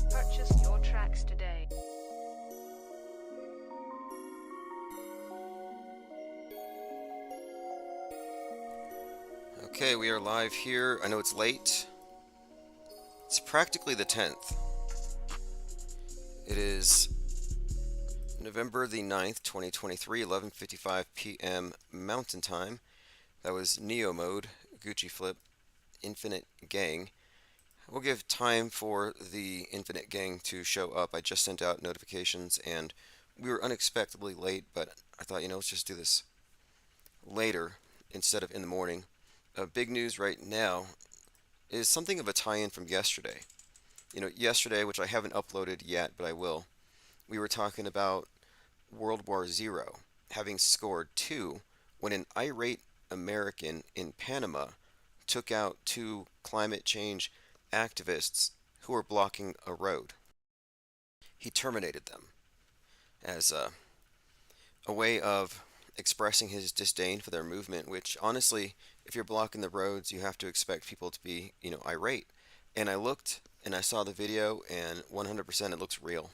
Purchase your tracks today. Okay, we are live here. I know it's late. It's practically the 10th. It is November the 9th, 2023, 11:55 p.m. Mountain Time. That was Neo Mode, Gucci Flip, Infinite Gang. We'll give time for the Infinite Gang to show up. I just sent out notifications and we were unexpectedly late, but I thought, let's just do this later instead of in the morning. Big news right now is something of a tie-in from yesterday. Yesterday, which I haven't uploaded yet, but I will, we were talking about World War Zero having scored 2 when an irate American in Panama took out 2 climate change activists who were blocking a road. He terminated them as a way of expressing his disdain for their movement, which honestly, if you're blocking the roads, you have to expect people to be, irate. And I looked and I saw the video and 100% it looks real.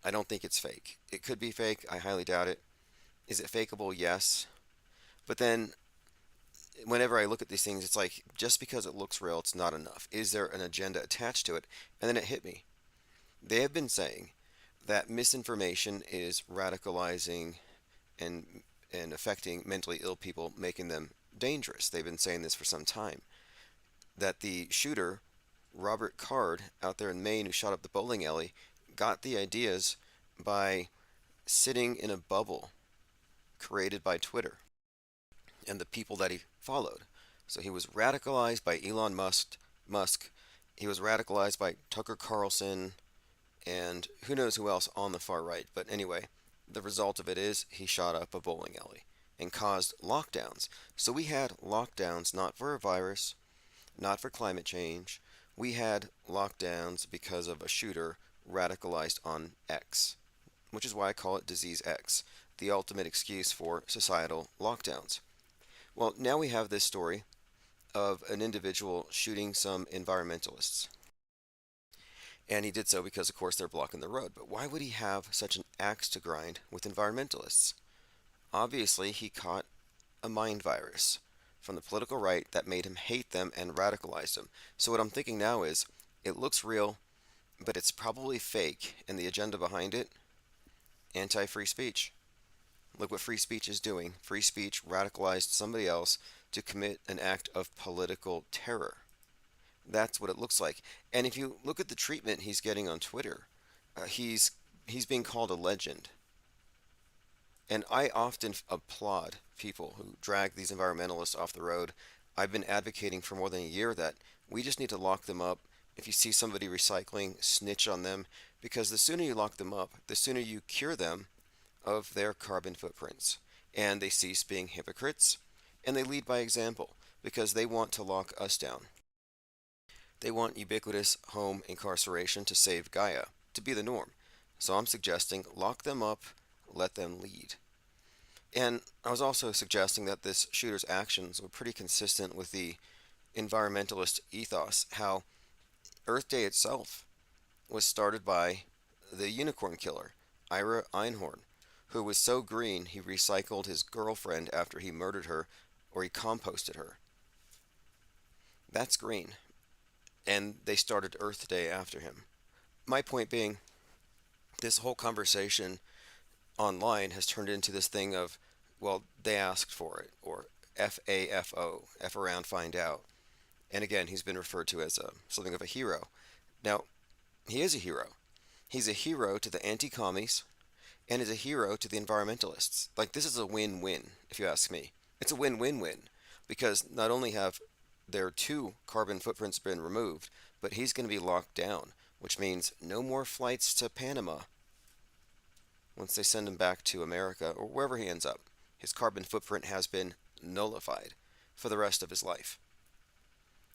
I don't think it's fake. It could be fake. I highly doubt it. Is it fakeable? Yes. But then whenever I look at these things, it's like, just because it looks real, it's not enough. Is there an agenda attached to it? And then it hit me. They have been saying that misinformation is radicalizing and affecting mentally ill people, making them dangerous. They've been saying this for some time. That the shooter, Robert Card, out there in Maine, who shot up the bowling alley, got the ideas by sitting in a bubble created by Twitter and the people that he followed. So he was radicalized by Elon Musk. He was radicalized by Tucker Carlson, and who knows who else on the far right. But anyway, the result of it is he shot up a bowling alley and caused lockdowns. So we had lockdowns not for a virus, not for climate change. We had lockdowns because of a shooter radicalized on X, which is why I call it Disease X, the ultimate excuse for societal lockdowns. Well, now we have this story of an individual shooting some environmentalists. And he did so because, of course, they're blocking the road. But why would he have such an axe to grind with environmentalists? Obviously, he caught a mind virus from the political right that made him hate them and radicalized them. So what I'm thinking now is, it looks real, but it's probably fake, and the agenda behind it, anti-free speech. Look what free speech is doing. Free speech radicalized somebody else to commit an act of political terror. That's what it looks like. And if you look at the treatment he's getting on Twitter, he's being called a legend. And I often applaud people who drag these environmentalists off the road. I've been advocating for more than a year that we just need to lock them up. If you see somebody recycling, snitch on them, because the sooner you lock them up, the sooner you cure them of their carbon footprints. And they cease being hypocrites, and they lead by example, because they want to lock us down. They want ubiquitous home incarceration to save Gaia, to be the norm. So I'm suggesting lock them up, let them lead. And I was also suggesting that this shooter's actions were pretty consistent with the environmentalist ethos, how Earth Day itself was started by the unicorn killer, Ira Einhorn, who was so green he recycled his girlfriend after he murdered her, or he composted her. That's green. And they started Earth Day after him. My point being, this whole conversation online has turned into this thing of, well, they asked for it, or FAFO, F around, find out. And again, he's been referred to as something of a hero. Now, He is a hero. He's a hero to the anti-commies and is a hero to the environmentalists. Like, this is a win-win, if you ask me. It's a win-win-win because not only have their two carbon footprints been removed, but he's going to be locked down, which means no more flights to Panama once they send him back to America or wherever he ends up. His carbon footprint has been nullified for the rest of his life.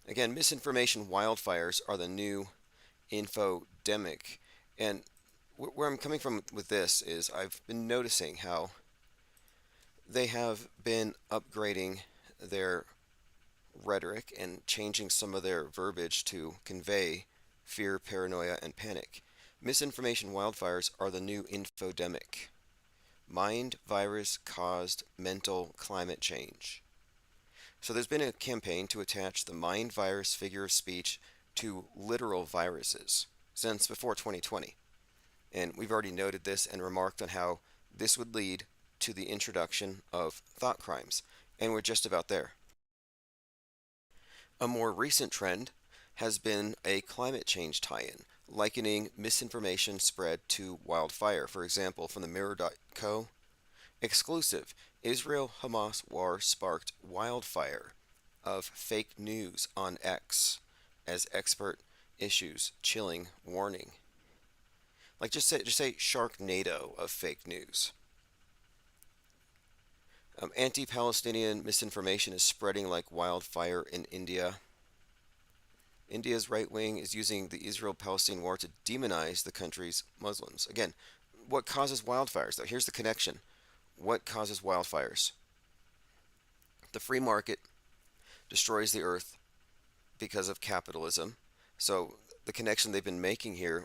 Again, misinformation wildfires are the new infodemic. And where I'm coming from with this is I've been noticing how they have been upgrading their rhetoric and changing some of their verbiage to convey fear, paranoia, and panic. Misinformation wildfires are the new infodemic. Mind virus caused mental climate change. So there's been a campaign to attach the mind virus figure of speech to literal viruses since before 2020. And we've already noted this and remarked on how this would lead to the introduction of thought crimes. And we're just about there. A more recent trend has been a climate change tie-in, likening misinformation spread to wildfire. For example, from the Mirror.co, exclusive, Israel-Hamas war sparked wildfire of fake news on X as expert issues chilling warning. Like, just say Sharknado of fake news. Anti-Palestinian misinformation is spreading like wildfire in India. India's right wing is using the Israel-Palestine war to demonize the country's Muslims. Again, what causes wildfires, though? Here's the connection. What causes wildfires? The free market destroys the earth because of capitalism. So the connection they've been making here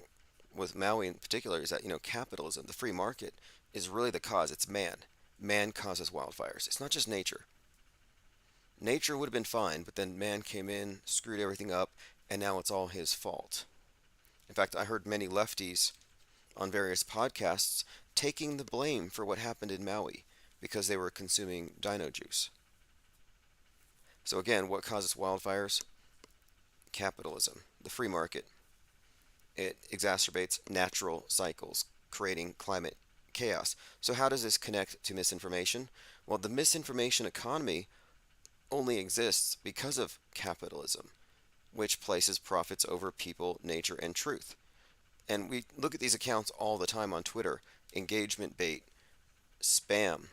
with Maui in particular is that, capitalism, the free market, is really the cause. It's man. Man causes wildfires. It's not just nature. Nature would have been fine, but then man came in, screwed everything up, and now it's all his fault. In fact, I heard many lefties on various podcasts taking the blame for what happened in Maui because they were consuming dino juice. So again, what causes wildfires? Capitalism, the free market. It exacerbates natural cycles, creating climate chaos. So how does this connect to misinformation? Well, the misinformation economy only exists because of capitalism, which places profits over people, nature, and truth. And we look at these accounts all the time on Twitter. Engagement bait, spam,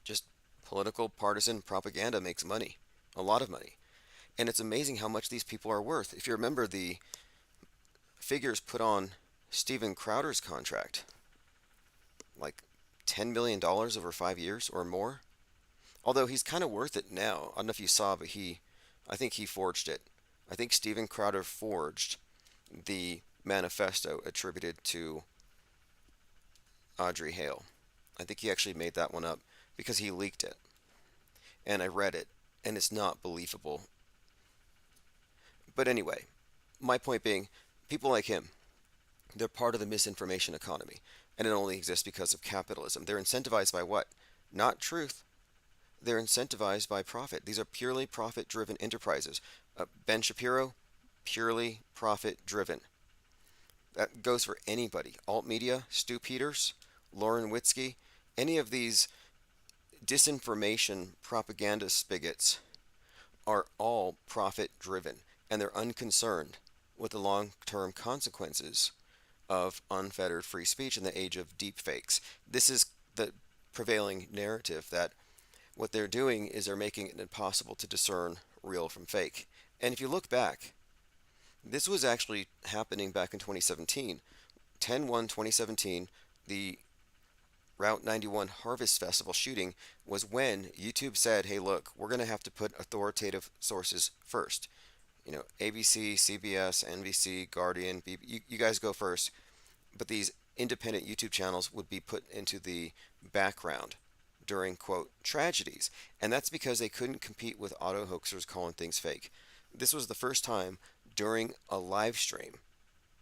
just political partisan propaganda makes money, a lot of money. And it's amazing how much these people are worth. If you remember the figures put on Steven Crowder's contract, like $10 million over 5 years or more. Although he's kind of worth it now. I don't know if you saw, but I think he forged it. I think Steven Crowder forged the manifesto attributed to Audrey Hale. I think he actually made that one up because he leaked it. And I read it, and it's not believable. But anyway, my point being, people like him, they're part of the misinformation economy, and it only exists because of capitalism. They're incentivized by what? Not truth. They're incentivized by profit. These are purely profit-driven enterprises. Ben Shapiro, purely profit-driven. That goes for anybody. Alt Media, Stu Peters, Lauren Witzke, any of these disinformation propaganda spigots are all profit-driven, and they're unconcerned with the long-term consequences of unfettered free speech in the age of deepfakes. This is the prevailing narrative, that what they're doing is they're making it impossible to discern real from fake. And if you look back, this was actually happening back in 2017. 10/1/2017, the Route 91 Harvest Festival shooting was when YouTube said, hey, look, we're going to have to put authoritative sources first. ABC, CBS, NBC, Guardian, you guys go first. But these independent YouTube channels would be put into the background during, quote, tragedies. And that's because they couldn't compete with auto hoaxers calling things fake. This was the first time during a live stream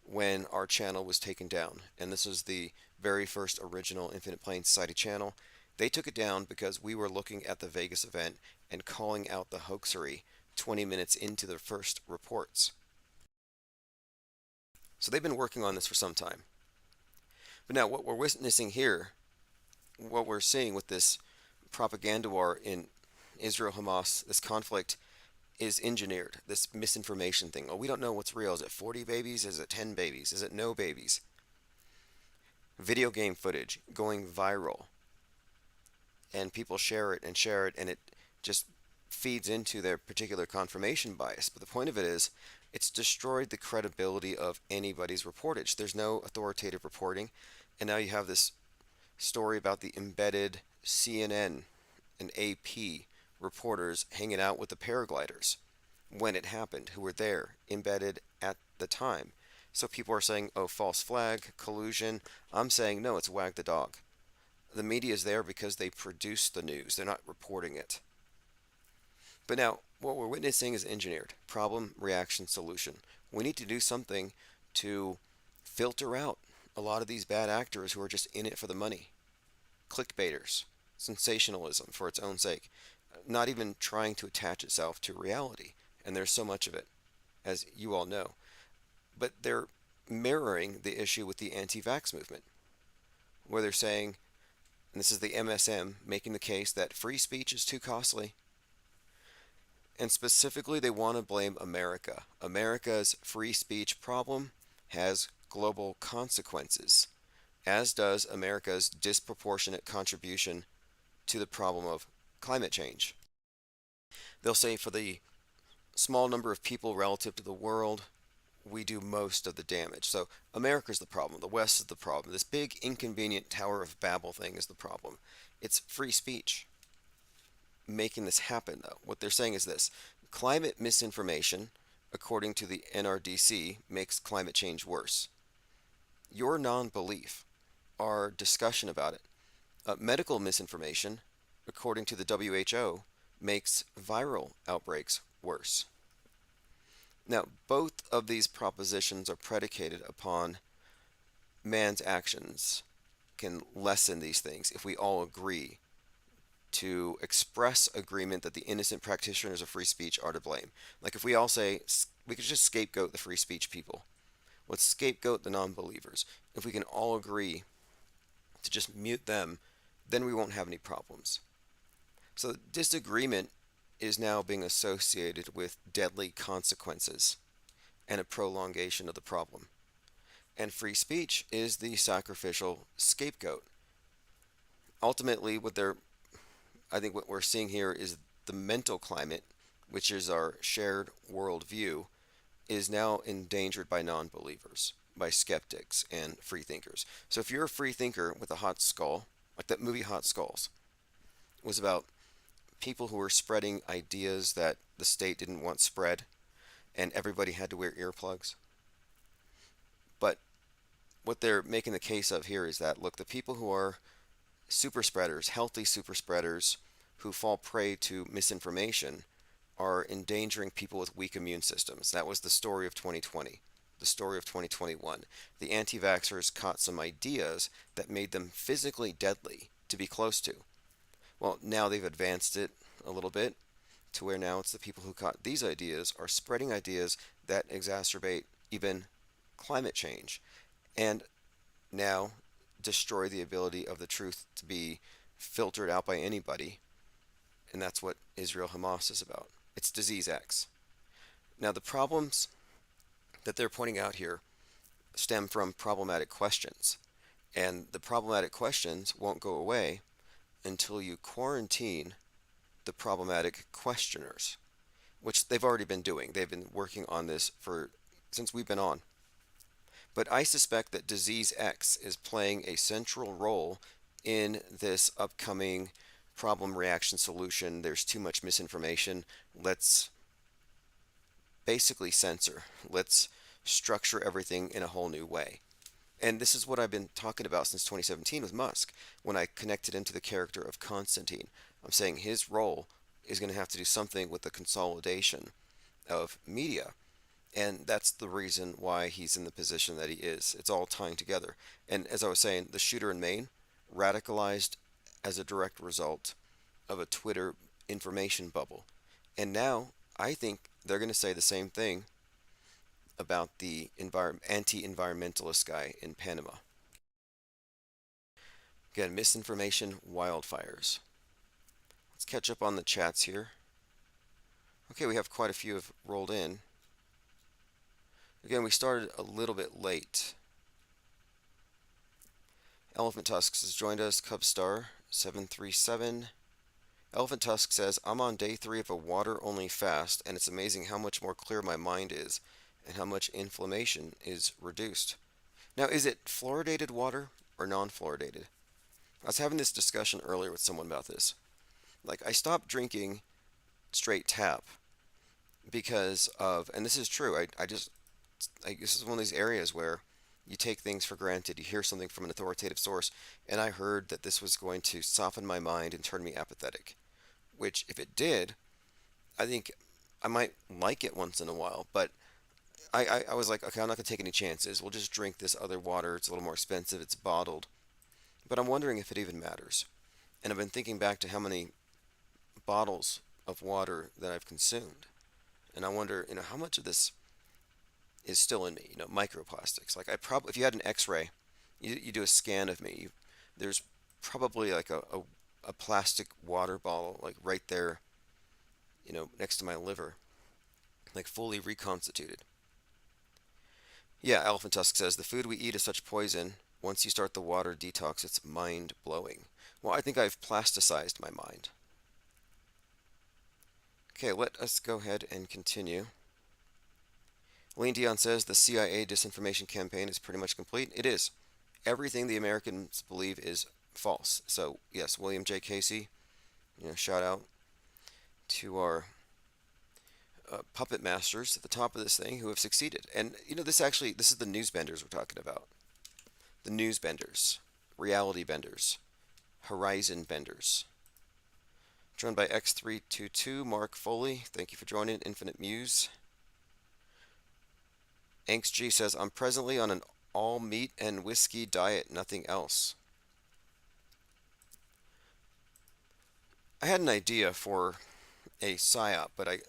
when our channel was taken down. And this was the very first original Infinite Plane Society channel. They took it down because we were looking at the Vegas event and calling out the hoaxery 20 minutes into the first reports. So they've been working on this for some time. But now what we're witnessing here, what we're seeing with this propaganda war in Israel Hamas, this conflict is engineered. This misinformation thing. Oh, we don't know what's real. Is it 40 babies? Is it 10 babies? Is it no babies? Video game footage going viral, and people share it, and it just feeds into their particular confirmation bias. But the point of it is, it's destroyed the credibility of anybody's reportage. There's no authoritative reporting, and now you have this story about the embedded CNN and AP reporters hanging out with the paragliders when it happened, who were there, embedded at the time. So people are saying, oh, false flag, collusion. I'm saying, no, it's wag the dog. The media is there because they produce the news, they're not reporting it. But now, what we're witnessing is engineered problem, reaction, solution. We need to do something to filter out a lot of these bad actors who are just in it for the money. Clickbaiters, sensationalism for its own sake, not even trying to attach itself to reality. And there's so much of it, as you all know. But they're mirroring the issue with the anti-vax movement, where they're saying, and this is the MSM making the case that free speech is too costly. And specifically, they want to blame America. America's free speech problem has global consequences, as does America's disproportionate contribution to the problem of climate change. They'll say for the small number of people relative to the world, we do most of the damage. So America's the problem. The West is the problem. This big inconvenient Tower of Babel thing is the problem. It's free speech making this happen, though. What they're saying is this: climate misinformation, according to the NRDC, makes climate change worse. Your non-belief, our discussion about it, medical misinformation, according to the WHO, makes viral outbreaks worse. Now, both of these propositions are predicated upon man's actions can lessen these things if we all agree to express agreement that the innocent practitioners of free speech are to blame. Like if we all say we could just scapegoat the free speech people, let's scapegoat the non-believers. If we can all agree to just mute them, then we won't have any problems. So disagreement is now being associated with deadly consequences and a prolongation of the problem. And free speech is the sacrificial scapegoat. Ultimately, I think what we're seeing here is the mental climate, which is our shared worldview, is now endangered by non-believers, by skeptics and freethinkers. So if you're a freethinker with a hot skull, like that movie Hot Skulls, was about people who were spreading ideas that the state didn't want spread, and everybody had to wear earplugs. But what they're making the case of here is that, look, the people who are super spreaders, healthy super spreaders who fall prey to misinformation are endangering people with weak immune systems. That was the story of 2020, the story of 2021. The anti-vaxxers caught some ideas that made them physically deadly to be close to. Well, now they've advanced it a little bit to where now it's the people who caught these ideas are spreading ideas that exacerbate even climate change and now destroy the ability of the truth to be filtered out by anybody. And that's what Israel Hamas is about. It's disease X. Now, the problems that they're pointing out here stem from problematic questions. And the problematic questions won't go away until you quarantine the problematic questioners, which they've already been doing. They've been working on this since we've been on. But I suspect that disease X is playing a central role in this upcoming problem reaction solution. There's too much misinformation. Let's basically censor. Let's structure everything in a whole new way. And this is what I've been talking about since 2017 with Musk, when I connected into the character of Constantine. I'm saying his role is going to have to do something with the consolidation of media. And that's the reason why he's in the position that he is. It's all tying together. And as I was saying, the shooter in Maine radicalized as a direct result of a Twitter information bubble. And now I think they're going to say the same thing about the anti-environmentalist guy in Panama. Again, misinformation wildfires. Let's catch up on the chats here. Okay, we have quite a few have rolled in. Again, we started a little bit late. Elephant Tusks has joined us. Cubstar 737. Elephant Tusk says, I'm on day 3 of a water-only fast, and it's amazing how much more clear my mind is and how much inflammation is reduced. Now, is it fluoridated water or non-fluoridated? I was having this discussion earlier with someone about this. Like, I stopped drinking straight tap because of, and this is true, this is one of these areas where you take things for granted. You hear something from an authoritative source, and I heard that this was going to soften my mind and turn me apathetic, which, if it did, I think I might like it once in a while, but I was like, okay, I'm not going to take any chances. We'll just drink this other water. It's a little more expensive. It's bottled. But I'm wondering if it even matters. And I've been thinking back to how many bottles of water that I've consumed. And I wonder, how much of this is still in me, microplastics. Like, if you had an x-ray, you do a scan of me, there's probably like a plastic water bottle, like right there, next to my liver, like fully reconstituted. Yeah, Elephant Tusk says, the food we eat is such poison. Once you start the water detox, it's mind-blowing. Well, I think I've plasticized my mind. Okay, let us go ahead and continue. Lean Dion says, the CIA disinformation campaign is pretty much complete. It is. Everything the Americans believe is false. So, yes, William J. Casey, shout out to our puppet masters at the top of this thing who have succeeded. And this is the news benders we're talking about. The news benders, reality benders, horizon benders. Joined by X322 Mark Foley. Thank you for joining. Infinite Muse. Angst G says, I'm presently on an all meat and whiskey diet, nothing else. I had an idea for a psyop, but I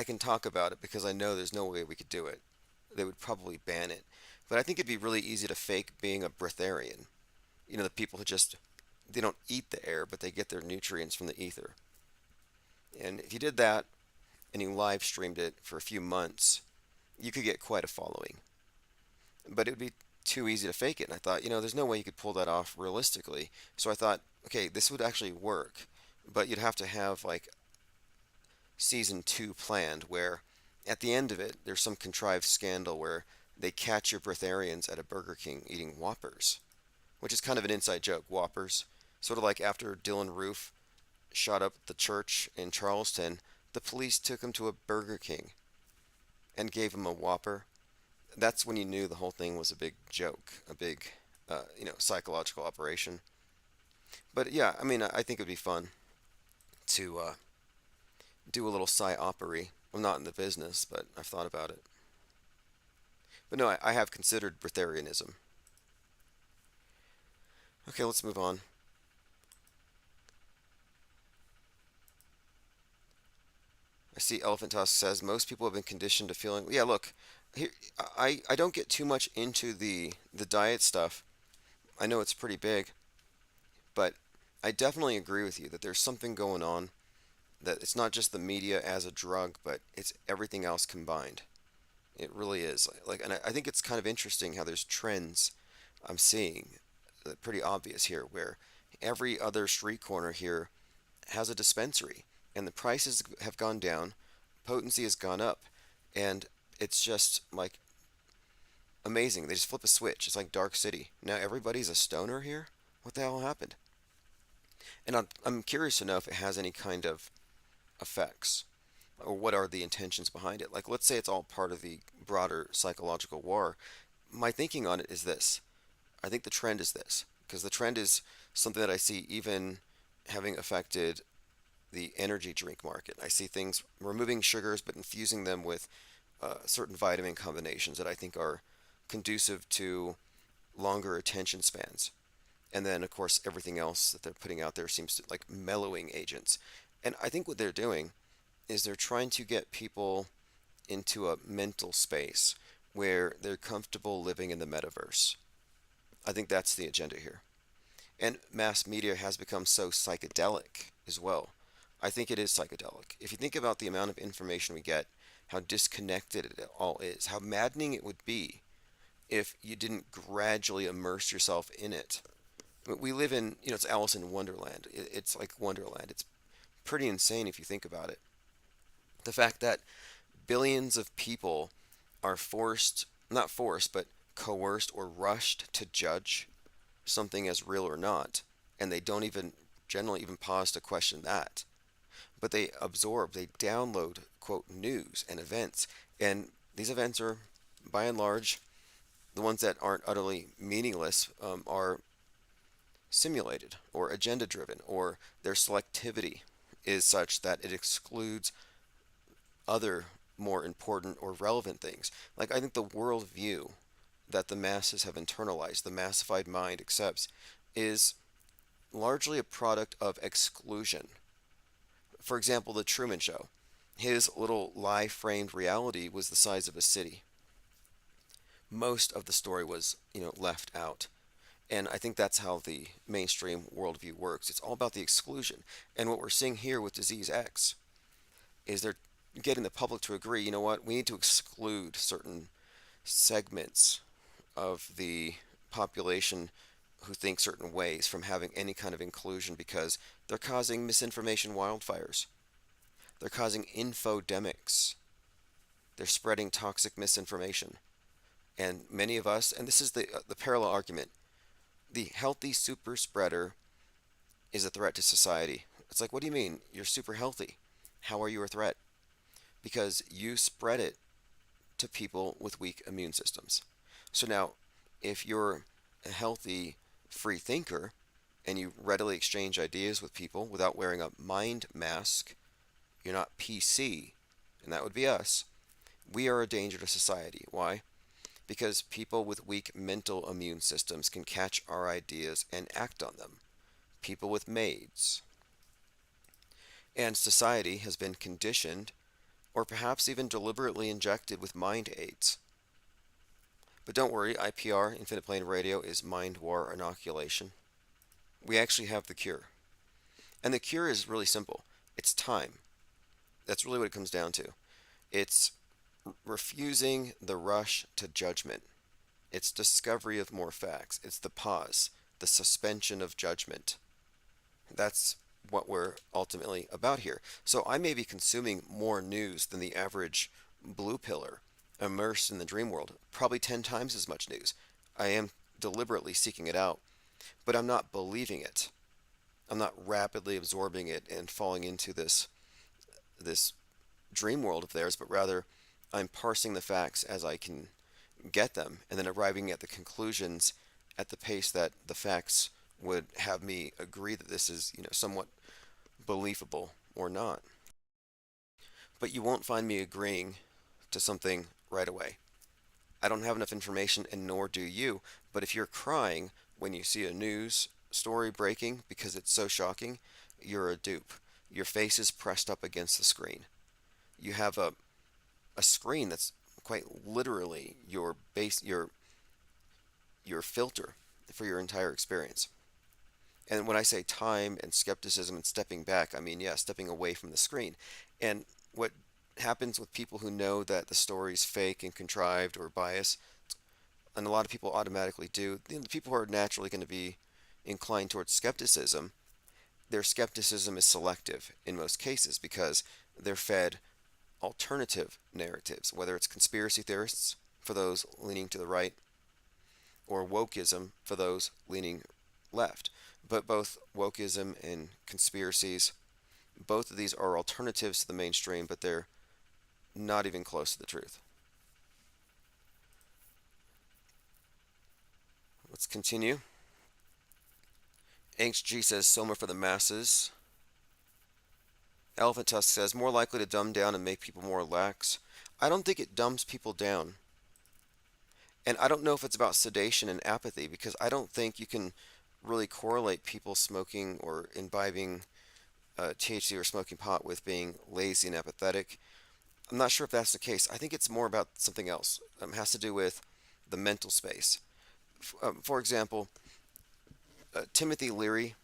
can talk about it because I know there's no way we could do it. They would probably ban it. But I think it'd be really easy to fake being a breatharian. The people who they don't eat the air, but they get their nutrients from the ether. And if you did that and you live streamed it for a few months, you could get quite a following. But it would be too easy to fake it. And I thought, there's no way you could pull that off realistically. So I thought, okay, this would actually work, but you'd have to have like season 2 planned where at the end of it, there's some contrived scandal where they catch your breatharians at a Burger King eating Whoppers, which is kind of an inside joke, Whoppers. Sort of like after Dylan Roof shot up the church in Charleston, the police took him to a Burger King and gave him a Whopper. That's when you knew the whole thing was a big joke, a big, psychological operation. But yeah, I think it'd be fun to do a little psyopery. I'm not in the business, but I've thought about it. But no, I have considered breatharianism. Okay, let's move on. I see Elephant Tusk says most people have been conditioned to feeling. Yeah, look, here I don't get too much into the diet stuff. I know it's pretty big, but I definitely agree with you that there's something going on. That it's not just the media as a drug, but it's everything else combined. It really is. And I think it's kind of interesting how there's trends I'm seeing, pretty obvious here, where every other street corner here has a dispensary, and the prices have gone down, potency has gone up, and it's just like amazing. They just flip a switch. It's like Dark City. Now everybody's a stoner here? What the hell happened? And I'm curious to know if it has any kind of effects or what are the intentions behind it. Like, let's say it's all part of the broader psychological war. My thinking on it is this. I think the trend is this, because the trend is something that I see even having affected the energy drink market. I see things removing sugars but infusing them with certain vitamin combinations that I think are conducive to longer attention spans. And then, of course, everything else that they're putting out there seems to like mellowing agents. And I think what they're doing is they're trying to get people into a mental space where they're comfortable living in the metaverse. I think that's the agenda here. And mass media has become so psychedelic as well. I think it is psychedelic. If you think about the amount of information we get, how disconnected it all is, how maddening it would be if you didn't gradually immerse yourself in it. We live in, it's Alice in Wonderland. It's like Wonderland. It's pretty insane if you think about it. The fact that billions of people are forced, not forced, but coerced or rushed to judge something as real or not, and they don't even generally even pause to question that. But they absorb, they download, quote, news and events, and these events are, by and large, the ones that aren't utterly meaningless, are simulated or agenda driven, or their selectivity is such that it excludes other more important or relevant things. Like, I think the worldview that the masses have internalized, the massified mind accepts, is largely a product of exclusion. For example, The Truman Show. His little lie framed reality was the size of a city. Most of the story was, left out. And I think that's how the mainstream worldview works. It's all about the exclusion. And what we're seeing here with Disease X is they're getting the public to agree, you know what, we need to exclude certain segments of the population who think certain ways from having any kind of inclusion because they're causing misinformation wildfires. They're causing infodemics. They're spreading toxic misinformation. And many of us, and this is the parallel argument, the healthy super spreader is a threat to society. It's like, what do you mean? You're super healthy. How are you a threat? Because you spread it to people with weak immune systems. So now, if you're a healthy free thinker and you readily exchange ideas with people without wearing a mind mask, you're not PC, and that would be us. We are a danger to society. Why? Because people with weak mental immune systems can catch our ideas and act on them. People with MAIDs. And society has been conditioned, or perhaps even deliberately injected with mind aids. But don't worry, IPR, Infinite Plane Radio, is mind war inoculation. We actually have the cure. And the cure is really simple. It's time. That's really what it comes down to. It's refusing the rush to judgment. It's discovery of more facts. It's the pause, the suspension of judgment. That's what we're ultimately about here. So I may be consuming more news than the average blue pillar immersed in the dream world, probably 10 times as much news. I am deliberately seeking it out, but I'm not believing it. I'm not rapidly absorbing it and falling into this dream world of theirs, but rather I'm parsing the facts as I can get them and then arriving at the conclusions at the pace that the facts would have me agree that this is, somewhat believable or not. But you won't find me agreeing to something right away. I don't have enough information, and nor do you. But if you're crying when you see a news story breaking because it's so shocking, you're a dupe. Your face is pressed up against the screen. You have a screen that's quite literally your filter for your entire experience. And when I say time and skepticism and stepping back, I mean, yeah, stepping away from the screen. And what happens with people who know that the story's fake and contrived or biased, and a lot of people automatically do, the people who are naturally going to be inclined towards skepticism, their skepticism is selective in most cases because they're fed alternative narratives, whether it's conspiracy theorists for those leaning to the right or wokeism for those leaning left. But both wokeism and conspiracies, both of these are alternatives to the mainstream, but they're not even close to the truth. Let's continue. Angst G says, Soma for the masses. Elephant Tusk says, more likely to dumb down and make people more lax. I don't think it dumbs people down. And I don't know if it's about sedation and apathy, because I don't think you can really correlate people smoking or imbibing THC or smoking pot with being lazy and apathetic. I'm not sure if that's the case. I think it's more about something else. It has to do with the mental space. For example, Timothy Leary,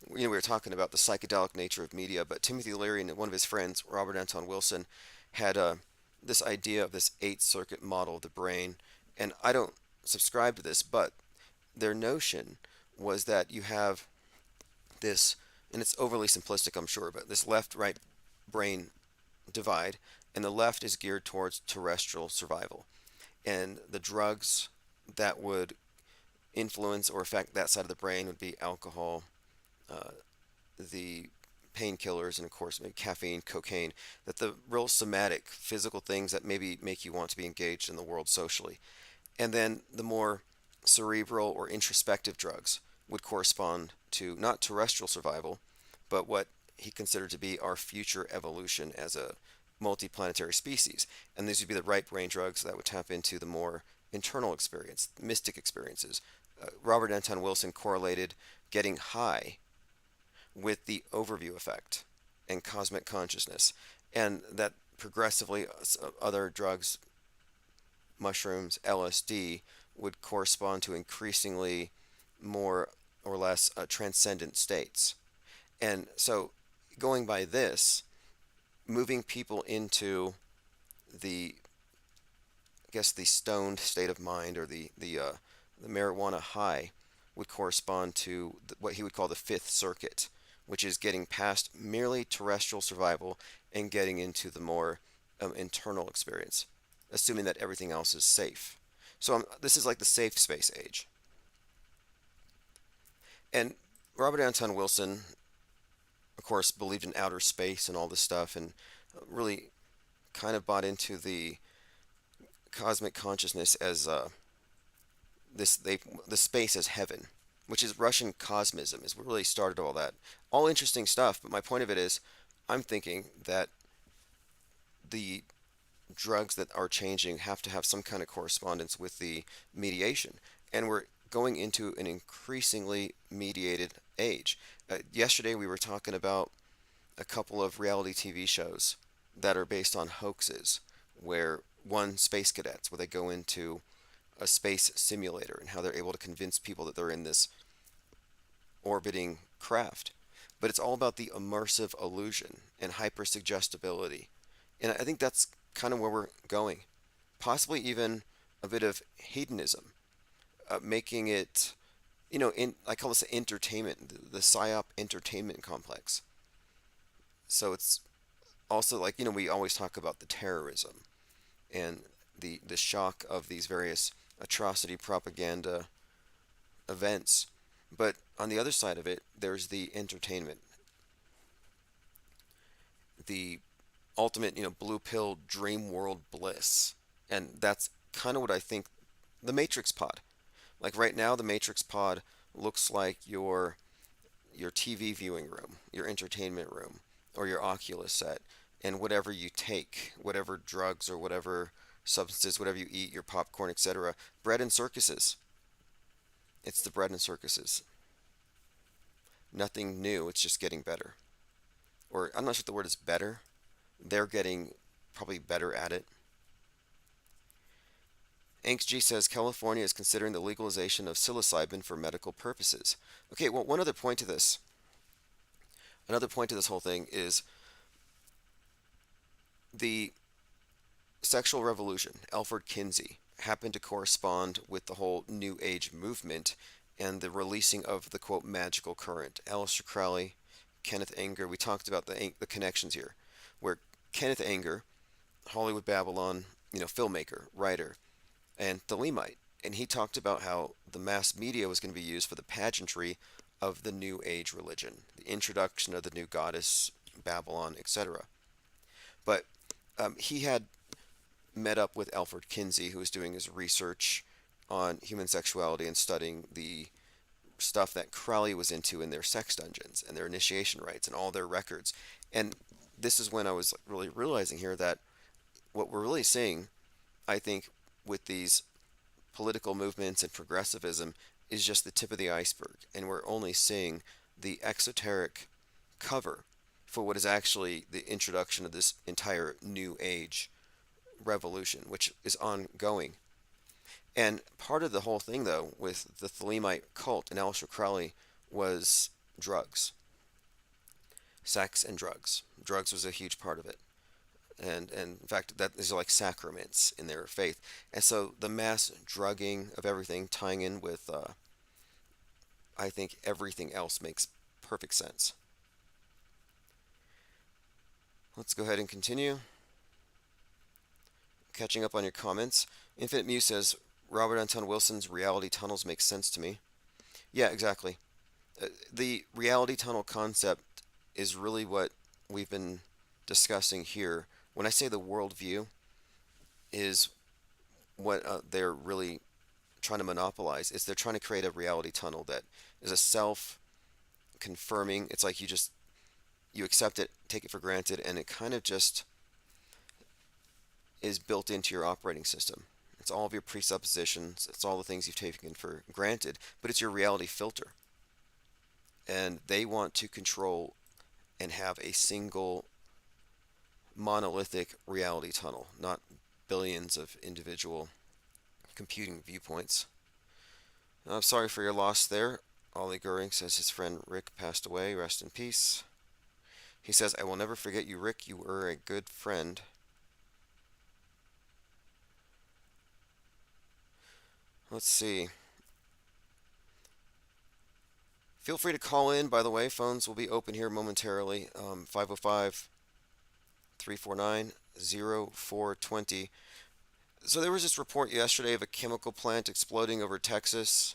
we were talking about the psychedelic nature of media, but Timothy Leary and one of his friends, Robert Anton Wilson, had this idea of this eight circuit model of the brain. And I don't subscribe to this, but their notion was that you have this, and it's overly simplistic, I'm sure, but this left right brain divide, and the left is geared towards terrestrial survival. And the drugs that would influence or affect that side of the brain would be alcohol, uh, the painkillers, and of course, maybe caffeine, cocaine, that the real somatic, physical things that maybe make you want to be engaged in the world socially. And then the more cerebral or introspective drugs would correspond to not terrestrial survival, but what he considered to be our future evolution as a multiplanetary species. And these would be the right brain drugs that would tap into the more internal experience, mystic experiences. Robert Anton Wilson correlated getting high with the overview effect and cosmic consciousness, and that progressively other drugs, mushrooms, LSD, would correspond to increasingly more or less transcendent states. And so, going by this, moving people into the, I guess, the stoned state of mind, or the marijuana high, would correspond to what he would call the fifth circuit, which is getting past merely terrestrial survival and getting into the more internal experience, assuming that everything else is safe. So this is like the safe space age. And Robert Anton Wilson, of course, believed in outer space and all this stuff, and really kind of bought into the cosmic consciousness as the space as heaven, which is Russian cosmism, is what really started all that. All interesting stuff, but my point of it is, I'm thinking that the drugs that are changing have to have some kind of correspondence with the mediation, and we're going into an increasingly mediated age. Yesterday we were talking about a couple of reality TV shows that are based on hoaxes, where one, space cadets, where they go into a space simulator and how they're able to convince people that they're in this orbiting craft. But it's all about the immersive illusion and hypersuggestibility. And I think that's kind of where we're going. Possibly even a bit of hedonism, making it, I call this entertainment, the psyop entertainment complex. So it's also like, we always talk about the terrorism and the shock of these various atrocity propaganda events. But on the other side of it, there's the entertainment, the ultimate, blue pill dream world bliss. And that's kind of what I think the Matrix pod. Like right now, the Matrix pod looks like your TV viewing room, your entertainment room, or your Oculus set, and whatever you take, whatever drugs or whatever substances, whatever you eat, your popcorn, etc. Bread and circuses. It's the bread and circuses. Nothing new, it's just getting better. Or I'm not sure if the word is better. They're getting probably better at it. AnxG says California is considering the legalization of psilocybin for medical purposes. Okay, well, one other point to this. Another point to this whole thing is the sexual revolution, Alfred Kinsey, happened to correspond with the whole New Age movement and the releasing of the quote magical current. Aleister Crowley, Kenneth Anger, we talked about the connections here, where Kenneth Anger, Hollywood Babylon, filmmaker, writer, and Thelemite, and he talked about how the mass media was going to be used for the pageantry of the New Age religion, the introduction of the new goddess, Babylon, etc. But he had met up with Alfred Kinsey, who was doing his research on human sexuality and studying the stuff that Crowley was into in their sex dungeons and their initiation rites and all their records. And this is when I was really realizing here that what we're really seeing, I think, with these political movements and progressivism is just the tip of the iceberg, and we're only seeing the exoteric cover for what is actually the introduction of this entire new age revolution, which is ongoing. And part of the whole thing, though, with the Thelemite cult and Aleister Crowley was drugs, sex and drugs. Drugs was a huge part of it. And in fact, that is like sacraments in their faith. And so the mass drugging of everything tying in with, I think everything else makes perfect sense. Let's go ahead and continue. Catching up on your comments. Infinite Muse says, Robert Anton Wilson's reality tunnels make sense to me. Yeah, exactly. The reality tunnel concept is really what we've been discussing here. When I say the worldview is what they're really trying to monopolize, is they're trying to create a reality tunnel that is a self-confirming. It's like you accept it, take it for granted, and it kind of just is built into your operating system. It's all of your presuppositions, it's all the things you've taken for granted, but it's your reality filter. And they want to control and have a single monolithic reality tunnel, not billions of individual computing viewpoints. I'm sorry for your loss there. Ollie Goering says his friend Rick passed away. Rest in peace. He says, I will never forget you, Rick. You were a good friend. Let's see. Feel free to call in, by the way. Phones will be open here momentarily. 505 349 0420. So there was this report yesterday of a chemical plant exploding over Texas.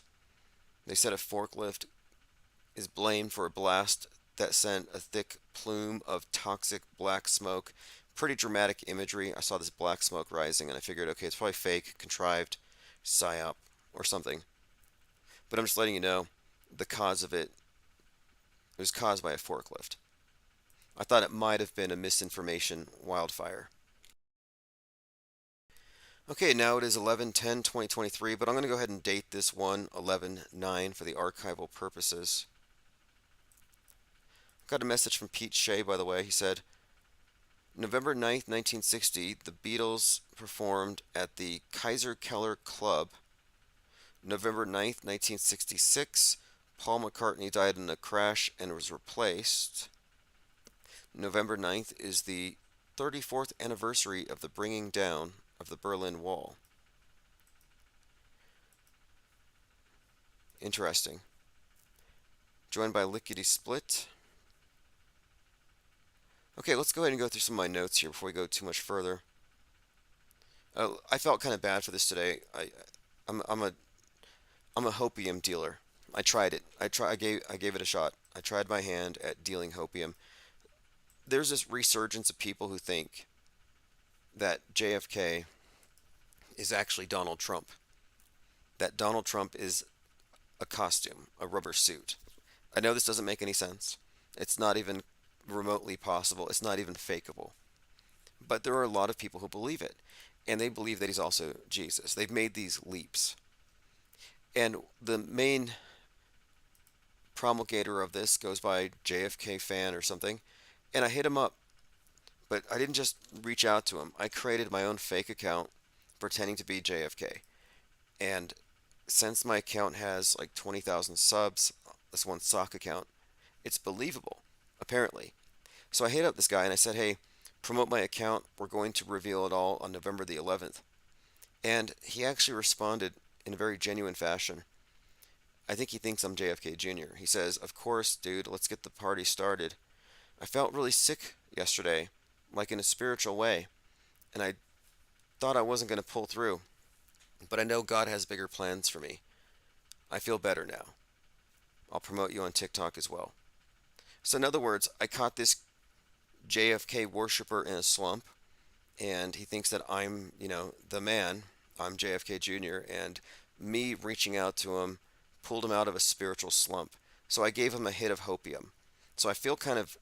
They said a forklift is blamed for a blast that sent a thick plume of toxic black smoke. Pretty dramatic imagery. I saw this black smoke rising and I figured, okay, it's probably fake, contrived, psyop, or something. But I'm just letting you know the cause of it was caused by a forklift. I thought it might have been a misinformation wildfire. Okay, now it is 11/10/2023, but I'm going to go ahead and date this one 11/9 for the archival purposes. Got a message from Pete Shea, by the way. He said, November 9th, 1960, the Beatles performed at the Kaiser Keller Club. November 9th, 1966, Paul McCartney died in a crash and was replaced. November 9th is the 34th anniversary of the bringing down of the Berlin Wall. Interesting. Joined by Lickety Split. Okay, let's go ahead and go through some of my notes here before we go too much further. I felt kind of bad for this today. I'm a hopium dealer. I tried it. I gave it a shot. I tried my hand at dealing hopium. There's this resurgence of people who think that JFK is actually Donald Trump. That Donald Trump is a costume, a rubber suit. I know this doesn't make any sense. It's not even remotely possible. It's not even fakeable. But there are a lot of people who believe it. And they believe that he's also Jesus. They've made these leaps. And the main promulgator of this goes by JFK fan or something. And I hit him up. But I didn't just reach out to him. I created my own fake account pretending to be JFK. And since my account has like 20,000 subs, this one sock account, it's believable, apparently. So I hit up this guy and I said, hey, promote my account. We're going to reveal it all on November the 11th. And he actually responded in a very genuine fashion. I think he thinks I'm JFK Jr. He says, of course, dude, let's get the party started. I felt really sick yesterday, like in a spiritual way, and I thought I wasn't going to pull through. But I know God has bigger plans for me. I feel better now. I'll promote you on TikTok as well. So in other words, I caught this JFK worshiper in a slump, and he thinks that I'm, the man. I'm JFK Jr., and me reaching out to him pulled him out of a spiritual slump. So I gave him a hit of hopium. So I feel kind of,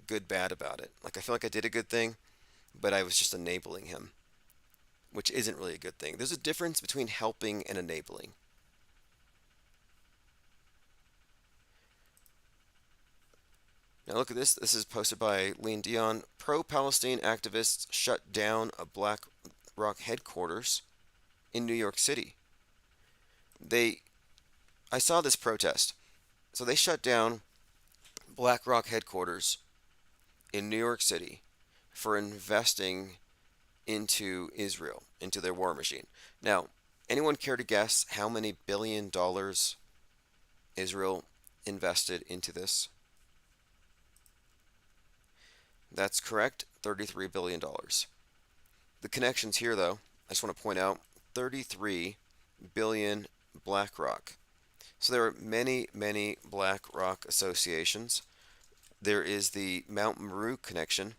good bad about it. Like I feel like I did a good thing, but I was just enabling him, which isn't really a good thing. There's a difference between helping and enabling. Now look at this. This is posted by Lean Dion. Pro-Palestine activists shut down a Black Rock headquarters in New York City. I saw this protest. So they shut down Black Rock headquarters in New York City for investing into Israel, into their war machine. Now, anyone care to guess how many $1 billion Israel invested into this? That's correct, $33 billion. The connections here, though, I just want to point out 33 billion BlackRock. So there are many, many BlackRock associations. There is the Mount Meru connection,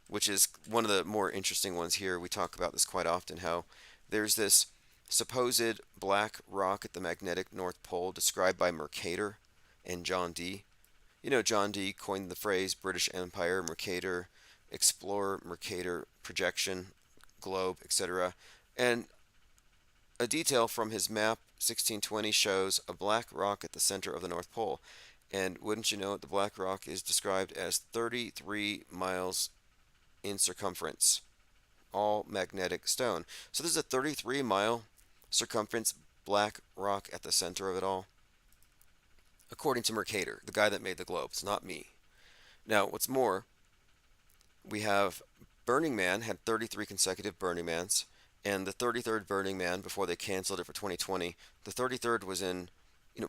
which is one of the more interesting ones here. We talk about this quite often, how there's this supposed black rock at the magnetic North Pole described by Mercator and John Dee. You know, John Dee coined the phrase British Empire, Mercator, Explorer, Mercator, Projection, Globe, etc. And a detail from his map 1620 shows a black rock at the center of the North Pole. And wouldn't you know it, the black rock is described as 33 miles in circumference, all magnetic stone. So there's a 33-mile circumference black rock at the center of it all, according to Mercator, the guy that made the globe. It's not me. Now, what's more, we have Burning Man had 33 consecutive Burning Mans, and the 33rd Burning Man, before they canceled it for 2020, the 33rd was in,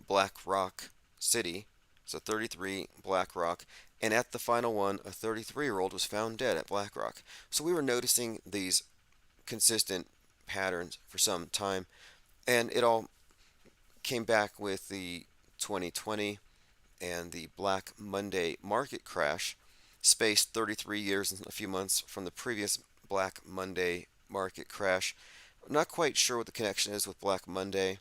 Black Rock City, so 33 Black Rock, and at the final one, a 33-year-old was found dead at Black Rock. So we were noticing these consistent patterns for some time, and it all came back with the 2020 and the Black Monday market crash, spaced 33 years and a few months from the previous Black Monday market crash. I'm not quite sure what the connection is with Black Monday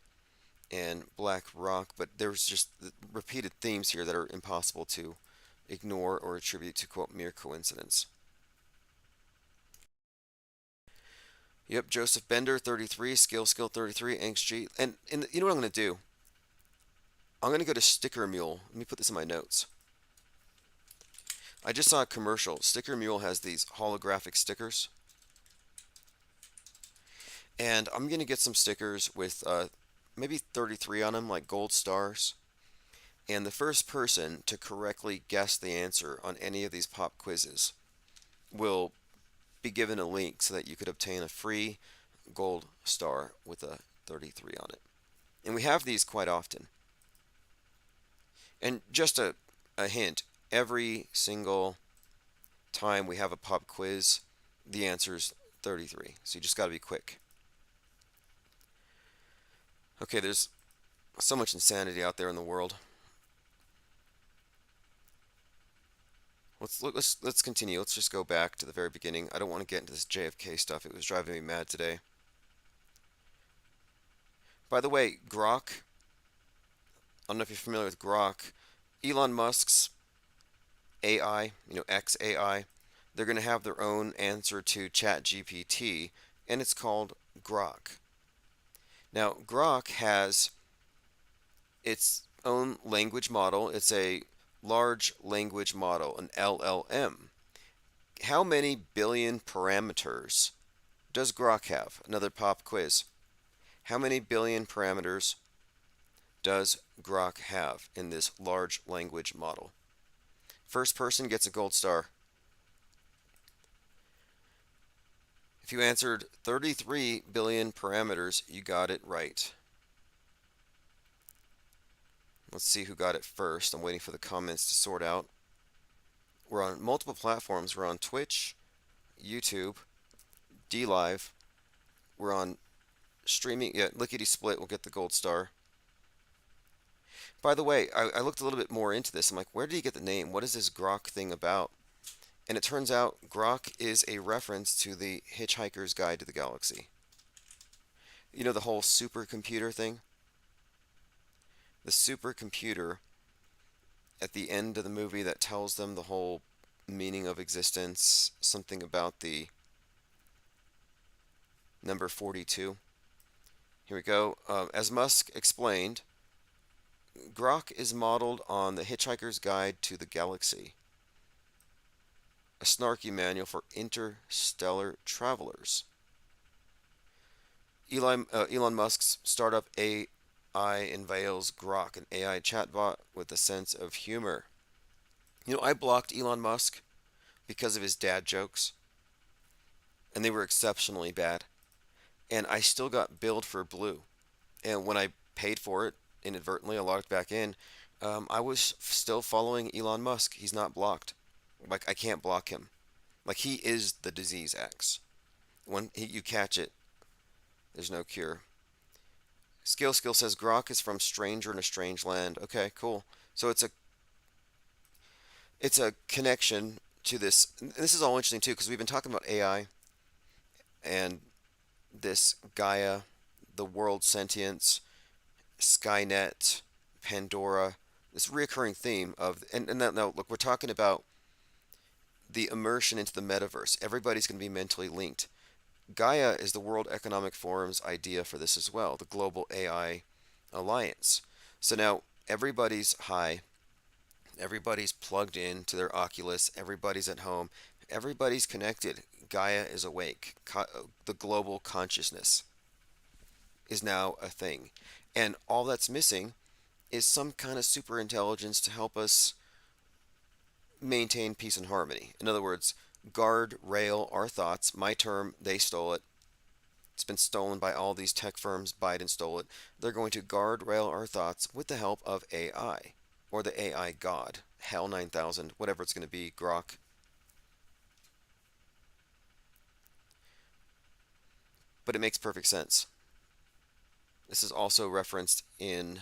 and Black Rock, but there's just repeated themes here that are impossible to ignore or attribute to, quote, mere coincidence. Yep, Joseph Bender, 33, Skill 33, Angst G. And you know what I'm going to do? I'm going to go to Sticker Mule. Let me put this in my notes. I just saw a commercial. Sticker Mule has these holographic stickers. And I'm going to get some stickers with maybe 33 on them, like gold stars. And the first person to correctly guess the answer on any of these pop quizzes will be given a link so that you could obtain a free gold star with a 33 on it. And we have these quite often. And just a hint, every single time we have a pop quiz, the answer is 33. So you just got to be quick. Okay, there's so much insanity out there in the world. Let's continue. Let's just go back to the very beginning. I don't want to get into this JFK stuff. It was driving me mad today. By the way, Grok, I don't know if you're familiar with Grok. Elon Musk's AI, XAI, they're going to have their own answer to ChatGPT, and it's called Grok. Now, Grok has its own language model. It's a large language model, an LLM. How many billion parameters does Grok have? Another pop quiz. How many billion parameters does Grok have in this large language model? First person gets a gold star. If you answered 33 billion parameters, you got it right. Let's see who got it first. I'm waiting for the comments to sort out. We're on multiple platforms. We're on Twitch, YouTube, DLive. We're on streaming. Yeah, Lickety Split will get the gold star. By the way, I looked a little bit more into this. I'm like, where did he get the name? What is this Grok thing about? And it turns out Grok is a reference to the Hitchhiker's Guide to the Galaxy. You know the whole supercomputer thing? The supercomputer at the end of the movie that tells them the whole meaning of existence, something about the number 42. Here we go. As Musk explained, Grok is modeled on The Hitchhiker's Guide to the Galaxy, a snarky manual for interstellar travelers. Elon Musk's startup AI unveils Grok, an AI chatbot with a sense of humor. I blocked Elon Musk because of his dad jokes, and they were exceptionally bad. And I still got billed for blue. And when I paid for it inadvertently, I logged back in. I was still following Elon Musk. He's not blocked. Like, I can't block him. Like, he is the disease X. When you catch it, there's no cure. Skill says Grok is from Stranger in a Strange Land. Okay, cool. So it's a connection to this. This is all interesting too because we've been talking about AI and this Gaia, the world sentience, Skynet, Pandora, this reoccurring theme of, and now look, we're talking about the immersion into the metaverse. Everybody's going to be mentally linked. Gaia is the World Economic Forum's idea for this as well, the Global AI Alliance. So now everybody's high, everybody's plugged in to their Oculus, everybody's at home, everybody's connected. Gaia is awake. The global consciousness is now a thing. And all that's missing is some kind of super intelligence to help us maintain peace and harmony. In other words, guard rail our thoughts. My term, they stole it. It's been stolen by all these tech firms. Biden stole it. They're going to guard rail our thoughts with the help of AI or the AI god, Hell 9000, whatever it's going to be, Grok. But it makes perfect sense. This is also referenced in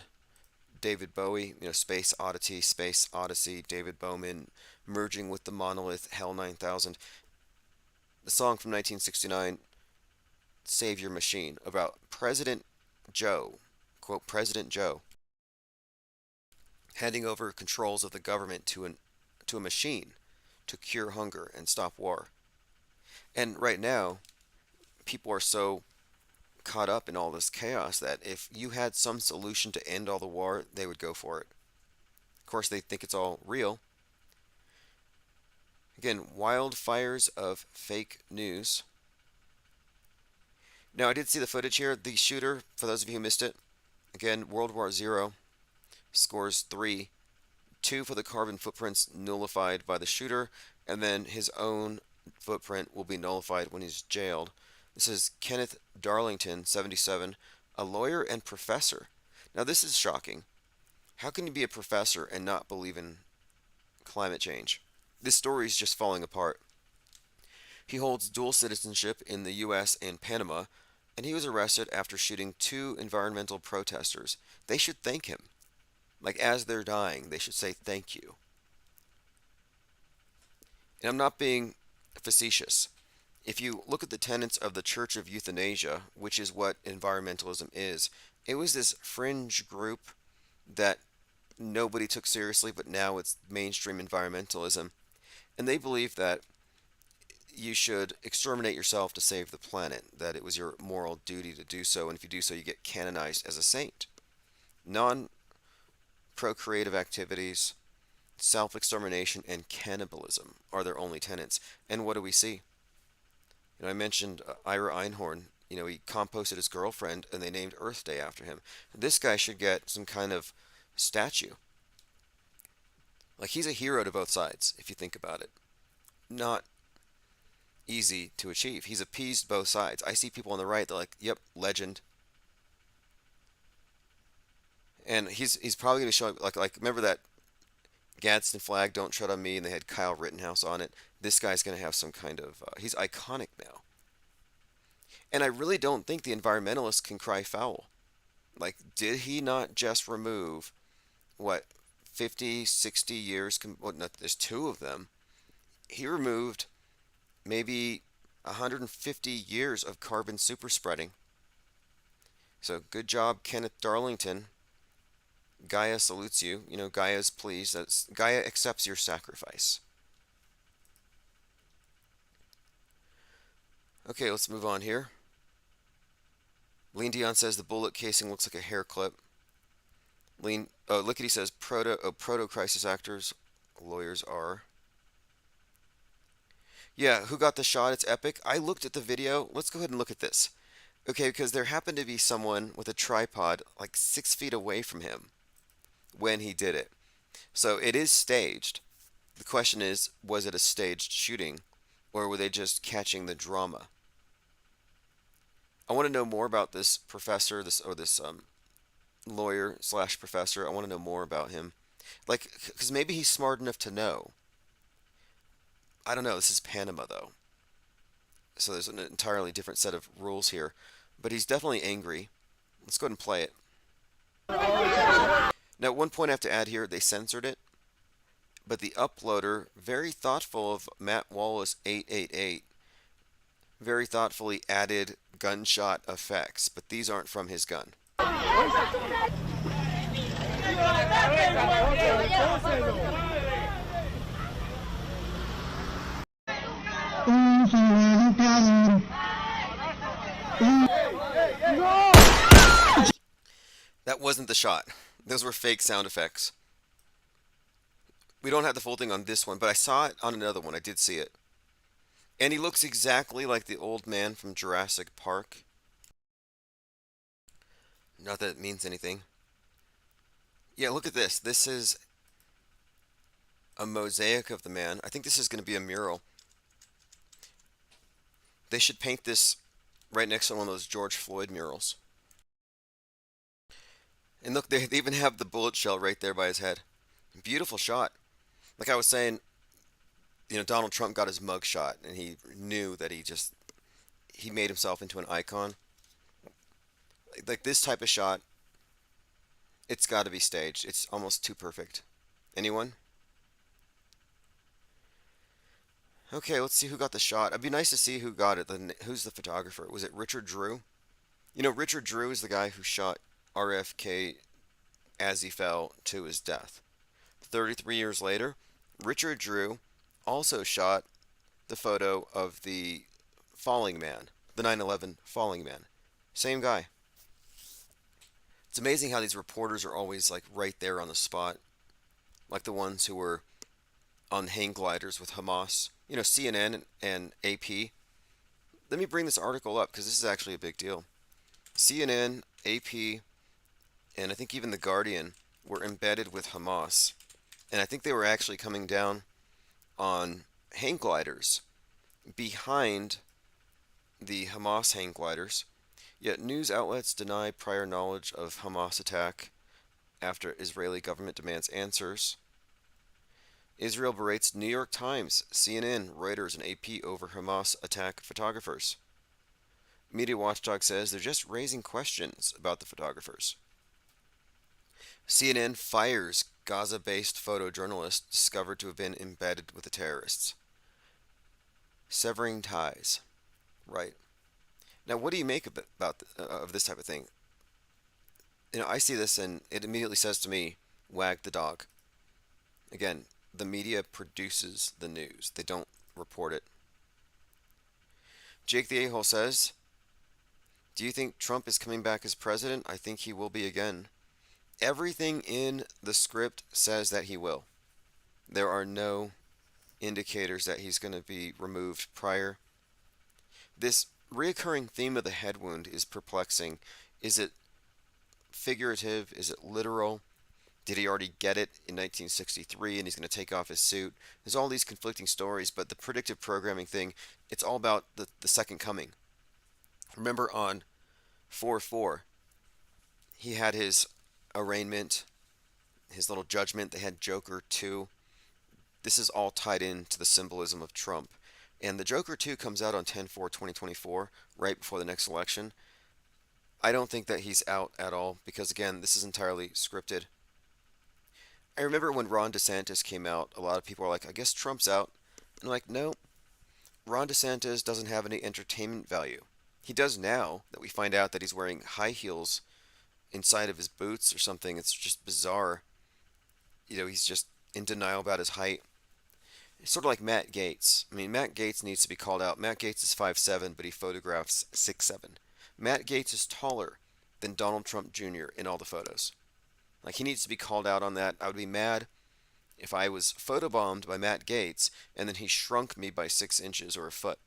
David Bowie, Space Oddity, Space Odyssey, David Bowman merging with the monolith Hell 9000. The song from 1969, Save Your Machine, about President Joe, quote, President Joe, handing over controls of the government to a machine to cure hunger and stop war. And right now, people are so caught up in all this chaos that if you had some solution to end all the war, they would go for it. Of course, they think it's all real. Again, wildfires of fake news. Now, I did see the footage here. The shooter, for those of you who missed it, again, World War Zero scores 3. 2 for the carbon footprints nullified by the shooter, and then his own footprint will be nullified when he's jailed. This is Kenneth Darlington, 77, a lawyer and professor. Now, this is shocking. How can you be a professor and not believe in climate change? This story is just falling apart. He holds dual citizenship in the U.S. and Panama, and he was arrested after shooting 2 environmental protesters. They should thank him. Like, as they're dying, they should say thank you. And I'm not being facetious. If you look at the tenets of the Church of Euthanasia, which is what environmentalism is, it was this fringe group that nobody took seriously, but now it's mainstream environmentalism. And they believe that you should exterminate yourself to save the planet, that it was your moral duty to do so, and if you do so, you get canonized as a saint. Non procreative activities, self extermination, and cannibalism are their only tenets. And what do we see? I mentioned Ira Einhorn. He composted his girlfriend and they named Earth Day after him. This guy should get some kind of statue. Like, he's a hero to both sides, if you think about it. Not easy to achieve. He's appeased both sides. I see people on the right, they're like, yep, legend. And he's probably going to show, like remember that Gadsden flag, don't tread on me, and they had Kyle Rittenhouse on it. This guy's going to have some kind of, he's iconic now. And I really don't think the environmentalists can cry foul. Like, did he not just remove, what, 50, 60 years? Well, no, there's 2 of them. He removed maybe 150 years of carbon super spreading. So good job, Kenneth Darlington. Gaia salutes you. Gaia's pleased. Gaia accepts your sacrifice. Okay, let's move on here. Lean Dion says the bullet casing looks like a hair clip. Lean. Lickety says proto crisis actors, lawyers are. Yeah, who got the shot? It's epic. I looked at the video. Let's go ahead and look at this. Okay, because there happened to be someone with a tripod like 6 feet away from him when he did it. So it is staged. The question is, was it a staged shooting, or were they just catching the drama? I want to know more about this professor, this lawyer slash professor. I want to know more about him. Like, because maybe he's smart enough to know. I don't know. This is Panama, though. So there's an entirely different set of rules here. But he's definitely angry. Let's go ahead and play it. Now, one point I have to add here, they censored it. But the uploader, very thoughtful of Matt Wallace 888, very thoughtfully added gunshot effects. But these aren't from his gun. That wasn't the shot. Those were fake sound effects. We don't have the full thing on this one, but I saw it on another one. I did see it. And he looks exactly like the old man from Jurassic Park. Not that it means anything. Yeah, look at this. This is a mosaic of the man. I think this is going to be a mural. They should paint this right next to one of those George Floyd murals. And look, they even have the bullet shell right there by his head. Beautiful shot. Like I was saying, Donald Trump got his mug shot, and he knew that he made himself into an icon. Like this type of shot, it's got to be staged. It's almost too perfect. Anyone? Okay, let's see who got the shot. It'd be nice to see who got it. Who's the photographer? Was it Richard Drew? Richard Drew is the guy who shot RFK as he fell to his death. 33 years later, Richard Drew also shot the photo of the falling man, the 9/11 falling man. Same guy. It's amazing how these reporters are always like right there on the spot, like the ones who were on hang gliders with Hamas. CNN and AP. Let me bring this article up because this is actually a big deal. CNN, AP, and I think even The Guardian were embedded with Hamas. And I think they were actually coming down on hang gliders behind the Hamas hang gliders. Yet news outlets deny prior knowledge of Hamas attack after Israeli government demands answers. Israel berates New York Times, CNN, Reuters, and AP over Hamas attack photographers. Media watchdog says they're just raising questions about the photographers. CNN fires Gaza-based photojournalist discovered to have been embedded with the terrorists. Severing ties. Right. Now, what do you make of this type of thing? I see this and it immediately says to me, wag the dog. Again, the media produces the news. They don't report it. Jake the A-hole says, do you think Trump is coming back as president? I think he will be again. Everything in the script says that he will. There are no indicators that he's going to be removed prior. This reoccurring theme of the head wound is perplexing. Is it figurative? Is it literal? Did he already get it in 1963 and he's going to take off his suit? There's all these conflicting stories, but the predictive programming thing, it's all about the second coming. Remember on 4/4, he had his arraignment, his little judgment. They had Joker 2. This is all tied into the symbolism of Trump. And the Joker 2 comes out on 10/4/2024, right before the next election. I don't think that he's out at all because, again, this is entirely scripted. I remember when Ron DeSantis came out, a lot of people were like, I guess Trump's out. And I'm like, no, Ron DeSantis doesn't have any entertainment value. He does now that we find out that he's wearing high heels inside of his boots or something. It's just bizarre. He's just in denial about his height. It's sort of like Matt Gaetz. I mean, Matt Gaetz needs to be called out. Matt Gaetz is 5'7", but he photographs 6'7". Matt Gaetz is taller than Donald Trump Jr. in all the photos. Like, he needs to be called out on that. I would be mad if I was photobombed by Matt Gaetz and then he shrunk me by 6 inches or a foot.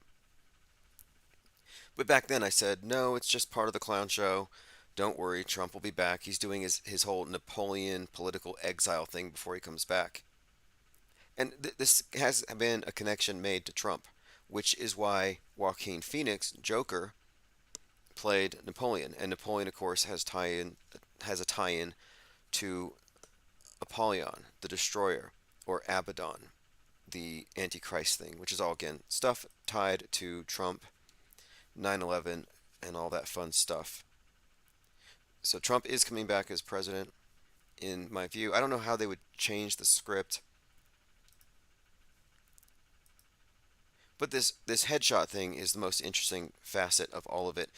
But back then I said, no, it's just part of the clown show. Don't worry, Trump will be back. He's doing his whole Napoleon political exile thing before he comes back. And this has been a connection made to Trump, which is why Joaquin Phoenix, Joker, played Napoleon. And Napoleon, of course, has a tie-in to Apollyon, the Destroyer, or Abaddon, the Antichrist thing, which is all, again, stuff tied to Trump, 9/11, and all that fun stuff. So Trump is coming back as president, in my view. I don't know how they would change the script, but this headshot thing is the most interesting facet of all of it.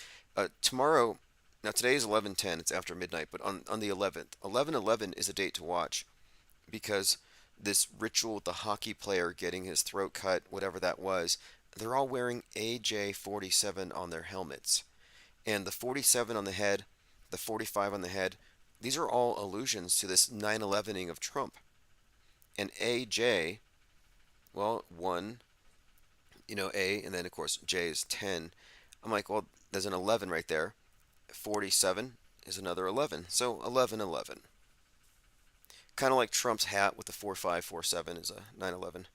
Tomorrow, now today is 11:10. It's after midnight, but on the 11th, 11/11 is a date to watch because this ritual with the hockey player getting his throat cut, whatever that was, they're all wearing AJ-47 on their helmets. And the 47 on the head, the 45 on the head, these are all allusions to this 9/11ing of Trump. And AJ, well, 1, A, and then of course J is 10. I'm like, well, there's an 11 right there. 47 is another 11. So 11/11. Kind of like Trump's hat with the 4547 is a 9/11.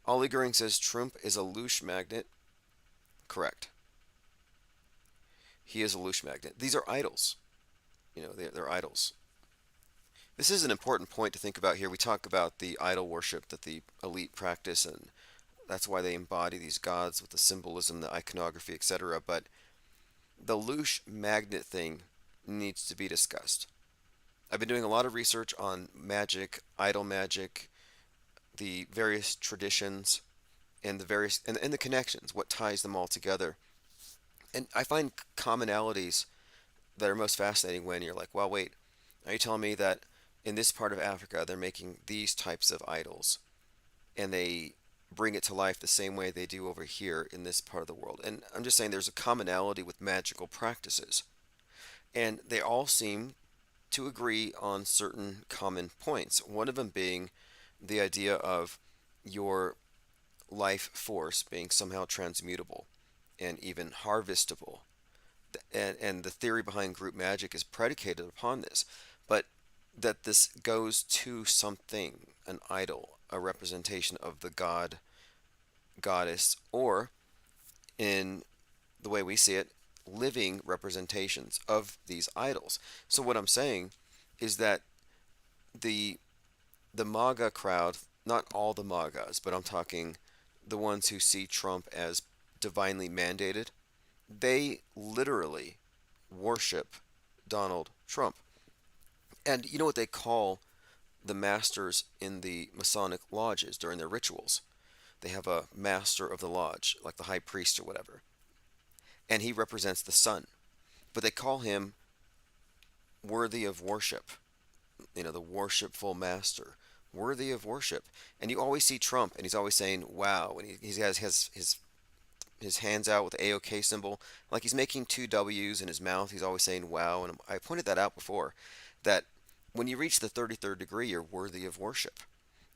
Ollie Goering says Trump is a loosh magnet. Correct. He is a loosh magnet. These are idols. They're idols. This is an important point to think about here. We talk about the idol worship that the elite practice, and that's why they embody these gods with the symbolism, the iconography, etc. But the loosh magnet thing needs to be discussed. I've been doing a lot of research on magic, idol magic, the various traditions, and the connections, what ties them all together. And I find commonalities that are most fascinating when you're like, well, wait, are you telling me that in this part of Africa they're making these types of idols and they bring it to life the same way they do over here in this part of the world? And I'm just saying there's a commonality with magical practices. And they all seem to agree on certain common points. One of them being the idea of your life force being somehow transmutable and even harvestable. And the theory behind group magic is predicated upon this, but that this goes to something, an idol, a representation of the god, goddess, or in the way we see it, living representations of these idols. So what I'm saying is that the the MAGA crowd, not all the MAGAs, but I'm talking the ones who see Trump as divinely mandated, they literally worship Donald Trump. And you know what they call the masters in the Masonic lodges during their rituals? They have a master of the lodge, like the high priest or whatever, and he represents the sun. But they call him worthy of worship, the worshipful master, worthy of worship. And you always see Trump, and he's always saying, wow, and he has his hands out with the AOK symbol, like he's making two W's in his mouth. He's always saying, wow. And I pointed that out before, that when you reach the 33rd degree, you're worthy of worship.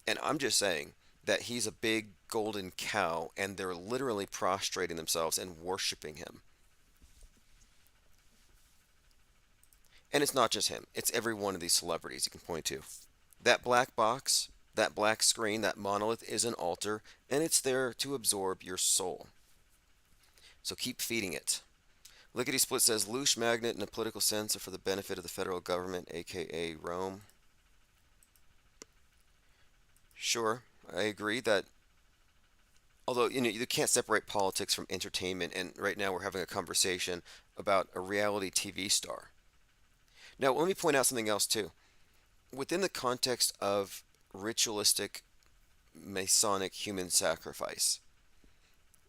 And I'm just saying that he's a big golden cow, and they're literally prostrating themselves and worshiping him. And it's not just him, it's every one of these celebrities you can point to. That black box, that black screen, that monolith is an altar, and it's there to absorb your soul. So keep feeding it. Lickety Split says, Loosh magnet in a political sense are for the benefit of the federal government, aka Rome. Sure, I agree that, although you can't separate politics from entertainment, and right now we're having a conversation about a reality TV star. Now, let me point out something else too. Within the context of ritualistic Masonic human sacrifice,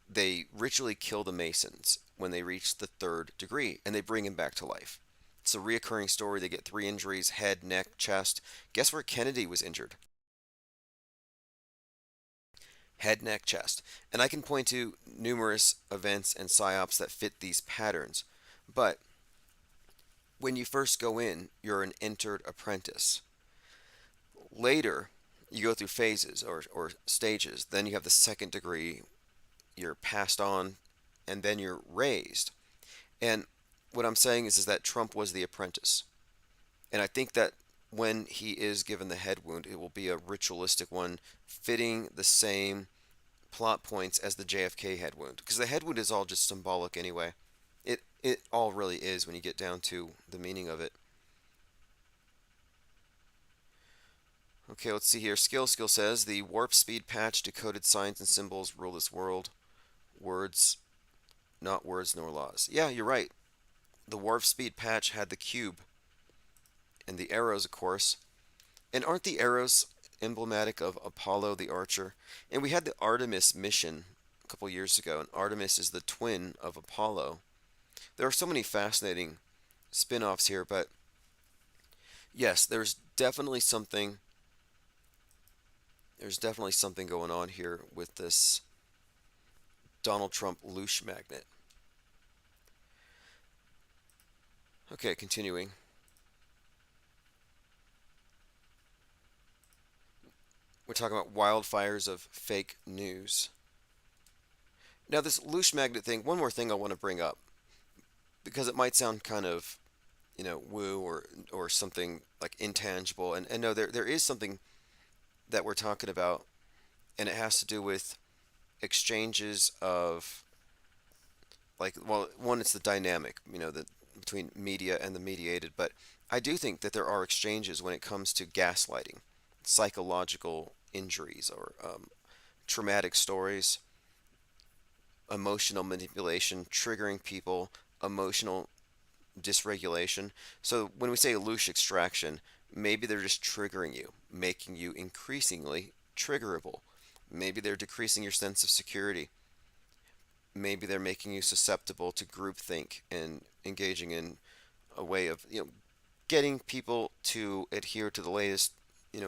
they ritually kill the Masons when they reach the 3rd degree, and they bring him back to life. It's a reoccurring story. They get 3 injuries: head, neck, chest. Guess where Kennedy was injured? Head, neck, chest. And I can point to numerous events and psyops that fit these patterns. But When you first go in, you're an entered apprentice. Later, you go through phases or stages. Then you have the second degree, you're passed on, and then you're raised. And what I'm saying is that Trump was the apprentice. And I think that when he is given the head wound, it will be a ritualistic one, fitting the same plot points as the JFK head wound. Because the head wound is all just symbolic anyway. It all really is when you get down to the meaning of it. Okay, let's see here. Skill says the warp speed patch decoded signs and symbols rule this world. Words, not words nor laws. Yeah, you're right. The warp speed patch had the cube and the arrows, of course. And aren't the arrows emblematic of Apollo the archer? And we had the Artemis mission a couple years ago, and Artemis is the twin of Apollo. There are so many fascinating spin-offs here, but yes, there's definitely something going on here with this Donald Trump loosh magnet. Okay, continuing. We're talking about wildfires of fake news. Now, this loosh magnet thing, one more thing I want to bring up, because it might sound kind of, woo or something like intangible. And no, there is something that we're talking about, and it has to do with exchanges of, like, well, one, it's the dynamic, between media and the mediated, but I do think that there are exchanges when it comes to gaslighting, psychological injuries, or traumatic stories, emotional manipulation, triggering people, emotional dysregulation. So when we say loosh extraction, maybe they're just triggering you, making you increasingly triggerable. Maybe they're decreasing your sense of security. Maybe they're making you susceptible to groupthink and engaging in a way of, getting people to adhere to the latest,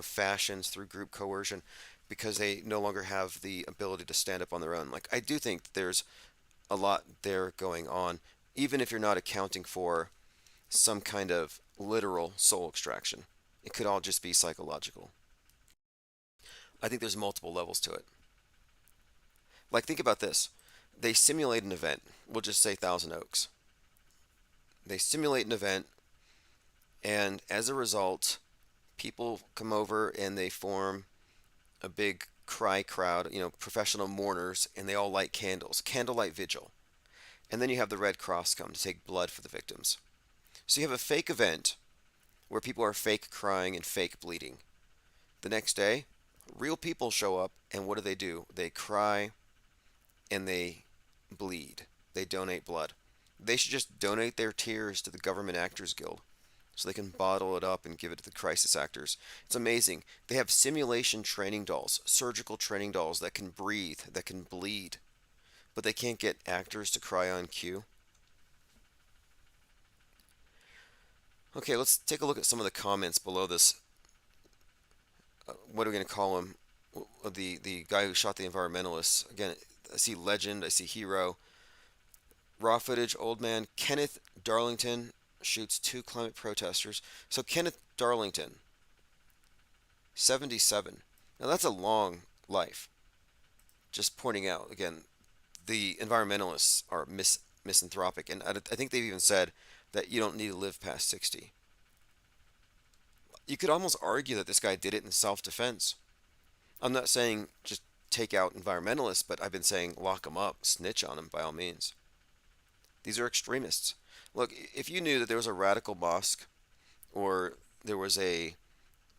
fashions through group coercion because they no longer have the ability to stand up on their own. Like, I do think that there's a lot there going on, even if you're not accounting for some kind of literal soul extraction. It could all just be psychological. I think there's multiple levels to it. Like, think about this. They simulate an event. We'll just say Thousand Oaks. They simulate an event, and as a result, people come over and they form a big cry crowd, professional mourners, and they all light candles, candlelight vigil. And then you have the Red Cross come to take blood for the victims. So you have a fake event where people are fake crying and fake bleeding. The next day, real people show up, and what do? They cry and they bleed. They donate blood. They should just donate their tears to the Government Actors Guild so they can bottle it up and give it to the crisis actors. It's amazing. They have simulation training dolls, surgical training dolls that can breathe, that can bleed, but they can't get actors to cry on cue. Okay, let's take a look at some of the comments below this. What are we going to call him? The guy who shot the environmentalists. Again, I see legend, I see hero. Raw footage, old man. Kenneth Darlington shoots 2 climate protesters. So Kenneth Darlington, 77. Now that's a long life. Just pointing out, again, the environmentalists are misanthropic, and I think they've even said that you don't need to live past 60. You could almost argue that this guy did it in self-defense. I'm not saying just take out environmentalists, but I've been saying lock them up, snitch on them by all means. These are extremists. Look, if you knew that there was a radical mosque or there was a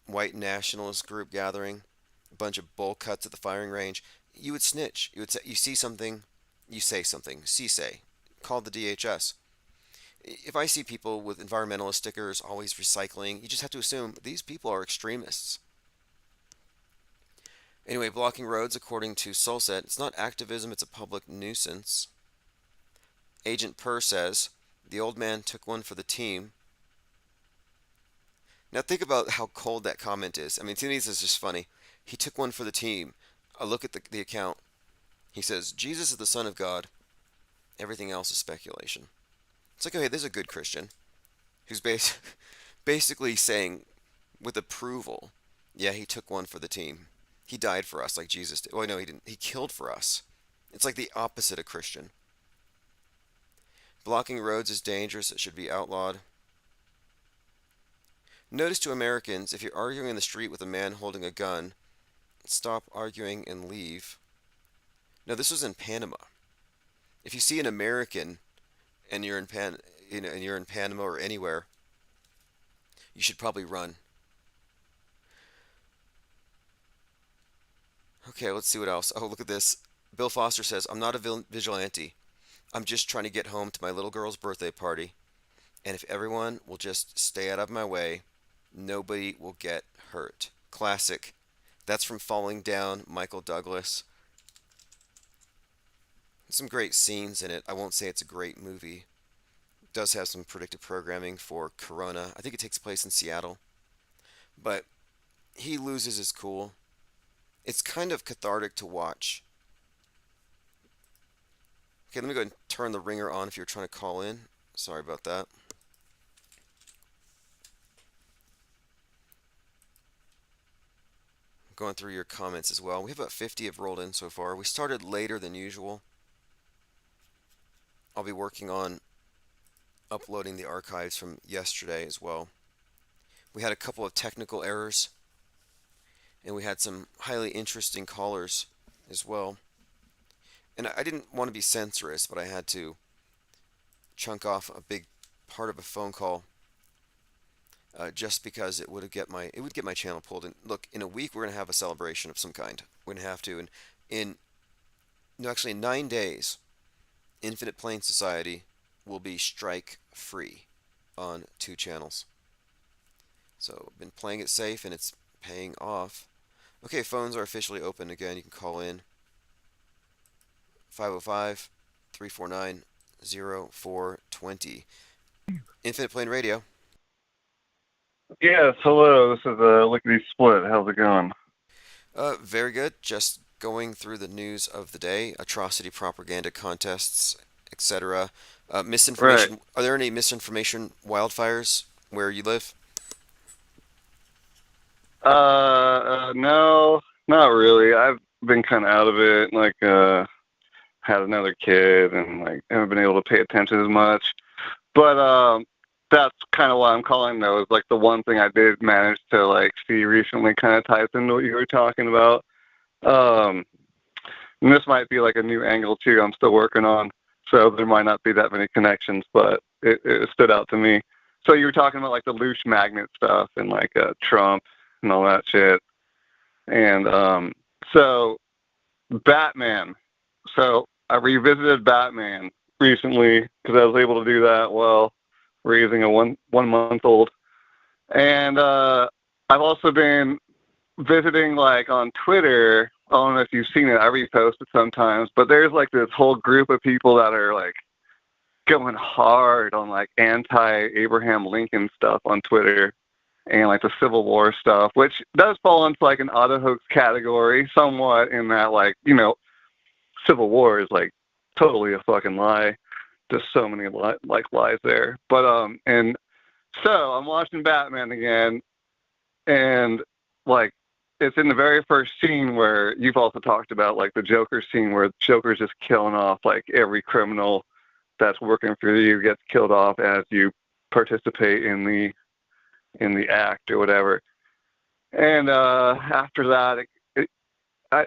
white nationalist group gathering, a bunch of bowl cuts at the firing range, you would snitch. You would say, you see something, you say something. Say. Call the DHS. If I see people with environmentalist stickers always recycling, you just have to assume these people are extremists. Anyway, blocking roads, according to Solset, it's not activism, it's a public nuisance. Agent Purr says, the old man took one for the team. Now think about how cold that comment is. I mean, to me this is just funny. He took one for the team. I look at the account. He says, Jesus is the Son of God. Everything else is speculation. It's like, okay, this is a good Christian. who's basically saying with approval, yeah, he took one for the team. He died for us like Jesus did. Well, no, he didn't. He killed for us. It's like the opposite of Christian. Blocking roads is dangerous. It should be outlawed. Notice to Americans, if you're arguing in the street with a man holding a gun, stop arguing and leave. Now, this was in Panama. If you see an American and you're in Panama or anywhere, you should probably run. Okay, let's see what else. Oh, look at this. Bill Foster says, I'm not a vigilante. I'm just trying to get home to my little girl's birthday party. And if everyone will just stay out of my way, nobody will get hurt. Classic. That's from Falling Down, Michael Douglas. Some great scenes in it. I won't say it's a great movie. It does have some predictive programming for Corona. I think it takes place in Seattle. But he loses his cool. It's kind of cathartic to watch. Okay, let me go ahead and turn the ringer on if you're trying to call in. Sorry about that. Going through your comments as well. We have about 50 have rolled in so far. We started later than usual. I'll be working on uploading the archives from yesterday as well. We had a couple of technical errors, and we had some highly interesting callers as well. And I didn't want to be censorious, but I had to chunk off a big part of a phone call just because it would get my channel pulled. And look, in a week we're gonna have a celebration of some kind. We're gonna have to, and in no, actually in 9 days, Infinite Plane Society will be strike free on 2 channels. So I've been playing it safe, and it's paying off. Okay, phones are officially open again. You can call in 505 349 0420. Infinite Plane Radio. Yes, hello. This is Lickety Split. How's it going? Very good. Just going through the news of the day, atrocity propaganda contests, etc. Misinformation. Right. Are there any misinformation wildfires where you live? No, not really. I've been kind of out of it. Like, had another kid, and like haven't been able to pay attention as much. But that's kind of why I'm calling though. Is like the one thing I did manage to like see recently kind of ties into what you were talking about. Um, and this might be like a new angle too. I'm still working on, so there might not be that many connections, but it stood out to me. So you were talking about like the loose magnet stuff and like Trump and all that shit. And so Batman. So I revisited Batman recently because I was able to do that while raising a one month old. And I've also been visiting like on Twitter. I don't know if you've seen it. I repost it sometimes, but there's like this whole group of people that are like going hard on like anti-Abraham Lincoln stuff on Twitter and like the Civil War stuff, which does fall into like an auto hoax category somewhat in that like, you know, Civil War is like totally a fucking lie. Just so many lies there. But and so I'm watching Batman again, and like it's in the very first scene where you've also talked about like the Joker scene where Joker's just killing off like every criminal that's working for you gets killed off as you participate in the act or whatever. And after that,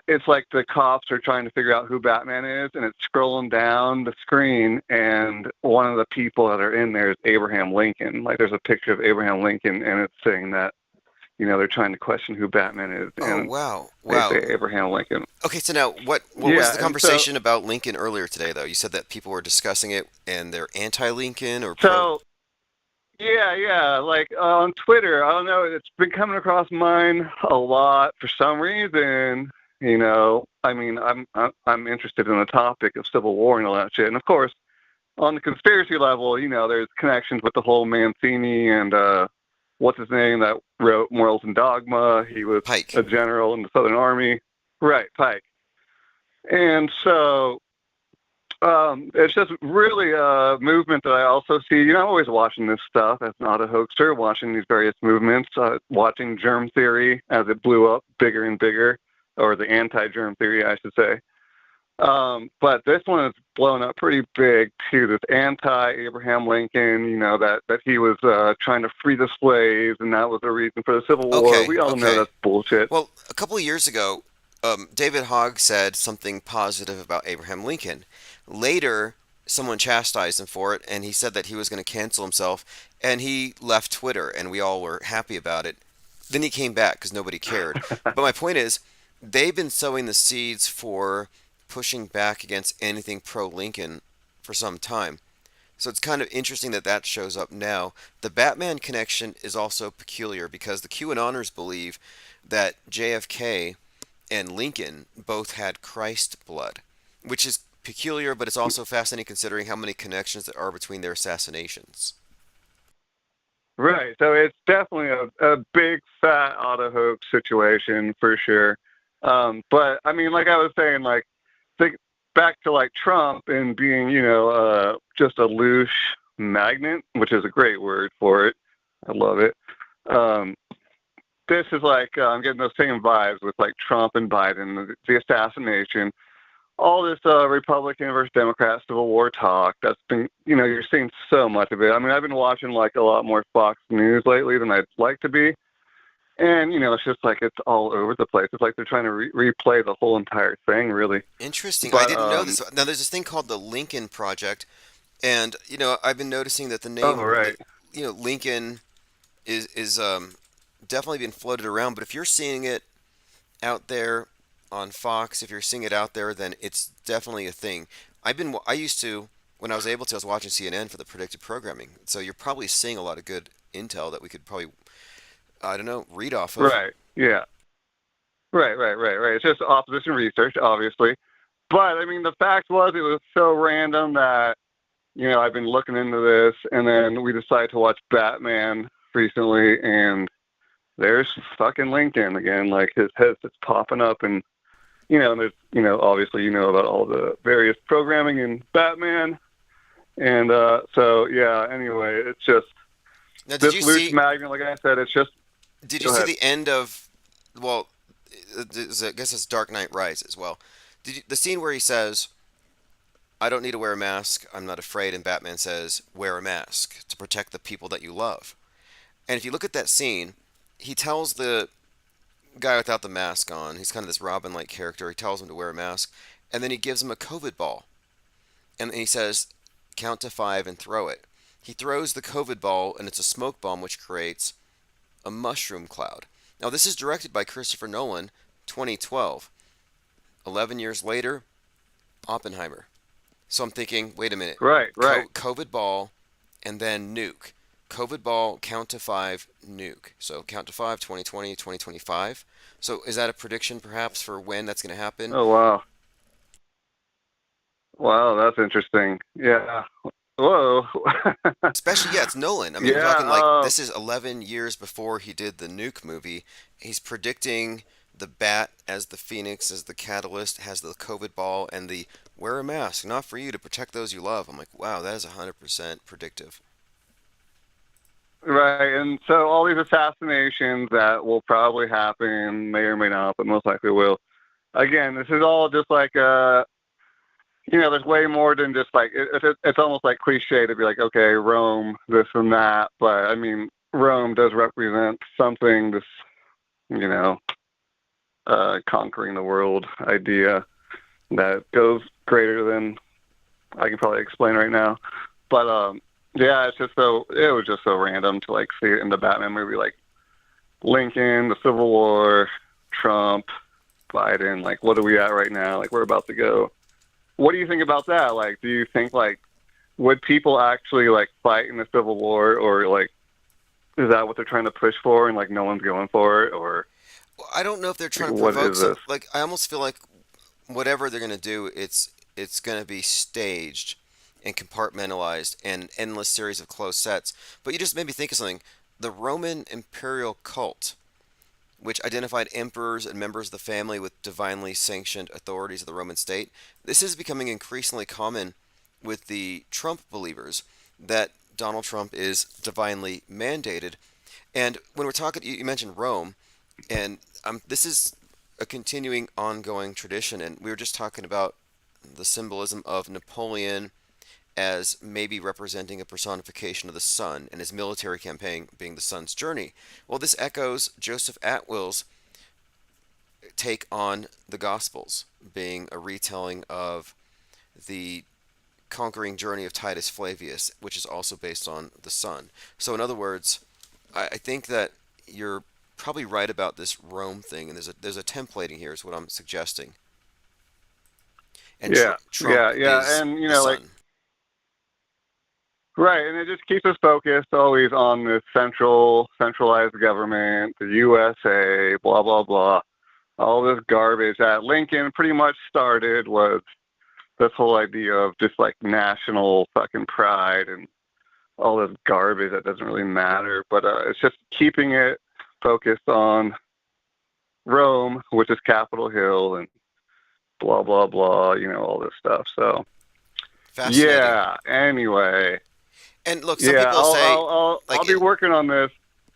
it's like the cops are trying to figure out who Batman is, and it's scrolling down the screen, and one of the people that are in there is Abraham Lincoln. Like there's a picture of Abraham Lincoln, and it's saying that, you know, they're trying to question who Batman is. Oh, And wow. they Wow. say Abraham Lincoln. Okay, so now what Yeah, was the and conversation about Lincoln earlier today, though? You said that people were discussing it and they're anti-Lincoln or pro. so yeah, like on Twitter, I don't know, it's been coming across mine a lot for some reason. You know, I mean, I'm interested in the topic of Civil War and all that shit. And of course, on the conspiracy level, you know, there's connections with the whole Mancini and what's his name that wrote Morals and Dogma. He was Pike. a general in the Southern Army, right? Pike. And so It's just really a movement that I also see. I'm always watching this stuff as not a hoaxer, watching these various movements, watching germ theory as it blew up bigger and bigger, or the anti-germ theory, I should say. But this one has blown up pretty big too. This anti-Abraham Lincoln, that he was trying to free the slaves, and that was the reason for the Civil War. Okay, We all know okay. that's bullshit. Well, a couple of years ago, David Hogg said something positive about Abraham Lincoln. Later, someone chastised him for it, and he said that he was going to cancel himself, and he left Twitter, and we all were happy about it. Then he came back because nobody cared. But my point is, they've been sowing the seeds for pushing back against anything pro Lincoln for some time. So it's kind of interesting that that shows up now. The Batman connection is also peculiar because the QAnoners believe that JFK and Lincoln both had Christ blood, which is peculiar, but it's also fascinating considering how many connections there are between their assassinations. Right. So it's definitely a big fat auto hoax situation for sure. But I mean, like I was saying, like think back to like Trump and being, just a loose magnet, which is a great word for it. I love it. Um, this is like I'm getting those same vibes with like Trump and Biden, the assassination, all this Republican versus Democrat Civil War talk. That's been, you're seeing so much of it. I mean, I've been watching like a lot more Fox News lately than I'd like to be. And, it's just like it's all over the place. It's like they're trying to replay the whole entire thing, really. Interesting. I But, didn't know this. Now, there's this thing called the Lincoln Project, and I've been noticing that the oh, name, right. Lincoln is definitely being floated around. But if you're seeing it out there on Fox, if you're seeing it out there, then it's definitely a thing. I used to, when I was able to, I was watching CNN for the predictive programming. So you're probably seeing a lot of good intel that we could probably, I don't know, read off of. Right. Yeah. Right. It's just opposition research, obviously. But, I mean, the fact was it was so random that, I've been looking into this, and then we decided to watch Batman recently, and there's fucking Lincoln again. Like, his head's just popping up, and, and there's, obviously, about all the various programming in Batman. And so, yeah, anyway, it's just Now, did this you loose see? magnet, like I said, it's just, Did you go see ahead. the end of? Well, I guess it's Dark Knight Rises as well. The scene where he says, "I don't need to wear a mask. I'm not afraid," and Batman says, "Wear a mask to protect the people that you love." And if you look at that scene, he tells the guy without the mask on, he's kind of this Robin-like character. He tells him to wear a mask, and then he gives him a COVID ball, and he says, "Count to 5 and throw it." He throws the COVID ball, and it's a smoke bomb, which creates a mushroom cloud. Now, this is directed by Christopher Nolan, 2012. 11 years later, Oppenheimer. So I'm thinking, wait a minute. Right. COVID ball and then nuke. COVID ball, count to 5, nuke. So count to 5, 2020, 2025. So is that a prediction perhaps for when that's going to happen? Oh, wow. Wow, that's interesting. Yeah. Whoa. Especially, yeah, it's Nolan. I mean, we're Yeah, talking like this is 11 years before he did the nuke movie. He's predicting the bat as the phoenix, as the catalyst, has the COVID ball, and the wear a mask, not for you, to protect those you love. I'm like, wow, that is 100% predictive. right. And so all these assassinations that will probably happen, may or may not, but most likely will. Again, this is all just like there's way more than just like it's almost like cliche to be like, okay, Rome, this and that, but I mean, Rome does represent something. This, you know, conquering the world idea that goes greater than I can probably explain right now. But yeah, it was just so random to like see it in the Batman movie, like Lincoln, the Civil War, Trump, Biden. Like, what are we at right now? Like, we're about to go. What do you think about that? Like, do you think like would people actually like fight in the Civil War, or like is that what they're trying to push for, and like no one's going for it, or Well, I don't know if they're like, trying to what provoke is some. this? Like, I almost feel like whatever they're gonna do, it's gonna be staged and compartmentalized and endless series of closed sets. But you just made me think of something. The Roman imperial cult which identified emperors and members of the family with divinely sanctioned authorities of the Roman state. This is becoming increasingly common with the Trump believers that Donald Trump is divinely mandated. And when we're talking, you mentioned Rome, and this is a continuing, ongoing tradition. And we were just talking about the symbolism of Napoleon as maybe representing a personification of the sun and his military campaign being the sun's journey. Well, this echoes Joseph Atwill's take on the Gospels being a retelling of the conquering journey of Titus Flavius, which is also based on the sun. So, in other words, I think that you're probably right about this Rome thing, and there's a templating here, is what I'm suggesting. And Yeah, Trump yeah, yeah, is and the like sun. right, and it just keeps us focused always on this centralized government, the USA, blah blah blah, all this garbage that Lincoln pretty much started was this whole idea of just like national fucking pride and all this garbage that doesn't really matter, but it's just keeping it focused on Rome, which is Capitol Hill, and blah blah blah, all this stuff. So Fascinating. yeah. Anyway, And look, some yeah, people I'll say, I'll I'll, like, I'll be working on this.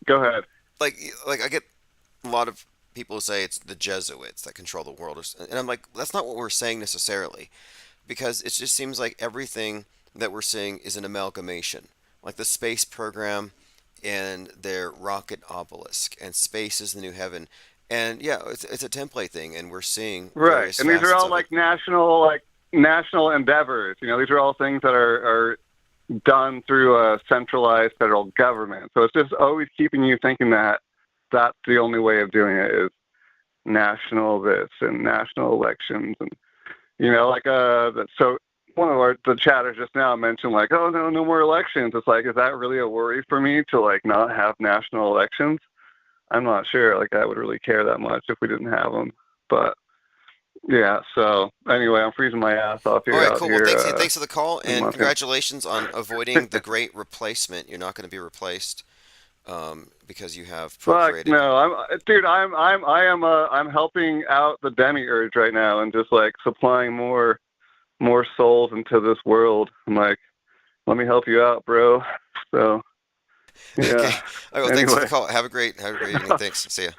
Go ahead. like I get a lot of people who say it's the Jesuits that control the world, and I'm like, that's not what we're saying necessarily, because it just seems like everything that we're seeing is an amalgamation, like the space program and their rocket obelisk, and space is the new heaven, and yeah, it's a template thing, and we're seeing Right, various and these are facets all of it. like national endeavors. These are all things that are done through a centralized federal government. So it's just always keeping you thinking that that's the only way of doing it is national this and national elections and so one of the chatters just now mentioned like, oh no more elections. It's like, is that really a worry for me to like not have national elections? I'm not sure like I would really care that much if we didn't have them, but yeah. So anyway, I'm freezing my ass off All here right, out cool. Well, here thanks for the call, in and Montana. congratulations on avoiding the great replacement. You're not going to be replaced because you have Fuck procreated. no, I'm helping out the demiurge right now and just like supplying more souls into this world. I'm like, let me help you out, bro. So Okay. yeah. All right, well, thanks for the Anyway, call. Have a great evening. Thanks. See ya.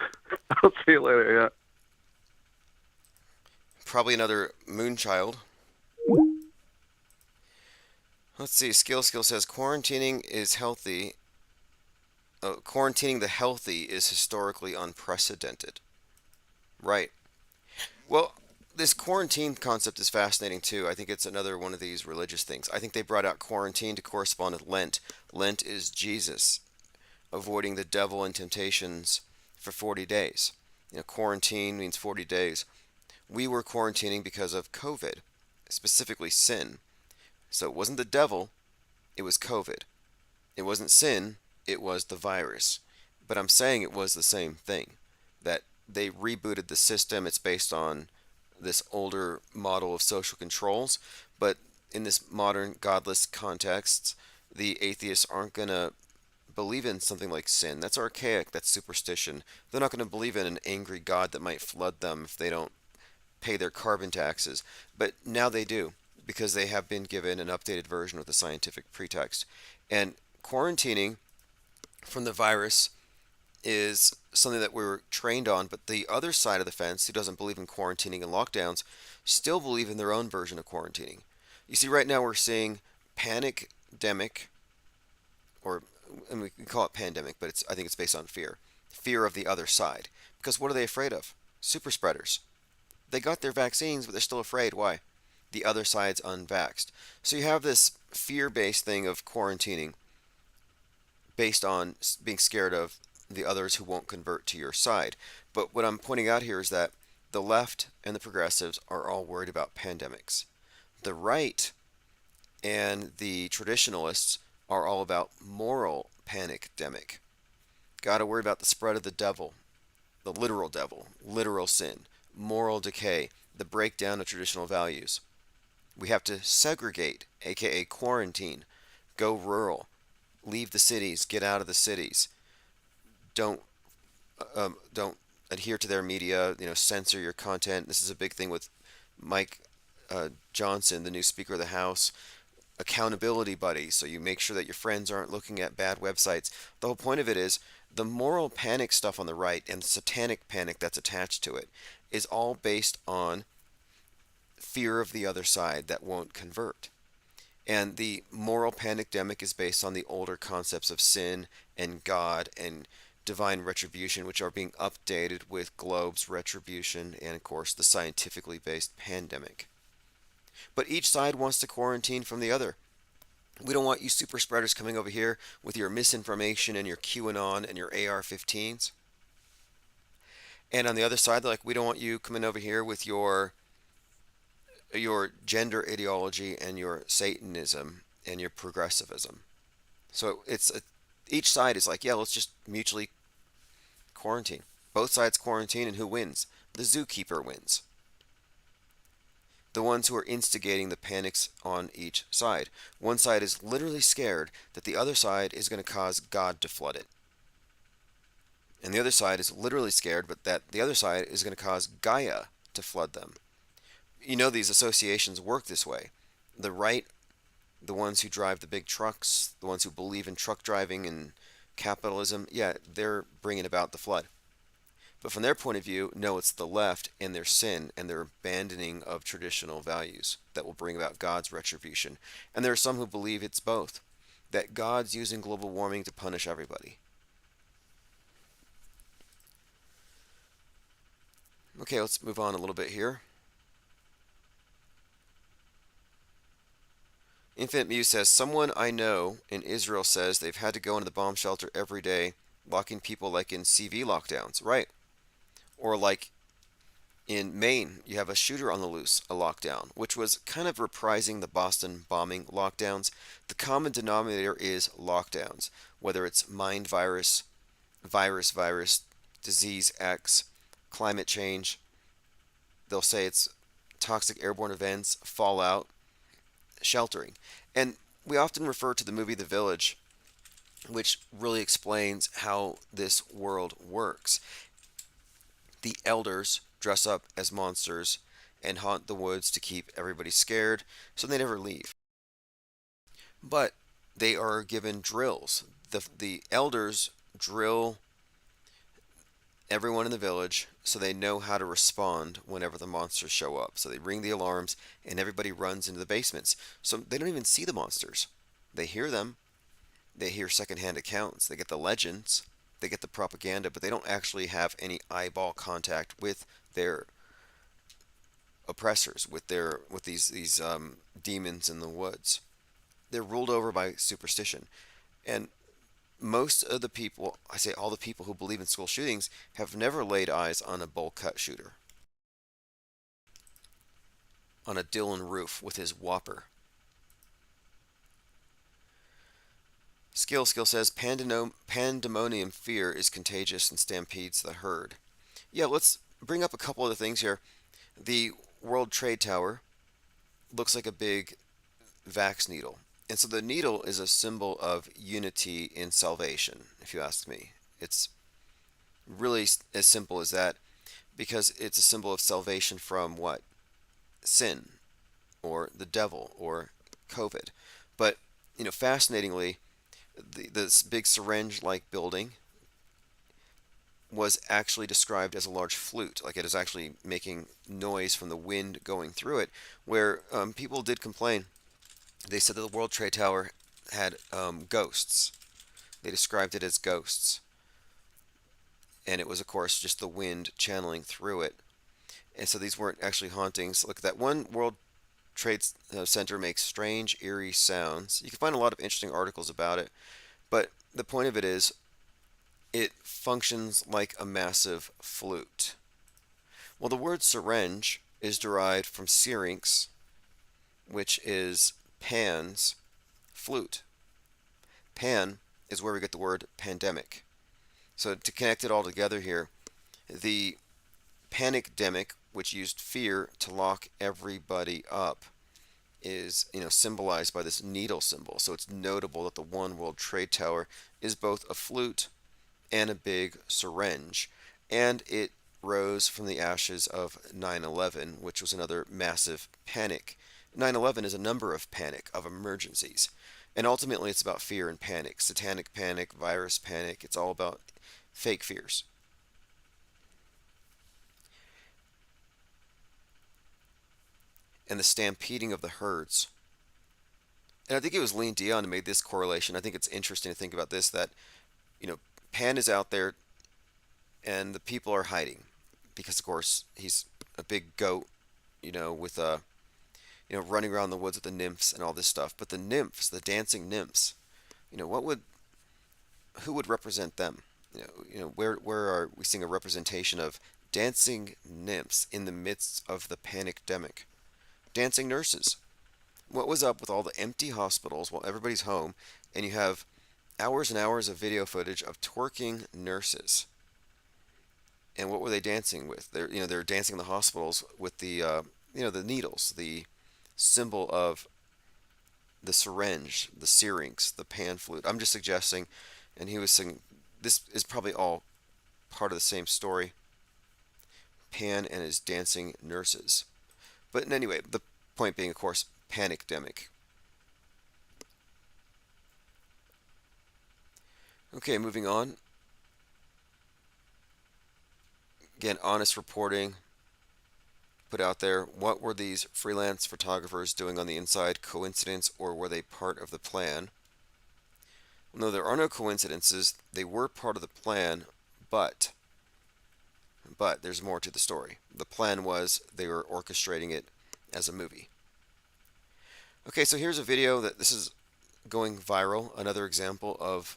I'll see you later. Yeah. Probably another Moonchild. Let's see. Skill says quarantining is healthy. Quarantining the healthy is historically unprecedented. Right. Well, this quarantine concept is fascinating too. I think it's another one of these religious things. I think they brought out quarantine to correspond with Lent. Lent is Jesus avoiding the devil and temptations for 40 days. Quarantine means 40 days. We were quarantining because of COVID, specifically sin. So it wasn't the devil, it was COVID. It wasn't sin, it was the virus. But I'm saying it was the same thing. That they rebooted the system. It's based on this older model of social controls. But in this modern godless context, the atheists aren't going to believe in something like sin. That's archaic, that's superstition. They're not going to believe in an angry God that might flood them if they don't pay their carbon taxes. But now they do, because they have been given an updated version with a scientific pretext. And quarantining from the virus is something that we're trained on, but the other side of the fence, who doesn't believe in quarantining and lockdowns, still believe in their own version of quarantining. You see, right now we're seeing panic-demic, or and we can call it pandemic, but I think it's based on fear of the other side. Because what are they afraid of? Super spreaders. They got their vaccines, but they're still afraid. Why? The other side's unvaxxed. So you have this fear-based thing of quarantining based on being scared of the others who won't convert to your side. But what I'm pointing out here is that the left and the progressives are all worried about pandemics. The right and the traditionalists are all about moral panic-demic. Got to worry about the spread of the devil, literal sin, moral decay, the breakdown of traditional values. We have to segregate, aka quarantine, go rural, leave the cities, get out of the cities. Don't adhere to their media, censor your content. This is a big thing with Mike Johnson, the new Speaker of the House. Accountability buddy, so you make sure that your friends aren't looking at bad websites. The whole point of it is the moral panic stuff on the right and the satanic panic that's attached to it is all based on fear of the other side that won't convert. And the moral pandemic is based on the older concepts of sin and God and divine retribution, which are being updated with Globe's retribution and, of course, the scientifically based pandemic. But each side wants to quarantine from the other. We don't want you super spreaders coming over here with your misinformation and your QAnon and your AR-15s. And on the other side, they're like, we don't want you coming over here with your gender ideology and your Satanism and your progressivism. So each side is like, yeah, let's just mutually quarantine. Both sides quarantine, and who wins? The zookeeper wins. The ones who are instigating the panics on each side. One side is literally scared that the other side is going to cause God to flood it. And the other side is literally scared, but that the other side is going to cause Gaia to flood them. These associations work this way. The right, the ones who drive the big trucks, the ones who believe in truck driving and capitalism, yeah, they're bringing about the flood. But from their point of view, no, it's the left and their sin and their abandoning of traditional values that will bring about God's retribution. And there are some who believe it's both, that God's using global warming to punish everybody. Okay, let's move on a little bit here. Infinite Muse says, someone I know in Israel says they've had to go into the bomb shelter every day, locking people like in CV lockdowns. Right. Or like in Maine, you have a shooter on the loose, a lockdown, which was kind of reprising the Boston bombing lockdowns. The common denominator is lockdowns, whether it's mind virus, virus, disease X, climate change. They'll say it's toxic airborne events, fallout, sheltering. And we often refer to the movie The Village, which really explains how this world works. The elders dress up as monsters and haunt the woods to keep everybody scared, so they never leave. But they are given drills. The elders drill everyone in the village so they know how to respond whenever the monsters show up. So they ring the alarms and everybody runs into the basements. So they don't even see the monsters. They hear them. They hear secondhand accounts. They get the legends. They get the propaganda, but they don't actually have any eyeball contact with their oppressors, with these demons in the woods. They're ruled over by superstition. And most of the people, I say all the people who believe in school shootings, have never laid eyes on a bowl cut shooter, on a Dylan Roof with his whopper. Skill says pandemonium fear is contagious and stampedes the herd. Yeah, let's bring up a couple of the things here. The World Trade Tower looks like a big vax needle. And so the needle is a symbol of unity in salvation, if you ask me. It's really as simple as that, because it's a symbol of salvation from what? Sin, or the devil, or COVID. But, fascinatingly, this big syringe-like building was actually described as a large flute, like it is actually making noise from the wind going through it, where people did complain. They said that the World Trade Tower had ghosts. They described it as ghosts. And it was, of course, just the wind channeling through it. And so these weren't actually hauntings. Look at that. One World Trade Center makes strange, eerie sounds. You can find a lot of interesting articles about it. But the point of it is, it functions like a massive flute. Well, the word syringe is derived from syrinx, which is Pan's flute. Pan is where we get the word pandemic. So to connect it all together here, the panicdemic, which used fear to lock everybody up, is symbolized by this needle symbol. So it's notable that the One World Trade Tower is both a flute and a big syringe, and it rose from the ashes of 9/11, which was another massive panic. 9/11 is a number of panic, of emergencies. And ultimately, it's about fear and panic, satanic panic, virus panic. It's all about fake fears. And the stampeding of the herds. And I think it was Lean Dion who made this correlation. I think it's interesting to think about this, that, you know, Pan is out there and the people are hiding because, of course, he's a big goat, with running around the woods with the nymphs and all this stuff. But the nymphs, the dancing nymphs, what would who would represent them? Where are we seeing a representation of dancing nymphs in the midst of the panicdemic? Dancing nurses. What was up with all the empty hospitals while everybody's home, and you have hours and hours of video footage of twerking nurses? And what were they dancing with? They're dancing in the hospitals with the needles, the symbol of the syringe, the syrinx, the pan flute. I'm just suggesting, and he was saying this is probably all part of the same story. Pan and his dancing nurses. But anyway, the point being, of course, panicdemic. Okay, moving on. Again, honest reporting put out there. What were these freelance photographers doing on the inside? Coincidence, or were they part of the plan? No, there are no coincidences. They were part of the plan, but there's more to the story. The plan was they were orchestrating it as a movie. Okay, so here's a video this is going viral. Another example of,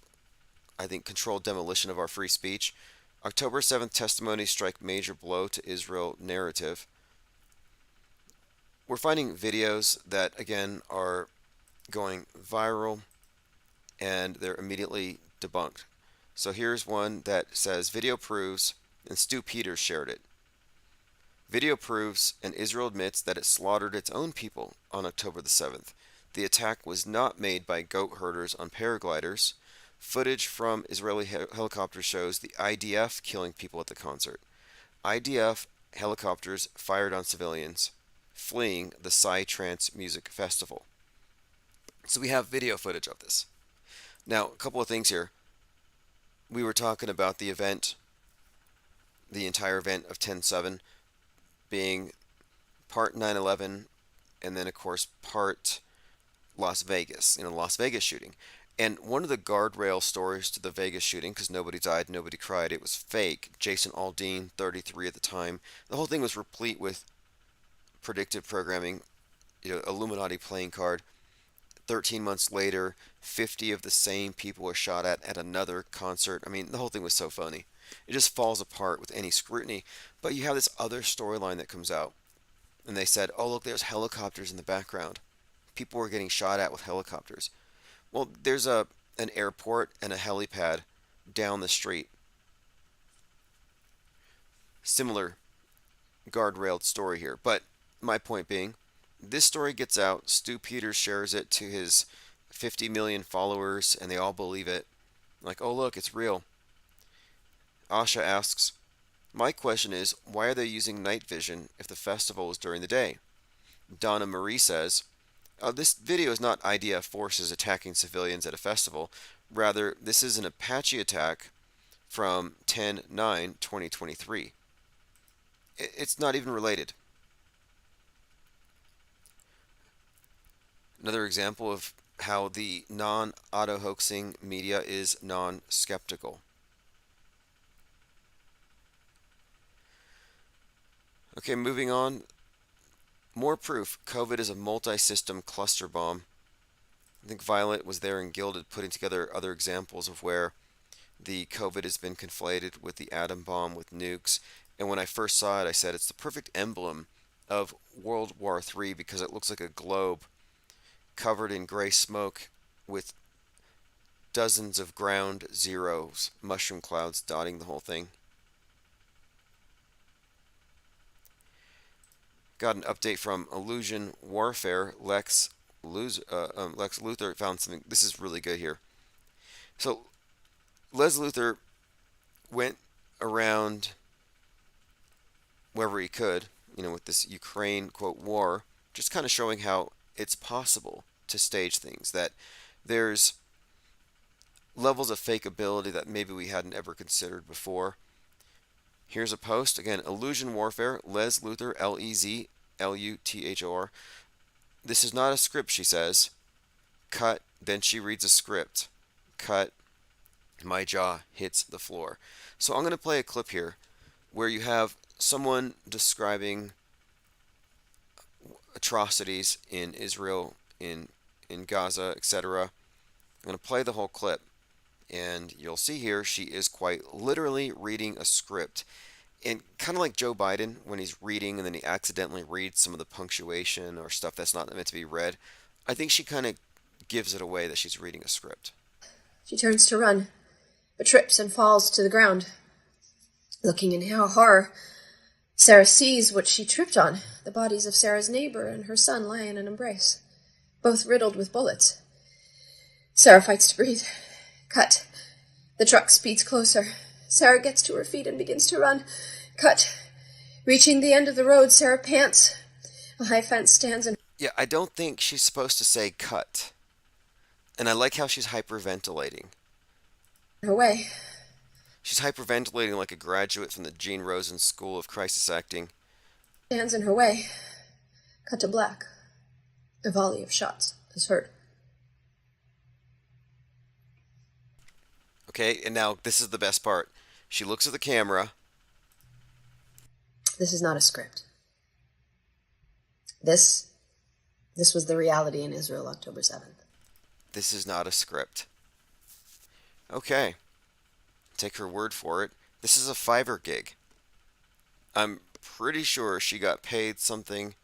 I think, controlled demolition of our free speech. October 7th testimonies strike major blow to Israel narrative. We're finding videos that, again, are going viral and they're immediately debunked. So here's one that says, video proves, and Stu Peters shared it. Video proves, and Israel admits that it slaughtered its own people on October the 7th. The attack was not made by goat herders on paragliders. Footage from Israeli helicopters shows the IDF killing people at the concert. IDF helicopters fired on civilians fleeing the Psytrance Music Festival. So we have video footage of this. Now, a couple of things here. We were talking about the event, the entire event of 10/7 being part 9/11 and then, of course, part Las Vegas, the Las Vegas shooting. And one of the guardrail stories to the Vegas shooting, because nobody died, nobody cried, it was fake. Jason Aldean, 33 at the time. The whole thing was replete with predictive programming, Illuminati playing card. 13 months later, 50 of the same people were shot at another concert. I mean, the whole thing was so phony. It just falls apart with any scrutiny. But you have this other storyline that comes out. And they said, oh, look, there's helicopters in the background. People were getting shot at with helicopters. Well, there's an airport and a helipad down the street. Similar guardrailed story here. But my point being, this story gets out. Stu Peters shares it to his 50 million followers, and they all believe it. Like, oh, look, it's real. Asha asks, my question is, why are they using night vision if the festival was during the day? Donna Marie says, this video is not IDF forces attacking civilians at a festival. Rather, this is an Apache attack from 10/9/2023. It's not even related. Another example of how the non-auto hoaxing media is non-skeptical. Okay, moving on. More proof. COVID is a multi-system cluster bomb. I think Violet was there in Gilded putting together other examples of where the COVID has been conflated with the atom bomb, with nukes. And when I first saw it, I said it's the perfect emblem of World War III because it looks like a globe covered in gray smoke with dozens of ground zeros, mushroom clouds dotting the whole thing. Got an update from Illusion Warfare. Lex Luthor found something. This is really good here. So Les Luthor went around wherever he could, with this Ukraine, quote, war, just kind of showing how it's possible to stage things, that there's levels of fake ability that maybe we hadn't ever considered before. Here's a post, again, Illusion Warfare, Les Luthor, Lezluthor. This is not a script, she says. Cut, then she reads a script. Cut, my jaw hits the floor. So I'm going to play a clip here where you have someone describing atrocities in Israel, in Gaza, etc. I'm going to play the whole clip, and you'll see here she is quite literally reading a script. And kind of like Joe Biden when he's reading and then he accidentally reads some of the punctuation or stuff that's not meant to be read, I think she kind of gives it away that she's reading a script. She turns to run, but trips and falls to the ground. Looking in horror, Sarah sees what she tripped on, the bodies of Sarah's neighbor and her son lie in an embrace, both riddled with bullets. Sarah fights to breathe. Cut. The truck speeds closer. Sarah gets to her feet and begins to run. Cut. Reaching the end of the road, Sarah pants. A high fence stands in... Yeah, I don't think she's supposed to say cut. And I like how she's hyperventilating. her way. She's hyperventilating like a graduate from the Gene Rosen School of Crisis Acting. Stands in her way. Cut to black. A volley of shots is heard. Okay, and now this is the best part. She looks at the camera. This is not a script. This was the reality in Israel, October 7th. This is not a script. Okay. Take her word for it. This is a Fiverr gig. I'm pretty sure she got paid something.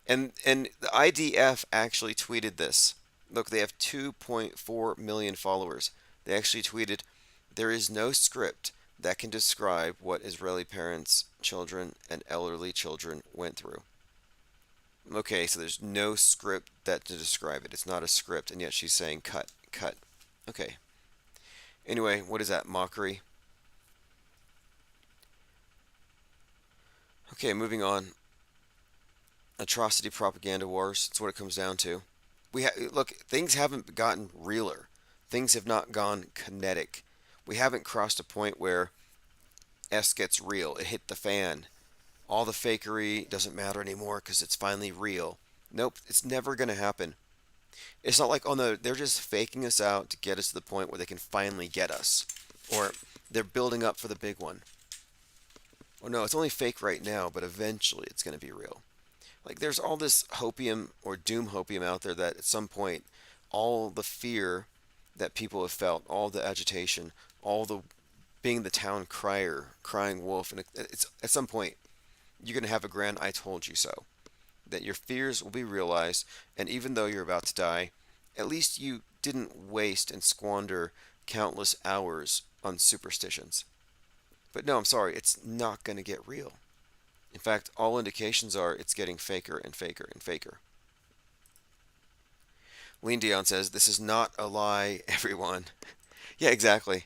And the IDF actually tweeted this. Look, they have 2.4 million followers. They actually tweeted, "There is no script that can describe what Israeli parents, children, and elderly children went through." Okay, so there's no script that to describe it. It's not a script, and yet she's saying cut, cut. Okay. Anyway, what is that? Mockery? Okay, moving on. Atrocity propaganda wars. That's what it comes down to. Look, things haven't gotten realer. Things have not gone kinetic. We haven't crossed a point where S gets real. It hit the fan. All the fakery doesn't matter anymore because it's finally real. Nope, it's never going to happen. It's not like, oh no, they're just faking us out to get us to the point where they can finally get us. Or they're building up for the big one. Oh no, it's only fake right now, but eventually it's going to be real. Like, there's all this hopium or doom hopium out there that at some point, all the fear that people have felt, all the agitation, all the being the town crier, crying wolf, and it's at some point, you're going to have a grand I told you so. That your fears will be realized, and even though you're about to die, at least you didn't waste and squander countless hours on superstitions. But no, I'm sorry, it's not going to get real. In fact, all indications are it's getting faker and faker and faker. Lean Dion says, "This is not a lie, everyone." Yeah, exactly.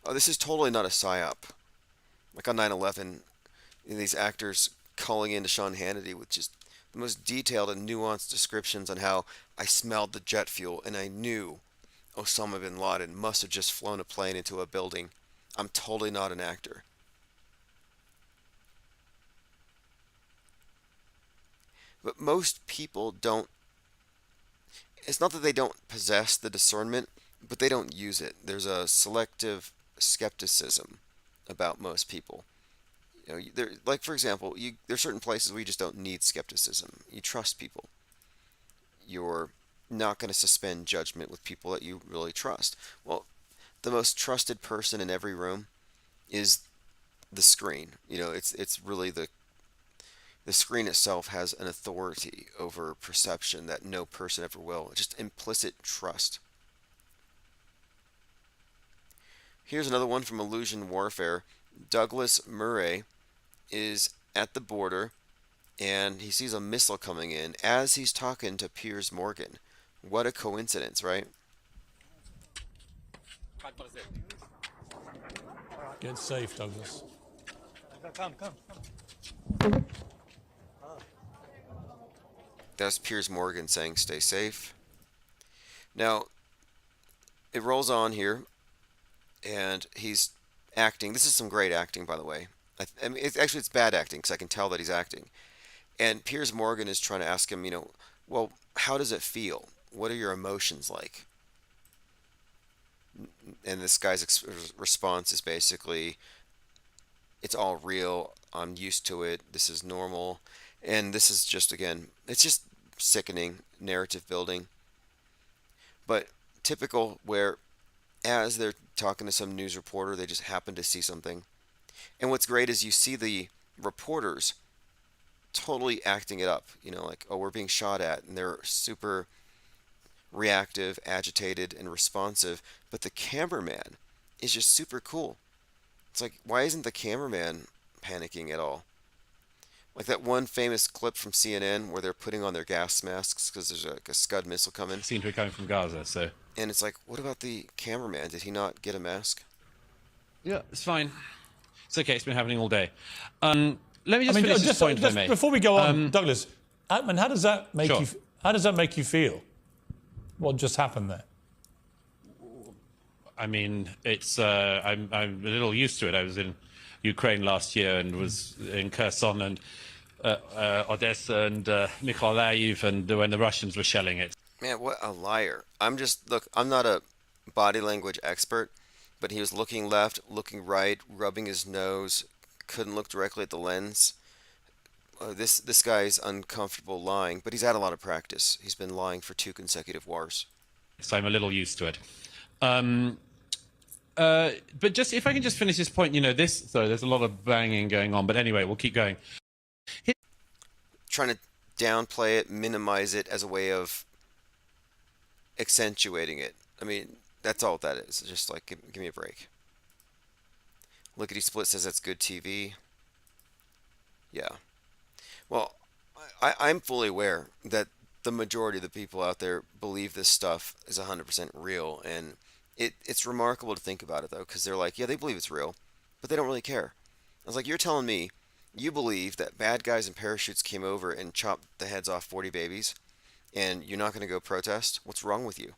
Oh, this is totally not a psyop. Like on 9/11, these actors calling into Sean Hannity with just the most detailed and nuanced descriptions on how I smelled the jet fuel and I knew Osama bin Laden must have just flown a plane into a building. I'm totally not an actor. But most people don't. It's not that they don't possess the discernment, but they don't use it. There's a selective skepticism about most people. Like for example, there's certain places where you just don't need skepticism. You trust people. You're not going to suspend judgment with people that you really trust. Well, the most trusted person in every room is the screen. It's really the screen itself has an authority over perception that no person ever will. Just implicit trust. Here's another one from Illusion Warfare. Douglas Murray is at the border and he sees a missile coming in as he's talking to Piers Morgan. What a coincidence, right? Get safe, Douglas. That's Piers Morgan saying stay safe. Now, it rolls on here, and he's acting. This is some great acting, by the way. I mean, it's bad acting because I can tell that he's acting. And Piers Morgan is trying to ask him, well, how does it feel? What are your emotions like? And this guy's response is basically, it's all real. I'm used to it. This is normal. And this is just, again, it's just sickening narrative building. But typical where as they're talking to some news reporter, they just happen to see something. And what's great is you see the reporters totally acting it up, like, oh, we're being shot at, and they're super reactive, agitated, and responsive. But the cameraman is just super cool. It's like, why isn't the cameraman panicking at all? Like that one famous clip from CNN where they're putting on their gas masks because there's like a Scud missile coming. Seemed to be coming from Gaza, so. And it's like, what about the cameraman? Did he not get a mask? Yeah, it's fine. It's okay. It's been happening all day. Let me just finish this point, just before we go on, Douglas, Atman, how does that make Sure. you? How does that make you feel? What just happened there? I mean, it's I'm a little used to it. I was in Ukraine last year and was in Kherson and Odessa and Mykolaiv, and when the Russians were shelling it. Man, what a liar. Look, I'm not a body language expert, but he was looking left, looking right, rubbing his nose, couldn't look directly at the lens. This guy's uncomfortable lying, but he's had a lot of practice. He's been lying for 2 consecutive wars. So I'm a little used to it. But just if I can just finish this point, sorry, there's a lot of banging going on, but anyway, we'll keep going. Trying to downplay it, minimize it as a way of accentuating it. I mean, that's all that is. It's just like, give me a break. Lickety Split says that's good TV. Yeah. Well, I'm fully aware that the majority of the people out there believe this stuff is 100% real, and it's remarkable to think about it, though, because they're like, yeah, they believe it's real, but they don't really care. I was like, you're telling me you believe that bad guys in parachutes came over and chopped the heads off 40 babies, and you're not going to go protest? What's wrong with you?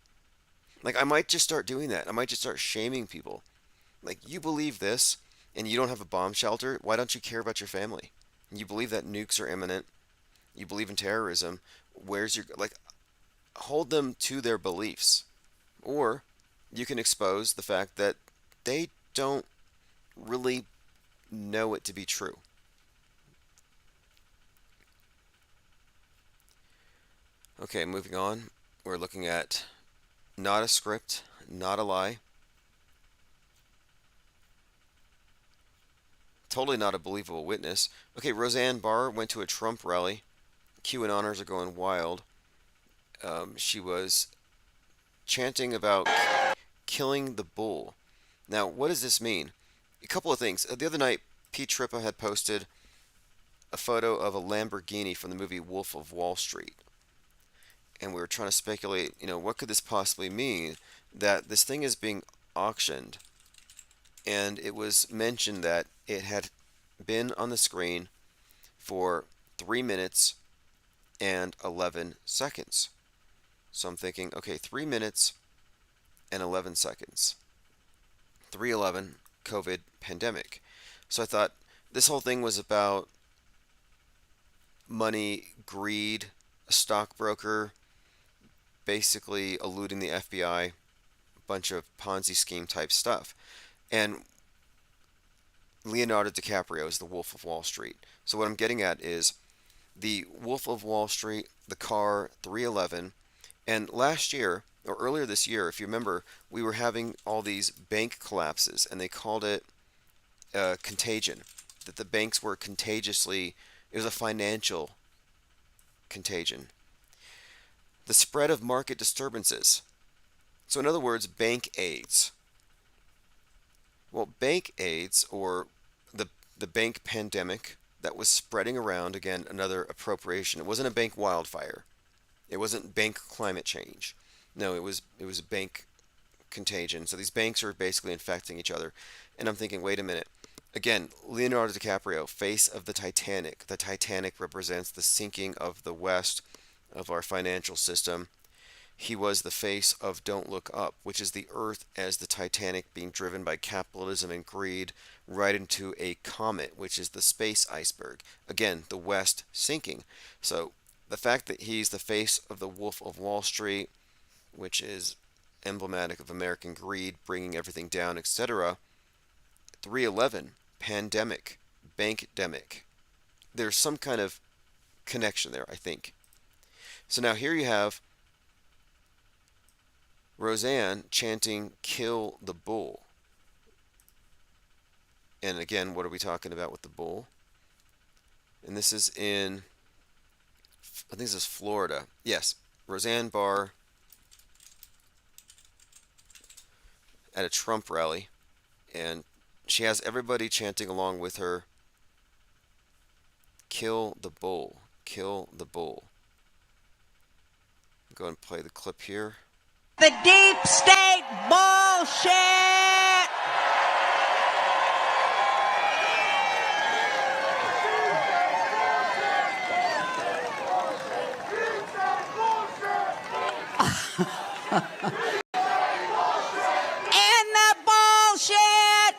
Like, I might just start doing that. I might just start shaming people. Like, you believe this, and you don't have a bomb shelter? Why don't you care about your family? You believe that nukes are imminent. You believe in terrorism. Where's your... Like, hold them to their beliefs. Or you can expose the fact that they don't really know it to be true. Okay, moving on. We're looking at not a script, not a lie. Totally not a believable witness. Okay, Roseanne Barr went to a Trump rally. QAnoners are going wild. She was chanting about killing the bull. Now, what does this mean? A couple of things. The other night, Pete Trippa had posted a photo of a Lamborghini from the movie Wolf of Wall Street. And we were trying to speculate, what could this possibly mean? That this thing is being auctioned. And it was mentioned that it had been on the screen for 3 minutes and 11 seconds. So I'm thinking, okay, 3 minutes and 11 seconds. 311, COVID pandemic. So I thought this whole thing was about money, greed, a stockbroker, basically eluding the FBI, a bunch of Ponzi scheme type stuff. And Leonardo DiCaprio is the Wolf of Wall Street. So what I'm getting at is the Wolf of Wall Street, the car 311, and last year, or earlier this year, if you remember, we were having all these bank collapses, and they called it contagion, that the banks were contagiously, it was a financial contagion. The spread of market disturbances. So in other words, bank AIDS. Well, bank AIDS, or the bank pandemic that was spreading around, again, another appropriation. It wasn't a bank wildfire. It wasn't bank climate change. No, it was a bank contagion. So these banks are basically infecting each other. And I'm thinking, wait a minute. Again, Leonardo DiCaprio, face of the Titanic. The Titanic represents the sinking of the West, of our financial system. He was the face of Don't Look Up, which is the Earth as the Titanic being driven by capitalism and greed right into a comet, which is the space iceberg. Again, the West sinking. So the fact that he's the face of the Wolf of Wall Street, which is emblematic of American greed, bringing everything down, etc. 311, pandemic, bankdemic. There's some kind of connection there, I think. So now here you have Roseanne chanting, "Kill the bull." And again, what are we talking about with the bull? And this is in, I think this is Florida. Yes, Roseanne Barr at a Trump rally. And she has everybody chanting along with her, "Kill the bull, kill the bull." Go and play the clip here. The deep state bullshit! And the bullshit!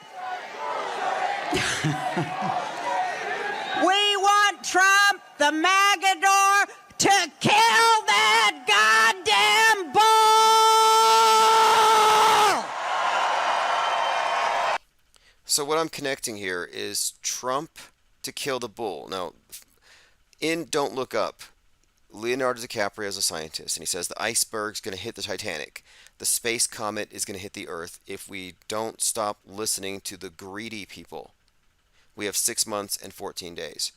We want Trump, the Magador, to kill that goddamn bull! So what I'm connecting here is Trump to kill the bull. Now, in Don't Look Up, Leonardo DiCaprio is a scientist, and he says the iceberg's going to hit the Titanic. The space comet is going to hit the Earth if we don't stop listening to the greedy people. We have 6 months and 14 days.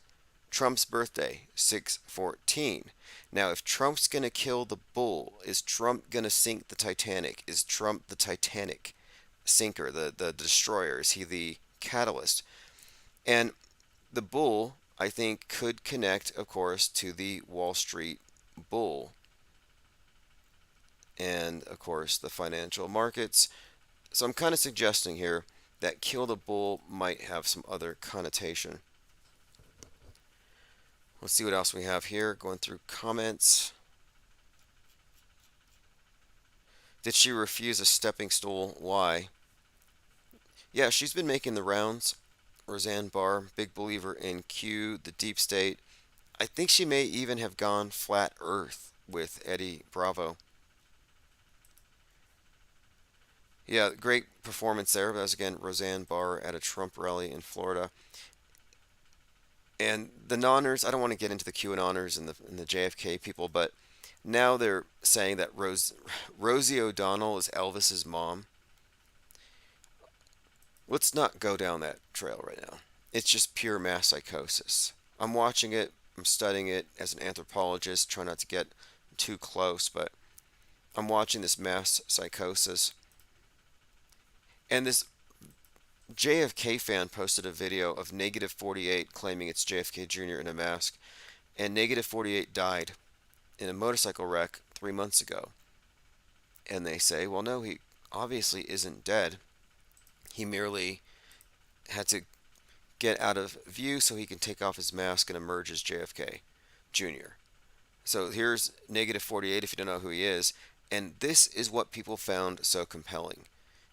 Trump's birthday, 6/14. Now, if Trump's going to kill the bull, is Trump going to sink the Titanic? Is Trump the Titanic sinker, the destroyer? Is he the catalyst? And the bull, I think, could connect, of course, to the Wall Street bull. And, of course, the financial markets. So I'm kind of suggesting here that kill the bull might have some other connotation. Let's see what else we have here. Going through comments. Did she refuse a stepping stool? Why? Yeah, she's been making the rounds. Roseanne Barr, big believer in Q, the deep state. I think she may even have gone flat earth with Eddie Bravo. Yeah, great performance there. That was, again, Roseanne Barr at a Trump rally in Florida. And the nonners, I don't want to get into the QAnoners and the JFK people, but now they're saying that Rosie O'Donnell is Elvis's mom. Let's not go down that trail right now. It's just pure mass psychosis. I'm watching it, I'm studying it as an anthropologist, trying not to get too close, but I'm watching this mass psychosis. And this JFK fan posted a video of Negative 48 claiming it's JFK Jr. in a mask, and Negative 48 died in a motorcycle wreck 3 months ago. And they say, well, no, he obviously isn't dead. He merely had to get out of view so he can take off his mask and emerge as JFK Jr. So here's Negative 48 if you don't know who he is, and this is what people found so compelling.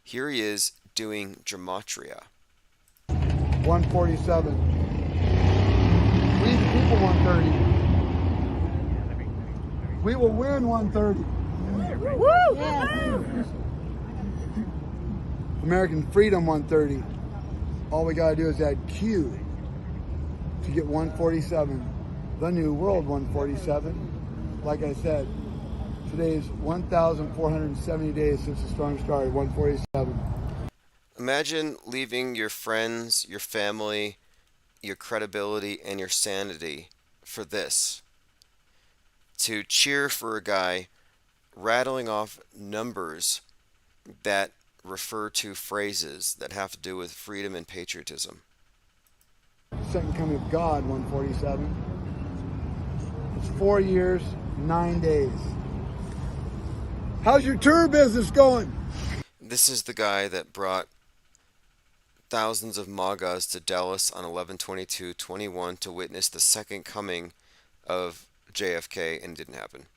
Here he is doing gematria. 147. We the people 130. We will win 130. Woo! Yeah. American freedom 130. All we gotta do is add Q to get 147. The new world 147. Like I said, today's 1,470 days since the storm started, 147. Imagine leaving your friends, your family, your credibility, and your sanity for this. To cheer for a guy rattling off numbers that refer to phrases that have to do with freedom and patriotism. Second coming of God, 147. It's 4 years, 9 days. How's your tour business going? This is the guy that brought thousands of MAGAs to Dallas on 11/22/21 to witness the second coming of JFK, and it didn't happen.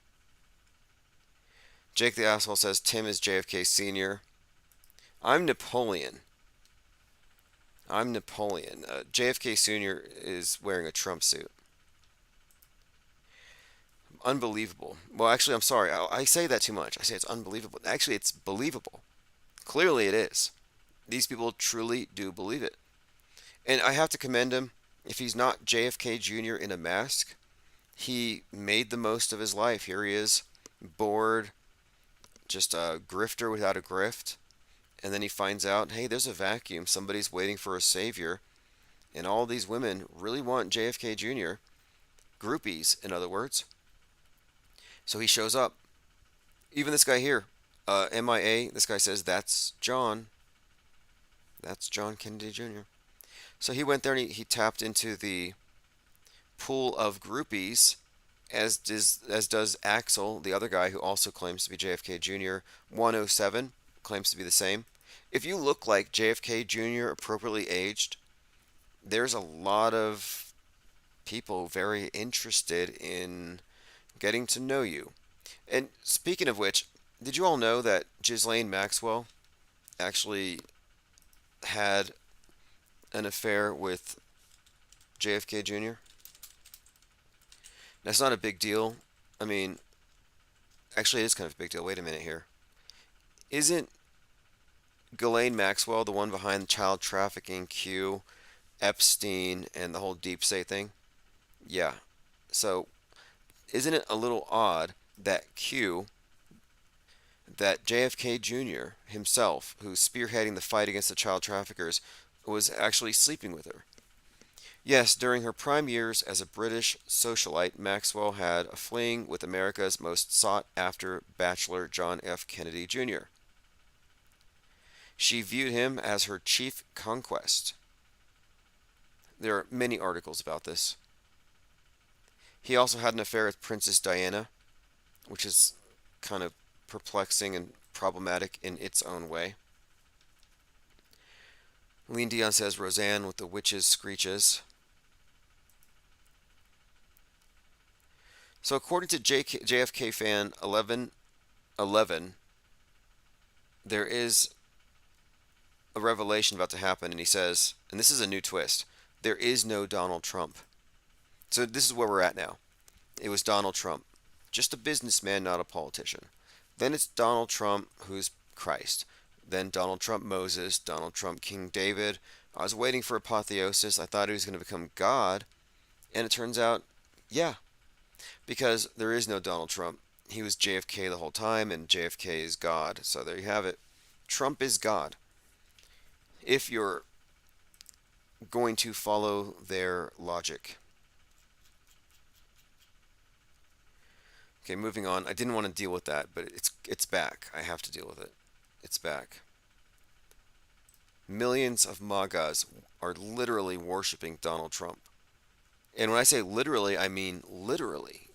Jake the Asshole says Tim is JFK Sr. I'm Napoleon. JFK Sr. is wearing a Trump suit. Unbelievable. Well, actually, I'm sorry. I say that too much. I say it's unbelievable. Actually, it's believable. Clearly, it is. These people truly do believe it. And I have to commend him. If he's not JFK Jr. in a mask, he made the most of his life. Here he is, bored, just a grifter without a grift. And then he finds out, hey, there's a vacuum. Somebody's waiting for a savior. And all these women really want JFK Jr. Groupies, in other words. So he shows up. Even this guy here, MIA, this guy says, that's John. That's John Kennedy Jr. So he went there and he tapped into the pool of groupies, as does Axel, the other guy who also claims to be JFK Jr. 107, claims to be the same. If you look like JFK Jr. appropriately aged, there's a lot of people very interested in getting to know you. And speaking of which, did you all know that Ghislaine Maxwell actually had an affair with JFK Jr.? That's not a big deal. I mean, actually it is kind of a big deal. Wait a minute here. Isn't Ghislaine Maxwell the one behind child trafficking, Q, Epstein, and the whole deep state thing? Yeah. So, isn't it a little odd that JFK Jr. himself, who's spearheading the fight against the child traffickers, was actually sleeping with her? Yes, during her prime years as a British socialite, Maxwell had a fling with America's most sought-after bachelor, John F. Kennedy Jr. She viewed him as her chief conquest. There are many articles about this. He also had an affair with Princess Diana, which is kind of perplexing and problematic in its own way. Lean Dion says Roseanne with the witches screeches. So according to JFK fan 1111, there is a revelation about to happen, and he says, and this is a new twist, there is no Donald Trump. So this is where we're at now. It was Donald Trump, just a businessman, not a politician. Then it's Donald Trump, who's Christ. Then Donald Trump Moses, Donald Trump King David. I was waiting for apotheosis. I thought he was going to become God. And it turns out, yeah, because there is no Donald Trump. He was JFK the whole time, and JFK is God. So there you have it. Trump is God. If you're going to follow their logic. Okay, moving on. I didn't want to deal with that, but it's back. I have to deal with it. It's back. Millions of MAGAs are literally worshiping Donald Trump. And when I say literally, I mean literally,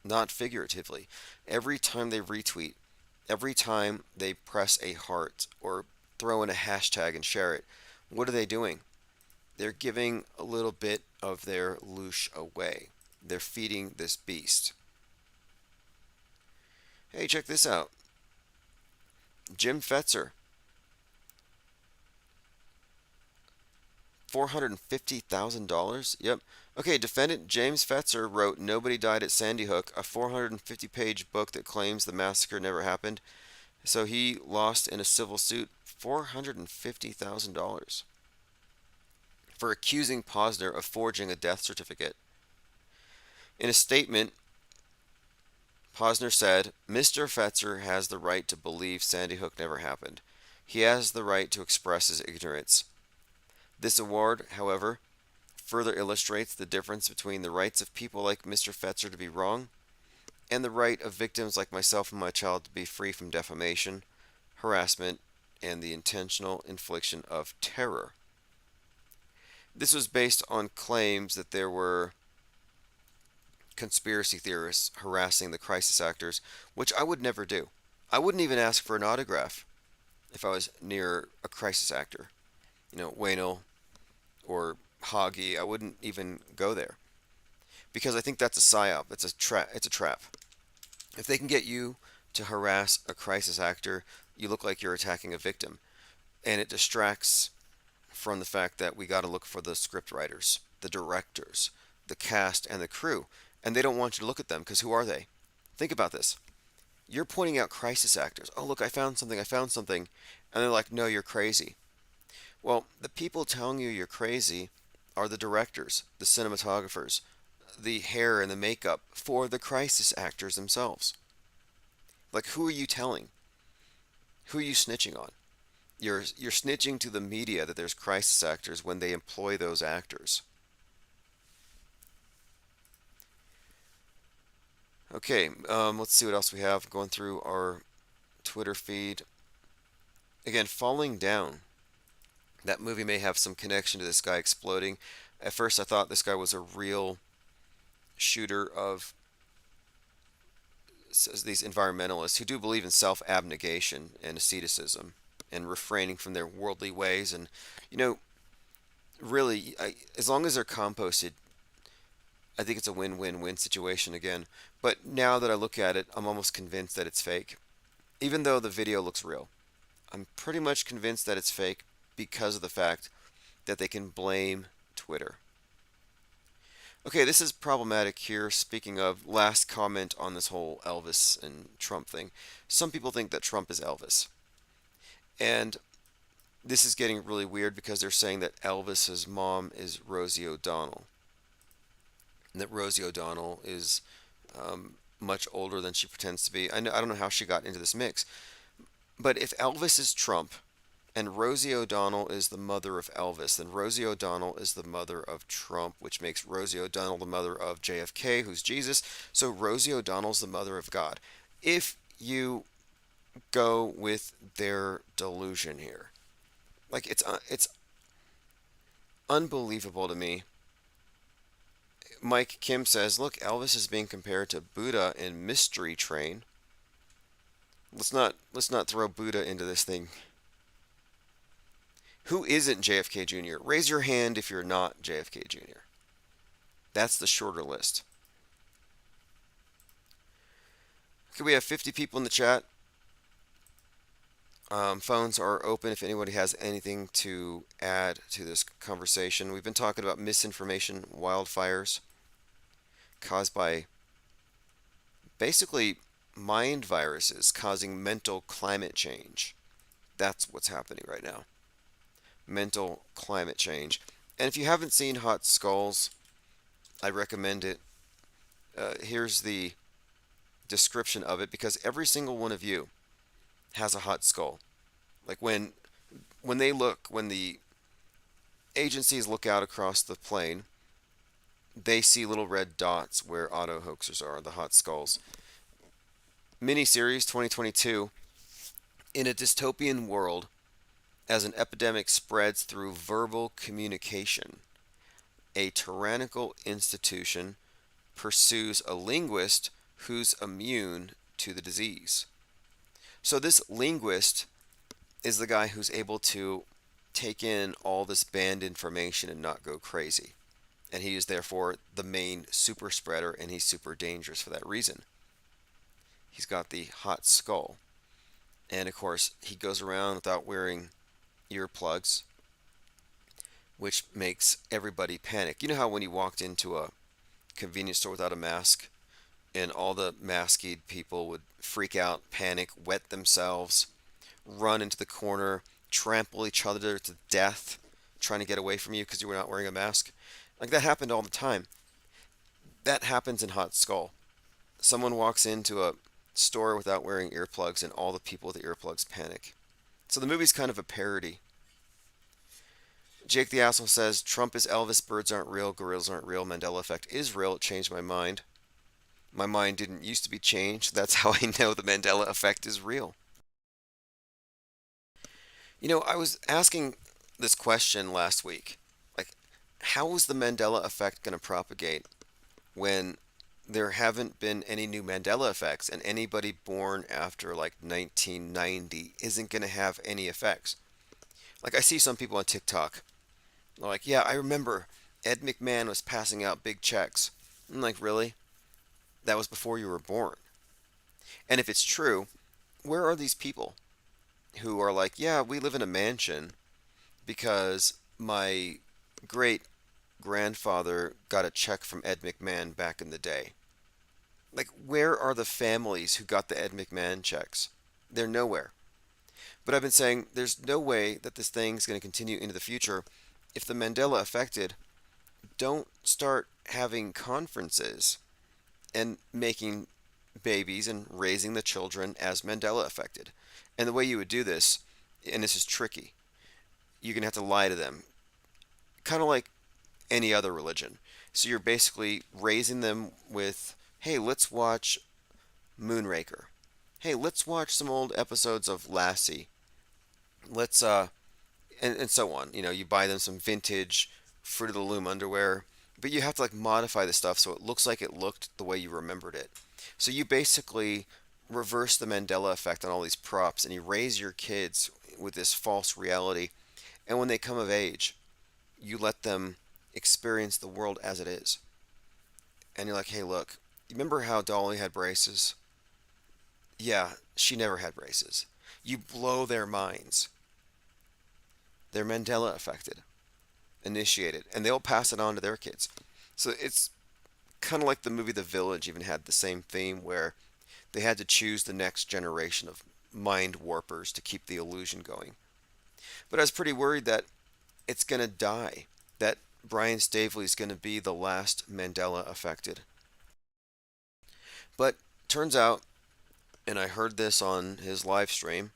not figuratively. Every time they retweet, every time they press a heart or throw in a hashtag and share it, what are they doing? They're giving a little bit of their loosh away. They're feeding this beast. Hey, check this out. Jim Fetzer. $450,000? Yep. Okay, defendant James Fetzer wrote Nobody Died at Sandy Hook, a 450-page book that claims the massacre never happened. So he lost in a civil suit $450,000 for accusing Posner of forging a death certificate. In a statement, Posner said, Mr. Fetzer has the right to believe Sandy Hook never happened. He has the right to express his ignorance. This award, however, further illustrates the difference between the rights of people like Mr. Fetzer to be wrong and the right of victims like myself and my child to be free from defamation, harassment, and the intentional infliction of terror. This was based on claims that there were conspiracy theorists harassing the crisis actors, which I would never do. I wouldn't even ask for an autograph if I was near a crisis actor. Wayno or Hoggy. I wouldn't even go there because I think that's a psyop. It's a trap. It's a trap. If they can get you to harass a crisis actor, you look like you're attacking a victim, and it distracts from the fact that we got to look for the script writers, the directors, the cast, and the crew, and they don't want you to look at them because who are they? Think about this. You're pointing out crisis actors. Oh, look, I found something, I found something. And they're like, no, you're crazy. Well, the people telling you you're crazy are the directors, the cinematographers, the hair and the makeup for the crisis actors themselves. Like, who are you telling? Who are you snitching on? You're snitching to the media that there's crisis actors when they employ those actors. Okay, let's see what else we have going through our Twitter feed. Again, Falling Down. That movie may have some connection to this guy exploding. At first I thought this guy was a real shooter of these environmentalists who do believe in self-abnegation and asceticism and refraining from their worldly ways. And, really, as long as they're composted, I think it's a win-win-win situation again. But now that I look at it, I'm almost convinced that it's fake. Even though the video looks real, I'm pretty much convinced that it's fake because of the fact that they can blame Twitter. Okay, this is problematic here. Speaking of, last comment on this whole Elvis and Trump thing. Some people think that Trump is Elvis. And this is getting really weird because they're saying that Elvis's mom is Rosie O'Donnell. And that Rosie O'Donnell is much older than she pretends to be. I don't know how she got into this mix. But if Elvis is Trump and Rosie O'Donnell is the mother of Elvis, then Rosie O'Donnell is the mother of Trump, which makes Rosie O'Donnell the mother of JFK, who's Jesus. So Rosie O'Donnell's the mother of God. If you go with their delusion here, like it's unbelievable to me. Mike Kim says, look, Elvis is being compared to Buddha in Mystery Train. Let's not throw Buddha into this thing. Who isn't JFK Jr.? Raise your hand if you're not JFK Jr. That's the shorter list. Okay, we have 50 people in the chat. Phones are open if anybody has anything to add to this conversation. We've been talking about misinformation wildfires caused by basically mind viruses causing mental climate change. That's what's happening right now. Mental climate change. And if you haven't seen Hot Skulls, I recommend it. Here's the description of it, because every single one of you has a hot skull. Like when the agencies look out across the plane, they see little red dots where auto hoaxers are, the hot skulls. Miniseries 2022. In a dystopian world, as an epidemic spreads through verbal communication, a tyrannical institution pursues a linguist who's immune to the disease. So this linguist is the guy who's able to take in all this banned information and not go crazy. And he is therefore the main super spreader, and he's super dangerous for that reason. He's got the hot skull. And of course, he goes around without wearing earplugs, which makes everybody panic. You know how when you walked into a convenience store without a mask, and all the masked people would freak out, panic, wet themselves, run into the corner, trample each other to death, trying to get away from you because you were not wearing a mask? Like, that happened all the time. That happens in Hot Skull. Someone walks into a store without wearing earplugs, and all the people with the earplugs panic. So the movie's kind of a parody. Jake the Asshole says, Trump is Elvis, birds aren't real, gorillas aren't real, Mandela effect is real, it changed my mind. My mind didn't used to be changed. That's how I know the Mandela effect is real. I was asking this question last week. Like, how is the Mandela effect going to propagate when there haven't been any new Mandela effects, and anybody born after like 1990 isn't going to have any effects? Like I see some people on TikTok, they're like, yeah, I remember Ed McMahon was passing out big checks. I'm like, really? That was before you were born. And if it's true, where are these people who are like, yeah, we live in a mansion because my great grandfather got a check from Ed McMahon back in the day? Like, where are the families who got the Ed McMahon checks? They're nowhere. But I've been saying there's no way that this thing's going to continue into the future if the Mandela affected don't start having conferences and making babies and raising the children as Mandela affected. And the way you would do this, and this is tricky, you're going to have to lie to them, kind of like any other religion. So you're basically raising them with, hey, let's watch Moonraker. Hey, let's watch some old episodes of Lassie. Let's and so on. You know, you buy them some vintage Fruit of the Loom underwear, but you have to like modify the stuff so it looks like it looked the way you remembered it. So you basically reverse the Mandela effect on all these props, and you raise your kids with this false reality. And when they come of age, you let them experience the world as it is. And you're like, hey, look, you remember how Dolly had braces? Yeah, she never had braces. You blow their minds. They're Mandela affected, initiated, and they'll pass it on to their kids. So it's kind of like the movie The Village even had the same theme where they had to choose the next generation of mind warpers to keep the illusion going. But I was pretty worried that it's going to die, that Brian Staveley is going to be the last Mandela affected. But turns out, and I heard this on his live stream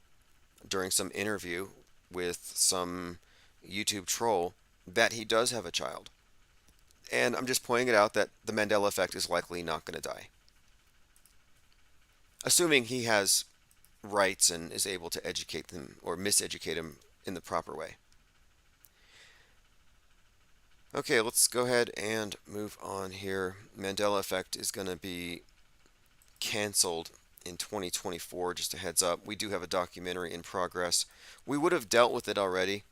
during some interview with some YouTube troll, that he does have a child. And I'm just pointing it out that the Mandela effect is likely not going to die. Assuming he has rights and is able to educate them or miseducate him in the proper way. Okay, let's go ahead and move on here. Mandela effect is going to be canceled in 2024, just a heads up. We do have a documentary in progress. We would have dealt with it already.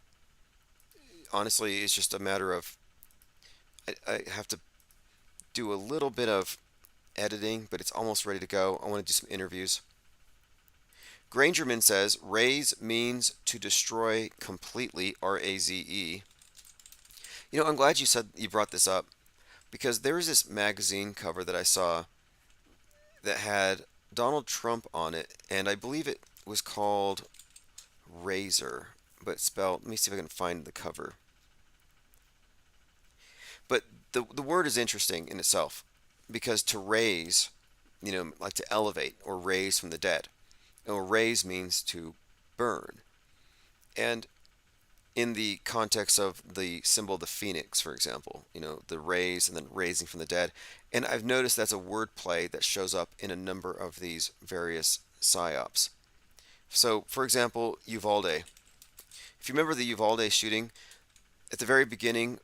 Honestly, it's just a matter of I have to do a little bit of editing, but it's almost ready to go. I want to do some interviews. Grangerman says, raze means to destroy completely, R-A-Z-E. You know, I'm glad you said you brought this up, because there was this magazine cover that I saw that had Donald Trump on it, and I believe it was called Razor, but spelled, let me see if I can find the cover. But the word is interesting in itself, because to raise, you know, like to elevate or raise from the dead. Or raise means to burn. And in the context of the symbol of the phoenix, for example, you know, the raise and then raising from the dead. And I've noticed that's a word play that shows up in a number of these various psyops. So, for example, Uvalde. If you remember the Uvalde shooting, at the very beginning,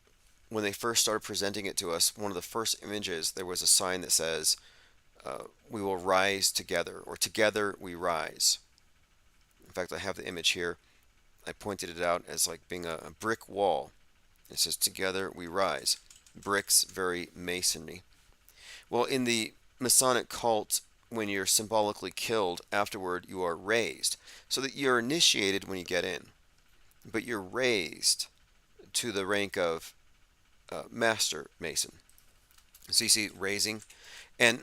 when they first started presenting it to us, one of the first images, there was a sign that says, we will rise together, or together we rise. In fact, I have the image here. I pointed it out as like being a brick wall. It says, together we rise. Bricks, very masonry. Well, in the Masonic cult, when you're symbolically killed, afterward you are raised. So that you're initiated when you get in, but you're raised to the rank of Master Mason. So you see raising, and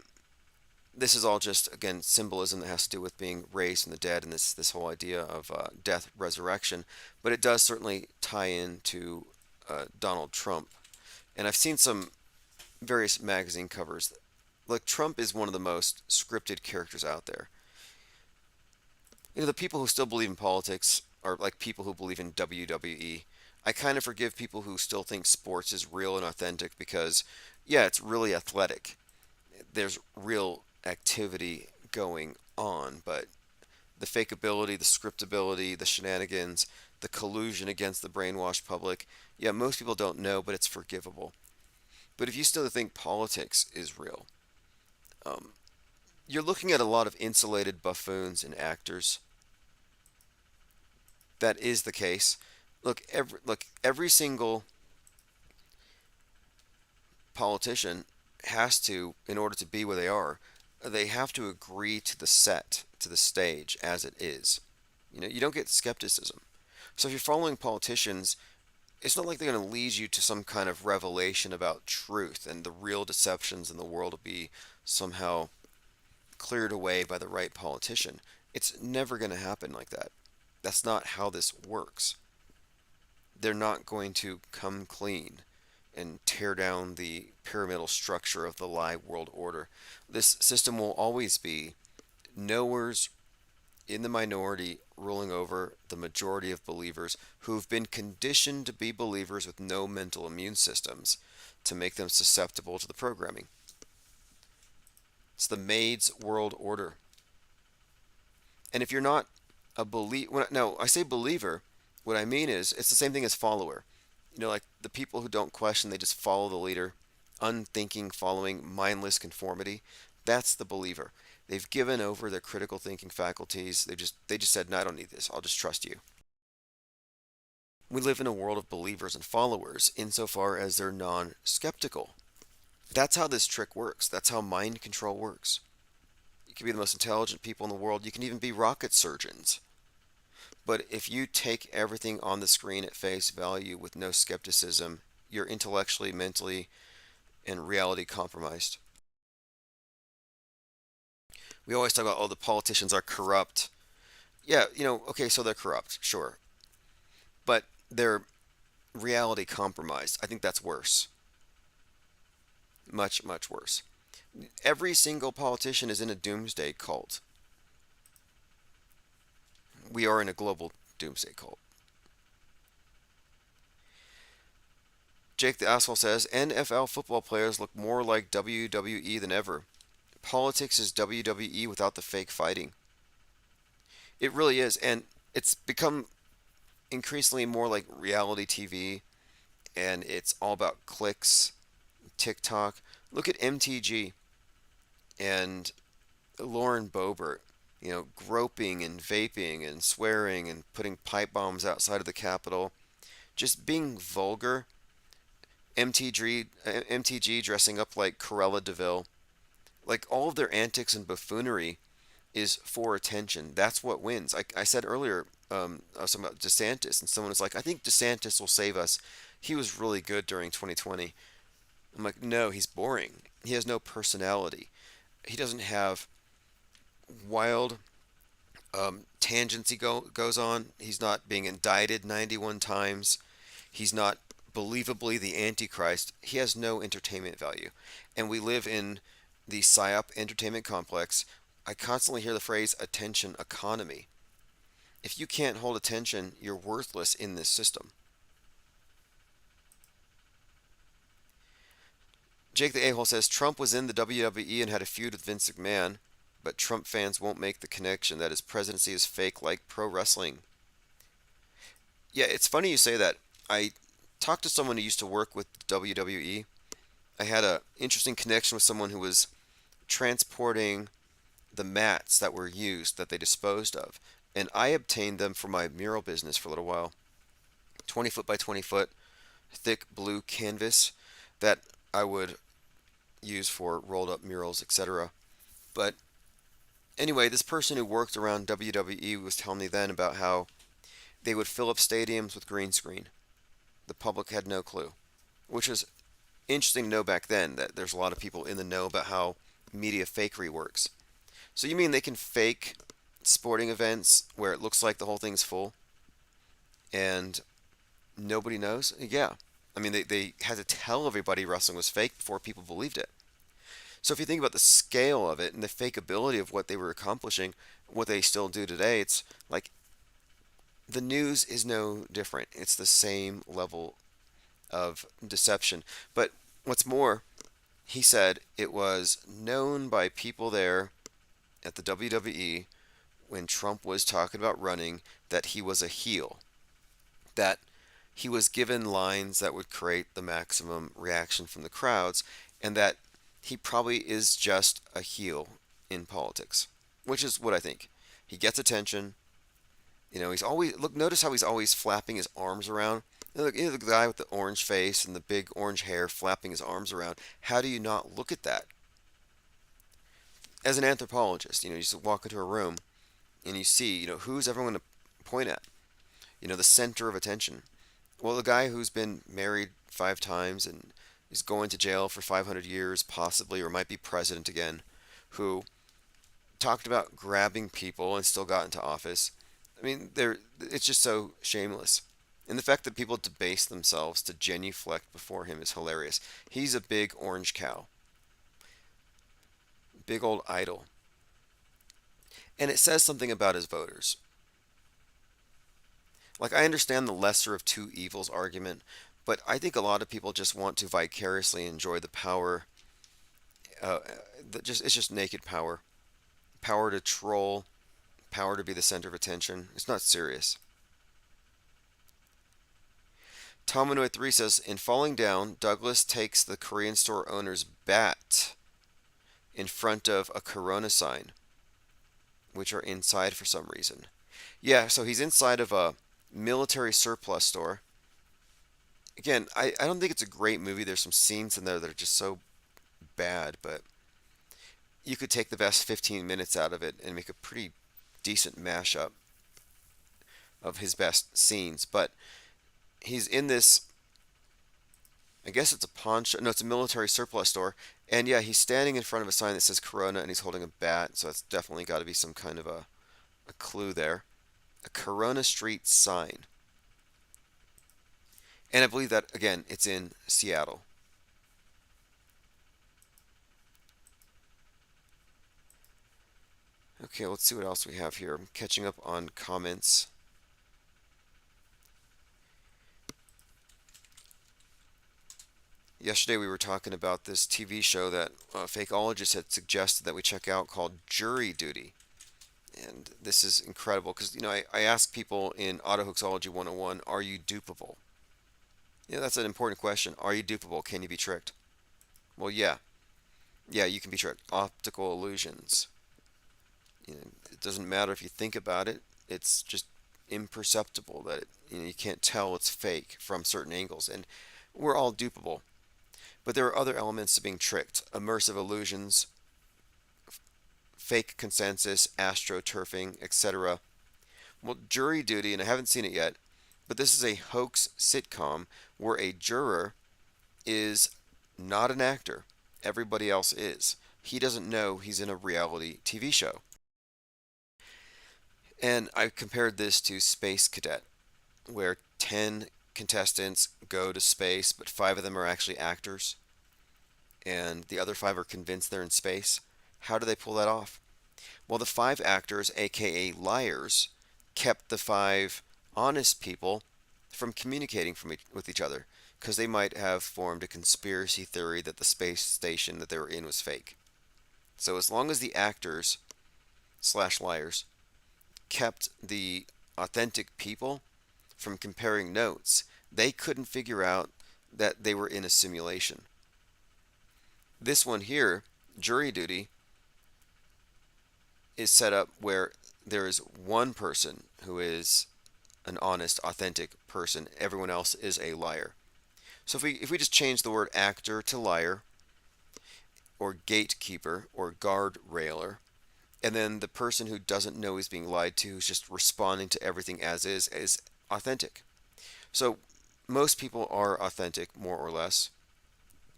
this is all just, again, symbolism that has to do with being raised from the dead and this whole idea of death, resurrection. But it does certainly tie into Donald Trump. And I've seen some various magazine covers. Like, Trump is one of the most scripted characters out there. You know, the people who still believe in politics are like people who believe in WWE. I kind of forgive people who still think sports is real and authentic because, yeah, it's really athletic. There's real activity going on, but the fakeability, the scriptability, the shenanigans, the collusion against the brainwashed public, yeah, most people don't know, but it's forgivable. But if you still think politics is real, you're looking at a lot of insulated buffoons and actors. That is the case. Every single politician has to, in order to be where they are, they have to agree to the set, to the stage as it is. You don't get skepticism. So if you're following politicians, it's not like they're going to lead you to some kind of revelation about truth and the real deceptions in the world will be somehow cleared away by the right politician. It's never going to happen like that. That's not how this works. They're not going to come clean and tear down the pyramidal structure of the lie world order. This system will always be knowers in the minority ruling over the majority of believers who've been conditioned to be believers with no mental immune systems to make them susceptible to the programming. It's the maid's world order. And if you're not a believer, no, I say believer, what I mean is it's the same thing as follower. Like the people who don't question, they just follow the leader, unthinking following, mindless conformity. That's the believer. They've given over their critical thinking faculties. They just said, "No, I don't need this. I'll just trust you." We live in a world of believers and followers insofar as they're non-skeptical. That's how this trick works. That's how mind control works. You can be the most intelligent people in the world. You can even be rocket surgeons. But if you take everything on the screen at face value with no skepticism, you're intellectually, mentally, and reality compromised. We always talk about, oh, the politicians are corrupt. Yeah, okay, so they're corrupt, sure. But they're reality compromised. I think that's worse. Much, much worse. Every single politician is in a doomsday cult. We are in a global doomsday cult. Jake the Asshole says, NFL football players look more like WWE than ever. Politics is WWE without the fake fighting. It really is, and it's become increasingly more like reality TV, and it's all about clicks, TikTok. Look at MTG and Lauren Boebert, groping and vaping and swearing and putting pipe bombs outside of the Capitol, just being vulgar. MTG dressing up like Cruella DeVille. Like all of their antics and buffoonery is for attention. That's what wins. I said earlier, I was talking about DeSantis, and someone was like, "I think DeSantis will save us. He was really good during 2020." I'm like, no, he's boring. He has no personality. He doesn't have wild tangents goes on. He's not being indicted 91 times. He's not believably the Antichrist. He has no entertainment value. And we live in the PSYOP entertainment complex. I constantly hear the phrase attention economy. If you can't hold attention, you're worthless in this system. Jake the A-hole says, Trump was in the WWE and had a feud with Vince McMahon, but Trump fans won't make the connection that his presidency is fake like pro wrestling. Yeah, it's funny you say that. I talked to someone who used to work with WWE. I had an interesting connection with someone who was transporting the mats that were used that they disposed of, and I obtained them for my mural business for a little while. 20 foot by 20 foot thick blue canvas that I would use for rolled up murals, etc. But anyway, this person who worked around WWE was telling me then about how they would fill up stadiums with green screen. The public had no clue, which was interesting to know back then, that there's a lot of people in the know about how media fakery works. So you mean they can fake sporting events where it looks like the whole thing's full and nobody knows? Yeah. I mean, they had to tell everybody wrestling was fake before people believed it. So if you think about the scale of it and the fakeability of what they were accomplishing, what they still do today, it's like the news is no different. It's the same level of deception. But what's more, he said it was known by people there at the WWE when Trump was talking about running that he was a heel, that he was given lines that would create the maximum reaction from the crowds, and that he probably is just a heel in politics, which is what I think. He gets attention, He's always look. Notice how he's always flapping his arms around. The guy with the orange face and the big orange hair flapping his arms around. How do you not look at that? As an anthropologist, you just walk into a room and you see, who's everyone to point at? The center of attention. Well, the guy who's been married 5 times and is going to jail for 500 years, possibly, or might be president again, who talked about grabbing people and still got into office. I mean, it's just so shameless. And the fact that people debase themselves to genuflect before him is hilarious. He's a big orange cow. Big old idol. And it says something about his voters. Like, I understand the lesser of two evils argument, but I think a lot of people just want to vicariously enjoy the power. It's just naked power. Power to troll, power to be the center of attention. It's not serious. Tomanoid3 says, in falling down, Douglas takes the Korean store owner's bat in front of a Corona sign, which are inside for some reason. Yeah, so he's inside of a military surplus store. Again, I don't think it's a great movie. There's some scenes in there that are just so bad, but you could take the best 15 minutes out of it and make a pretty decent mashup of his best scenes. But he's in this, I guess it's a pawn shop. No, it's a military surplus store. And yeah, he's standing in front of a sign that says Corona and he's holding a bat. So that's definitely got to be some kind of a clue there. A Corona Street sign. And I believe that, again, it's in Seattle. Okay, let's see what else we have here. I'm catching up on comments. Yesterday we were talking about this TV show that Fakeologists had suggested that we check out called Jury Duty. And this is incredible because, I ask people in Autohoaxology 101, are you dupable? That's an important question. Are you dupable? Can you be tricked? Well, yeah. Yeah, you can be tricked. Optical illusions. It doesn't matter if you think about it. It's just imperceptible that you can't tell it's fake from certain angles. And we're all dupable. But there are other elements to being tricked. Immersive illusions, fake consensus, astroturfing, etc. Well, Jury Duty, and I haven't seen it yet, but this is a hoax sitcom where a juror is not an actor. Everybody else is. He doesn't know he's in a reality TV show. And I compared this to Space Cadet, where 10 contestants go to space, but 5 of them are actually actors, and the other 5 are convinced they're in space. How do they pull that off? Well, the 5 actors, aka liars, kept the 5 honest people from communicating with each other, because they might have formed a conspiracy theory that the space station that they were in was fake. So as long as the actors / liars kept the authentic people from comparing notes, they couldn't figure out that they were in a simulation. This one here, Jury Duty, is set up where there is one person who is an honest, authentic person. Everyone else is a liar. So if we just change the word actor to liar, or gatekeeper, or guard railer, and then the person who doesn't know he's being lied to, who's just responding to everything as is authentic. So most people are authentic, more or less.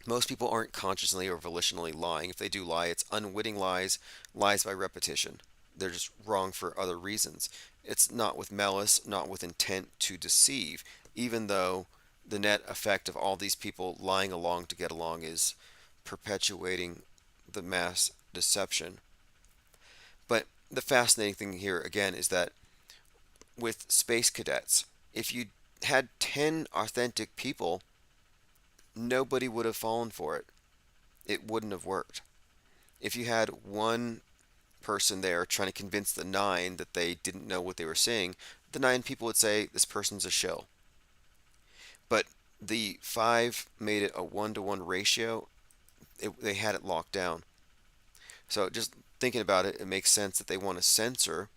Most people aren't consciously or volitionally lying. If they do lie, it's unwitting lies, lies by repetition. They're just wrong for other reasons. It's not with malice, not with intent to deceive, even though the net effect of all these people lying along to get along is perpetuating the mass deception. But the fascinating thing here, again, is that with space cadets, if you had 10 authentic people, nobody would have fallen for it. It wouldn't have worked. If you had one person there trying to convince the 9 that they didn't know what they were seeing, the 9 people would say, this person's a shill. But the 5 made it a 1-to-1 ratio. They had it locked down. So just thinking about it, it makes sense that they want to censor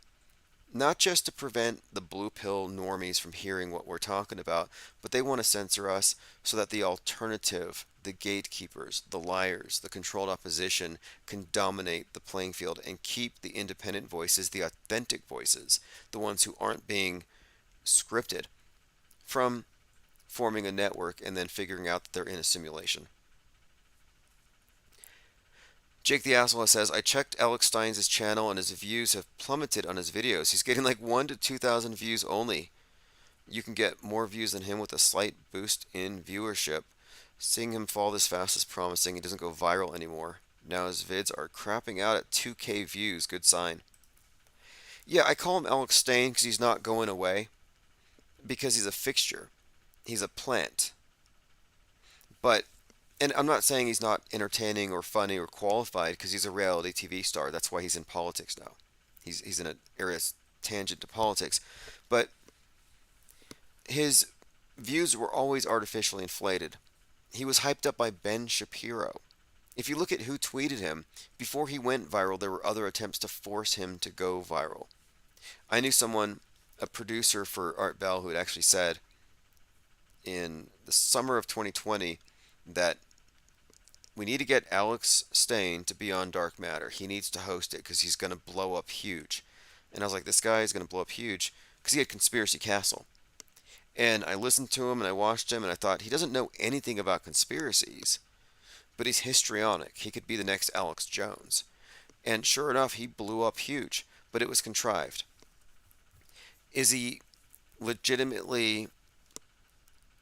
not just to prevent the blue pill normies from hearing what we're talking about, but they want to censor us so that the alternative, the gatekeepers, the liars, the controlled opposition can dominate the playing field and keep the independent voices, the authentic voices, the ones who aren't being scripted, from forming a network and then figuring out that they're in a simulation. Jake the Asshole says, I checked Alex Stein's channel and his views have plummeted on his videos. He's getting like 1,000 to 2,000 views only. You can get more views than him with a slight boost in viewership. Seeing him fall this fast is promising. He doesn't go viral anymore. Now his vids are crapping out at 2K views. Good sign. Yeah, I call him Alex Stein because he's not going away. Because he's a fixture. He's a plant. But, and I'm not saying he's not entertaining or funny or qualified because he's a reality TV star. That's why he's in politics now. He's in an area tangent to politics. But his views were always artificially inflated. He was hyped up by Ben Shapiro. If you look at who tweeted him, before he went viral, there were other attempts to force him to go viral. I knew someone, a producer for Art Bell, who had actually said in the summer of 2020 that we need to get Alex Stein to be on Dark Matter. He needs to host it because he's going to blow up huge. And I was like, this guy is going to blow up huge because he had Conspiracy Castle. And I listened to him and I watched him and I thought, he doesn't know anything about conspiracies, but he's histrionic. He could be the next Alex Jones. And sure enough, he blew up huge, but it was contrived. Is he legitimately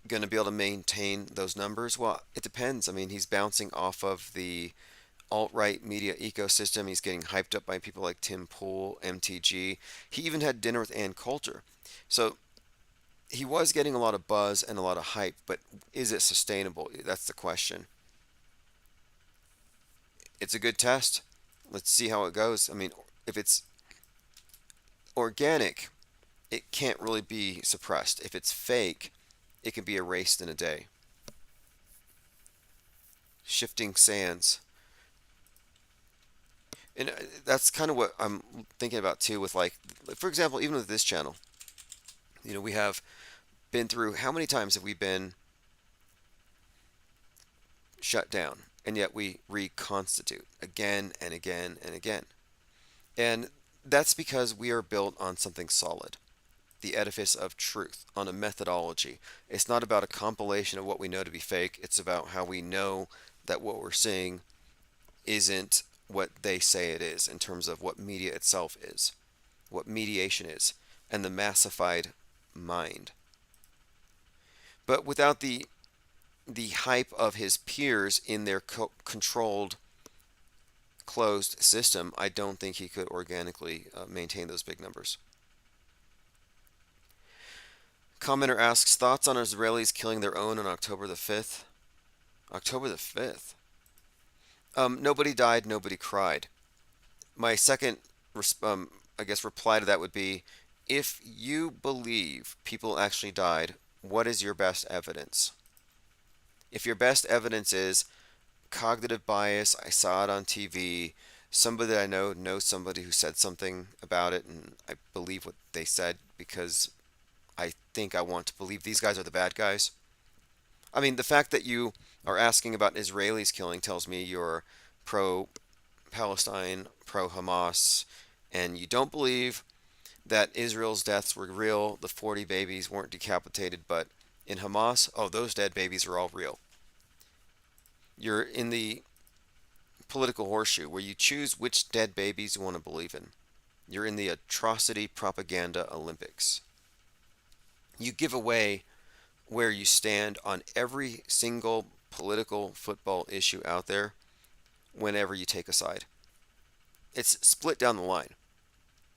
going to be able to maintain those numbers? Well, it depends. I mean, he's bouncing off of the alt-right media ecosystem. He's getting hyped up by people like Tim Pool, MTG. He even had dinner with Ann Coulter. So he was getting a lot of buzz and a lot of hype, but is it sustainable? That's the question. It's a good test. Let's see how it goes. I mean, if it's organic, it can't really be suppressed. If it's fake, it can be erased in a day. Shifting sands. And that's kind of what I'm thinking about too with, like, for example, even with this channel. You know, we have been through, how many times have we been shut down? And yet we reconstitute again and again and again. And that's because we are built on something solid. The edifice of truth, on a methodology. It's not about a compilation of what we know to be fake. It's about how we know that what we're seeing isn't what they say it is in terms of what media itself is, what mediation is, and the massified mind. But without the hype of his peers in their controlled, closed system, I don't think he could organically maintain those big numbers. Commenter asks, thoughts on Israelis killing their own on October the 5th? October the 5th? Nobody died, nobody cried. My second, I guess, reply to that would be, if you believe people actually died, what is your best evidence? If your best evidence is cognitive bias, I saw it on TV, somebody that I know knows somebody who said something about it, and I believe what they said because I think I want to believe these guys are the bad guys. I mean, the fact that you are asking about Israelis killing tells me you're pro-Palestine, pro-Hamas, and you don't believe that Israel's deaths were real, the 40 babies weren't decapitated, but in Hamas, oh, those dead babies are all real. You're in the political horseshoe where you choose which dead babies you want to believe in. You're in the atrocity propaganda Olympics. You give away where you stand on every single political football issue out there whenever you take a side. It's split down the line.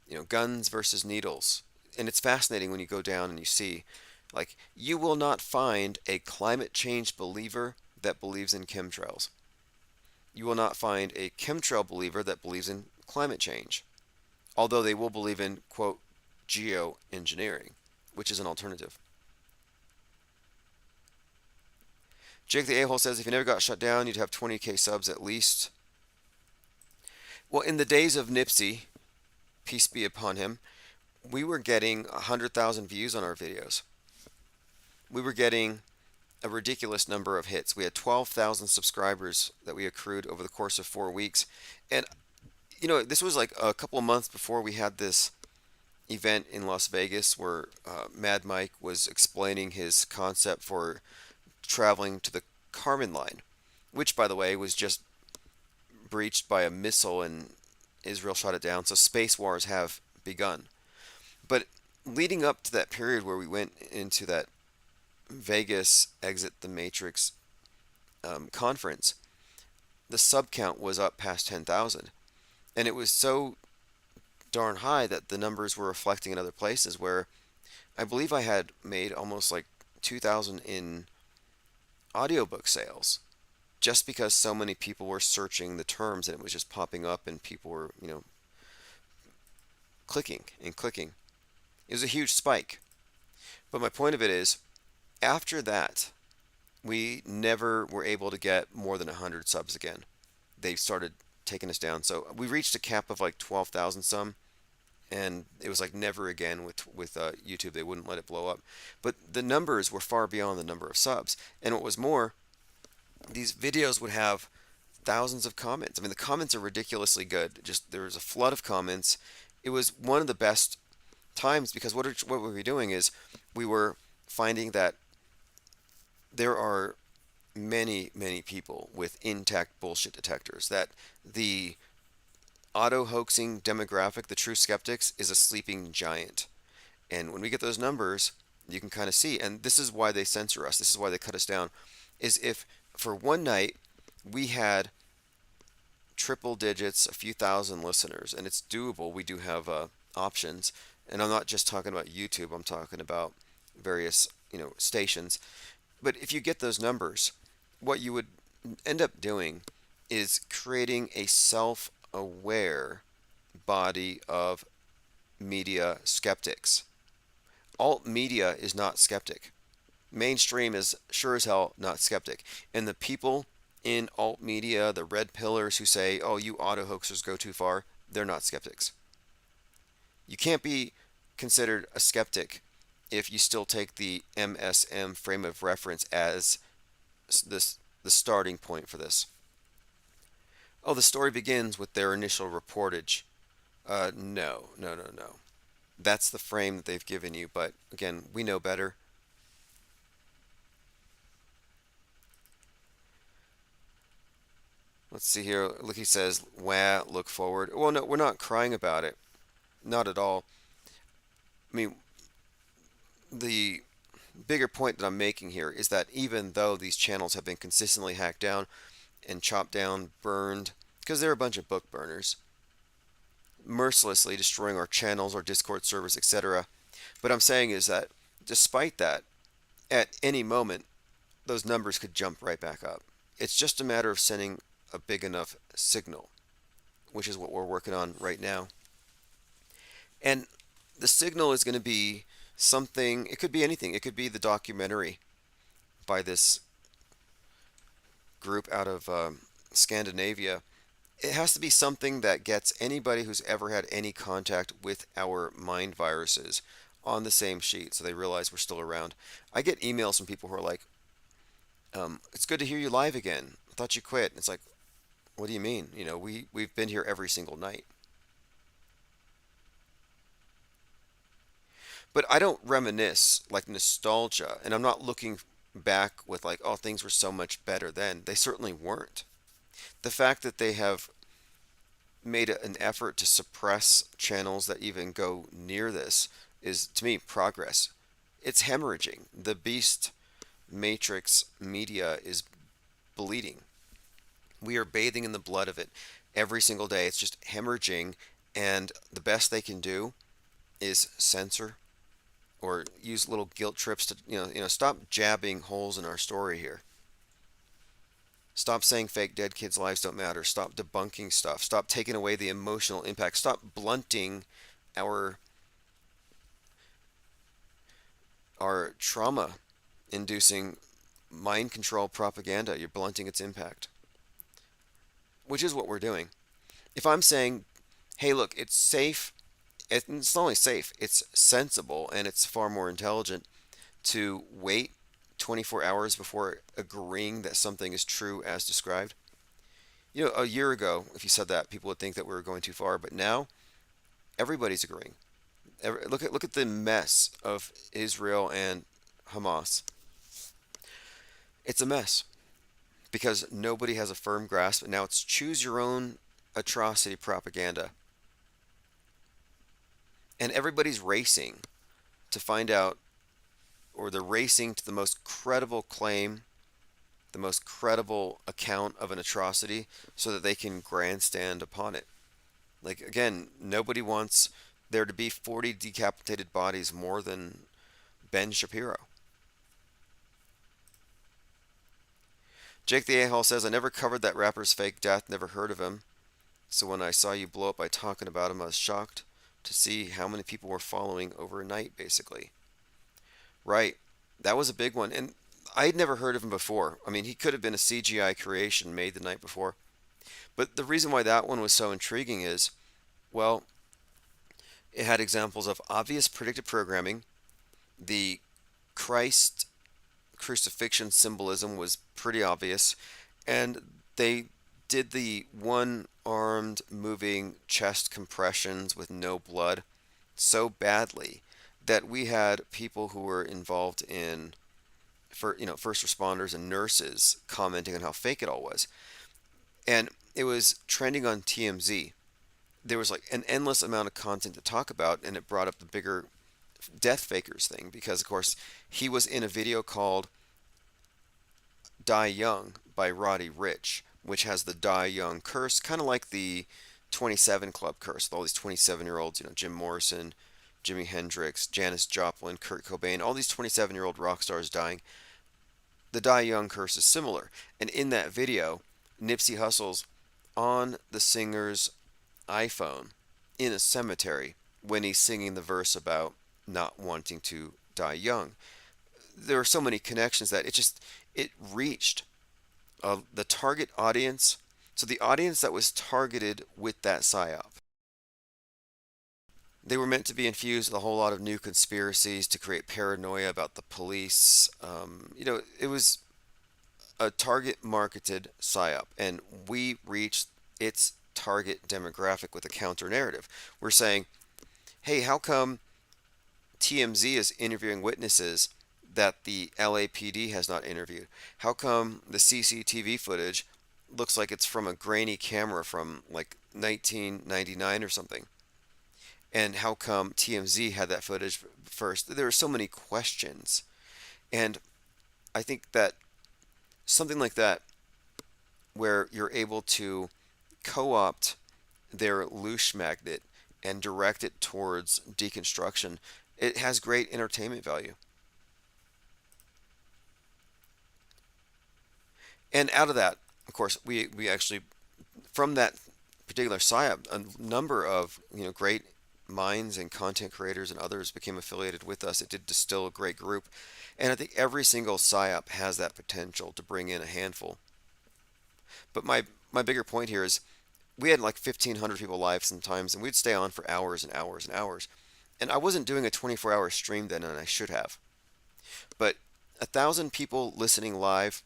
You know, guns versus needles. And it's fascinating when you go down and you see, like, you will not find a climate change believer that believes in chemtrails. You will not find a chemtrail believer that believes in climate change. Although they will believe in, quote, geoengineering, which is an alternative. Jake the A-hole says, if you never got shut down, you'd have 20k subs at least. Well, in the days of Nipsey, peace be upon him, we were getting 100,000 views on our videos. We were getting a ridiculous number of hits. We had 12,000 subscribers that we accrued over the course of 4 weeks. And, this was like a couple of months before we had this event in Las Vegas where Mad Mike was explaining his concept for traveling to the Kármán line, which, by the way, was just breached by a missile and Israel shot it down. So space wars have begun. But leading up to that period where we went into that Vegas Exit the Matrix conference, the sub count was up past 10,000. And it was so darn high that the numbers were reflecting in other places where I believe I had made almost like 2,000 in audiobook sales just because so many people were searching the terms and it was just popping up and people were, clicking and clicking. It was a huge spike. But my point of it is, after that, we never were able to get more than 100 subs again. They started taking us down. So we reached a cap of like 12,000 some, and it was like never again with YouTube. They wouldn't let it blow up. But the numbers were far beyond the number of subs. And what was more, these videos would have thousands of comments. I mean, the comments are ridiculously good. Just there was a flood of comments. It was one of the best times because what we were doing is we were finding that there are many, many people with intact bullshit detectors, that the auto-hoaxing demographic, the true skeptics, is a sleeping giant. And when we get those numbers, you can kind of see, and this is why they censor us, this is why they cut us down, is if for one night we had triple digits, a few thousand listeners, and it's doable, we do have options, and I'm not just talking about YouTube, I'm talking about various, stations. But if you get those numbers, what you would end up doing is creating a self-aware body of media skeptics. Alt media is not skeptic. Mainstream is sure as hell not skeptic. And the people in alt media, the red pillars who say, oh, you auto hoaxers go too far, they're not skeptics. You can't be considered a skeptic if you still take the MSM frame of reference as the starting point for this. Oh, the story begins with their initial reportage. No. That's the frame that they've given you, but again, we know better. Let's see here. Look, he says, wah, look forward. Well, no, we're not crying about it. Not at all. I mean, the bigger point that I'm making here is that even though these channels have been consistently hacked down and chopped down, burned, because they're a bunch of book burners, mercilessly destroying our channels, our Discord servers, etc. What I'm saying is that despite that, at any moment, those numbers could jump right back up. It's just a matter of sending a big enough signal, which is what we're working on right now. And the signal is going to be something, it could be anything. It could be the documentary by this group out of Scandinavia. It has to be something that gets anybody who's ever had any contact with our mind viruses on the same sheet so they realize we're still around. I get emails from people who are like, it's good to hear you live again. I thought you quit. It's like, what do you mean? We've been here every single night. But I don't reminisce like nostalgia, and I'm not looking back with like, oh, things were so much better then. They certainly weren't. The fact that they have made an effort to suppress channels that even go near this is, to me, progress. It's hemorrhaging. The beast matrix media is bleeding. We are bathing in the blood of it every single day. It's just hemorrhaging, and the best they can do is censor or use little guilt trips to stop jabbing holes in our story here. Stop saying fake dead kids' lives don't matter. Stop debunking stuff. Stop taking away the emotional impact. Stop blunting our trauma-inducing mind control propaganda. You're blunting its impact, which is what we're doing. If I'm saying, hey, look, it's safe It's not only safe, it's sensible, and it's far more intelligent to wait 24 hours before agreeing that something is true as described. A year ago, if you said that, people would think that we were going too far, but now everybody's agreeing. Look at the mess of Israel and Hamas. It's a mess because nobody has a firm grasp. Now it's choose your own atrocity propaganda. And everybody's racing to find out, or they're racing to the most credible claim, the most credible account of an atrocity so that they can grandstand upon it. Like, again, nobody wants there to be 40 decapitated bodies more than Ben Shapiro. Jake the A-hole says, I never covered that rapper's fake death, never heard of him. So when I saw you blow up by talking about him, I was shocked to see how many people were following overnight, basically. Right. That was a big one. And I'd never heard of him before. I mean, he could have been a CGI creation made the night before. But the reason why that one was so intriguing is, well, it had examples of obvious predictive programming. The Christ crucifixion symbolism was pretty obvious. And they did the one-armed moving chest compressions with no blood so badly that we had people who were involved in, first responders and nurses commenting on how fake it all was. And it was trending on TMZ. There was like an endless amount of content to talk about, and it brought up the bigger death fakers thing because, of course, he was in a video called Die Young by Roddy Ricch, which has the Die Young curse, kind of like the 27 Club curse with all these 27-year-olds, Jim Morrison, Jimi Hendrix, Janis Joplin, Kurt Cobain, all these 27-year-old rock stars dying. The Die Young curse is similar. And in that video, Nipsey Hussle's on the singer's iPhone in a cemetery when he's singing the verse about not wanting to die young. There are so many connections that it reached the target audience. So the audience that was targeted with that psyop, they were meant to be infused with a whole lot of new conspiracies to create paranoia about the police. It was a target marketed psyop, and we reached its target demographic with a counter narrative. We're saying, hey, how come TMZ is interviewing witnesses that the LAPD has not interviewed? How come the CCTV footage looks like it's from a grainy camera from like 1999 or something? And how come TMZ had that footage first? There are so many questions. And I think that something like that, where you're able to co-opt their loosh magnet and direct it towards deconstruction, it has great entertainment value. And out of that, of course, we actually, from that particular psyop, a number of great minds and content creators and others became affiliated with us. It did distill a great group, and I think every single psyop has that potential to bring in a handful. But my bigger point here is, we had like 1,500 people live sometimes, and we'd stay on for hours and hours and hours. And I wasn't doing a 24-hour stream then, and I should have. But 1,000 people listening live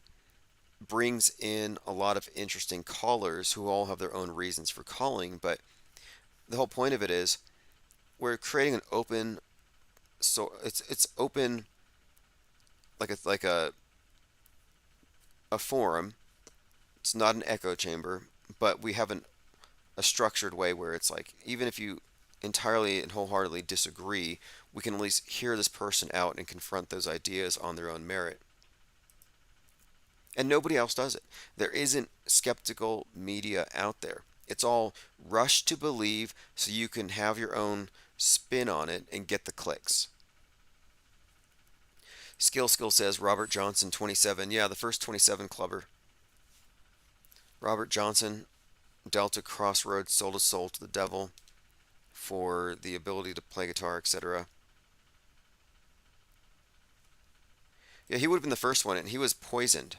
brings in a lot of interesting callers who all have their own reasons for calling. But the whole point of it is, we're creating an open, so it's open, like a forum. It's not an echo chamber, but we have a structured way where it's like, even if you entirely and wholeheartedly disagree, we can at least hear this person out and confront those ideas on their own merit. And nobody else does it. There isn't skeptical media out there. It's all rush to believe so you can have your own spin on it and get the clicks. Skill says Robert Johnson, 27. Yeah, the first 27 clubber. Robert Johnson, Delta Crossroads, sold his soul to the devil for the ability to play guitar, etc. Yeah, he would have been the first one, and he was poisoned.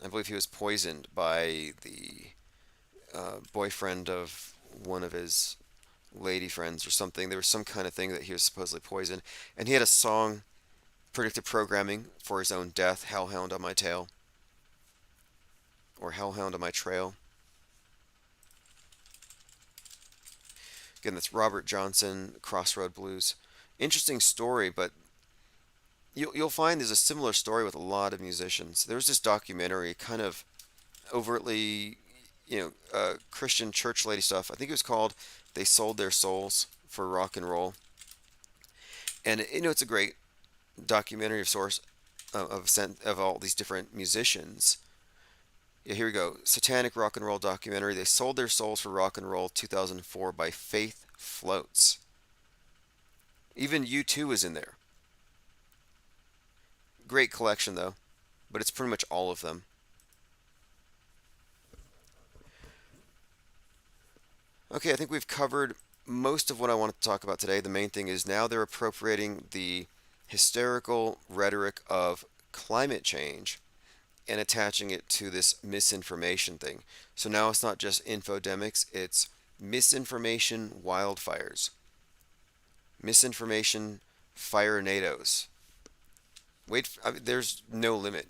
I believe he was poisoned by the boyfriend of one of his lady friends or something. There was some kind of thing that he was supposedly poisoned, and he had a song predictive programming for his own death, Hellhound on My Tail, or Hellhound on My Trail. Again, that's Robert Johnson, Crossroad Blues. Interesting story, but you'll find there's a similar story with a lot of musicians. There's this documentary, kind of overtly, Christian church lady stuff. I think it was called "They Sold Their Souls for Rock and Roll," and it's a great documentary of source of all these different musicians. Yeah, here we go. Satanic rock and roll documentary. They sold their souls for rock and roll, 2004, by Faith Floats. Even U2 is in there. Great collection though, but it's pretty much all of them. Okay, I think we've covered most of what I wanted to talk about today. The main thing is now they're appropriating the hysterical rhetoric of climate change and attaching it to this misinformation thing. So now it's not just infodemics, it's misinformation wildfires. Misinformation fire-nados. There's no limit.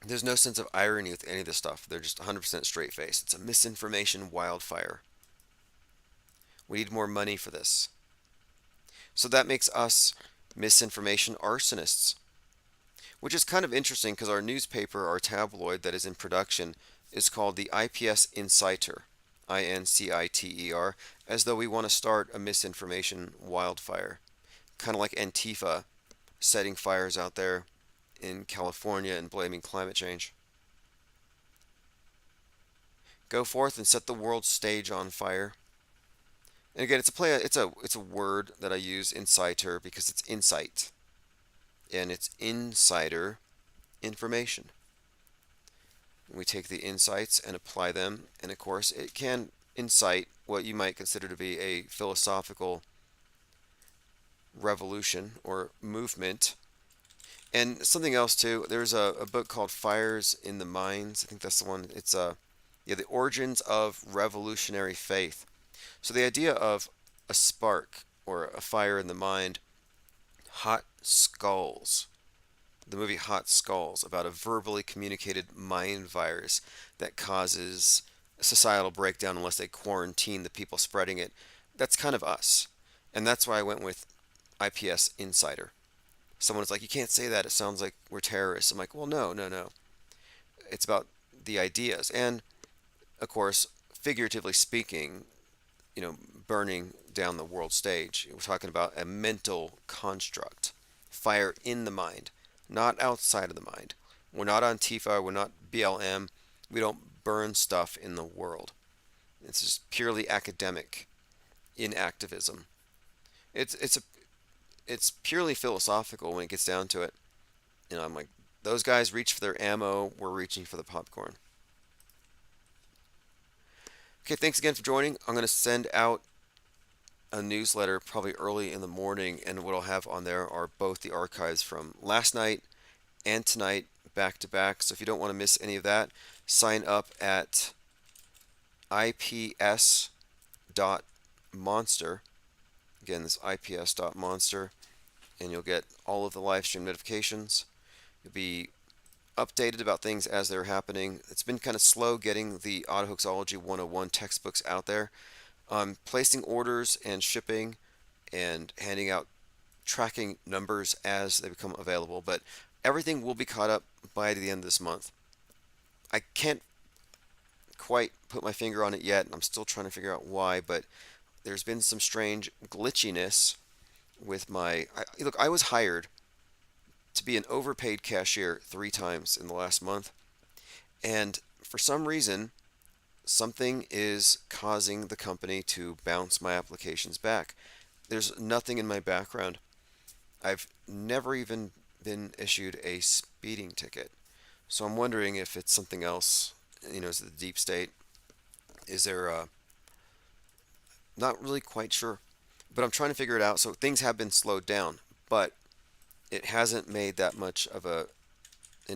There's no sense of irony with any of this stuff. They're just 100% straight-faced. It's a misinformation wildfire. We need more money for this. So that makes us misinformation arsonists, which is kind of interesting because our newspaper, our tabloid that is in production, is called the IPS Inciter, INCITER, as though we want to start a misinformation wildfire. Kind of like Antifa setting fires out there in California and blaming climate change. Go forth and set the world stage on fire. And again, it's a word that I use, inciter, because it's insight. And it's insider information. We take the insights and apply them, and of course it can incite what you might consider to be a philosophical revolution or movement. And something else too, there's a book called Fires in the Minds. I think that's the one. It's the origins of revolutionary faith. So the idea of a spark or a fire in the mind. Hot Skulls, the movie Hot Skulls, about a verbally communicated mind virus that causes a societal breakdown unless they quarantine the people spreading it. That's kind of us. And that's why I went with IPS Insider. Someone's like, you can't say that, it sounds like we're terrorists. I'm like, well, no. It's about the ideas. And, of course, figuratively speaking, burning down the world stage. We're talking about a mental construct. Fire in the mind, not outside of the mind. We're not Antifa, we're not BLM. We don't burn stuff in the world. It's just purely academic inactivism. It's purely philosophical when it gets down to it. I'm like, those guys reach for their ammo, we're reaching for the popcorn. Okay, thanks again for joining. I'm going to send out a newsletter probably early in the morning, and what I'll have on there are both the archives from last night and tonight back to back. So if you don't want to miss any of that, sign up at ips.monster. Again, this ips.monster, and you'll get all of the live stream notifications. You'll be updated about things as they're happening. It's been kind of slow getting the Autohoaxology 101 textbooks out there. Placing orders and shipping and handing out tracking numbers as they become available, but everything will be caught up by the end of this month. I can't quite put my finger on it yet. I'm still trying to figure out why, but there's been some strange glitchiness with look, I was hired to be an overpaid cashier 3 times in the last month, and for some reason something is causing the company to bounce my applications back. There's nothing in my background. I've never even been issued a speeding ticket. So I'm wondering if it's something else. Is it the deep state? Is there not really quite sure. But I'm trying to figure it out. So things have been slowed down, but it hasn't made that much of an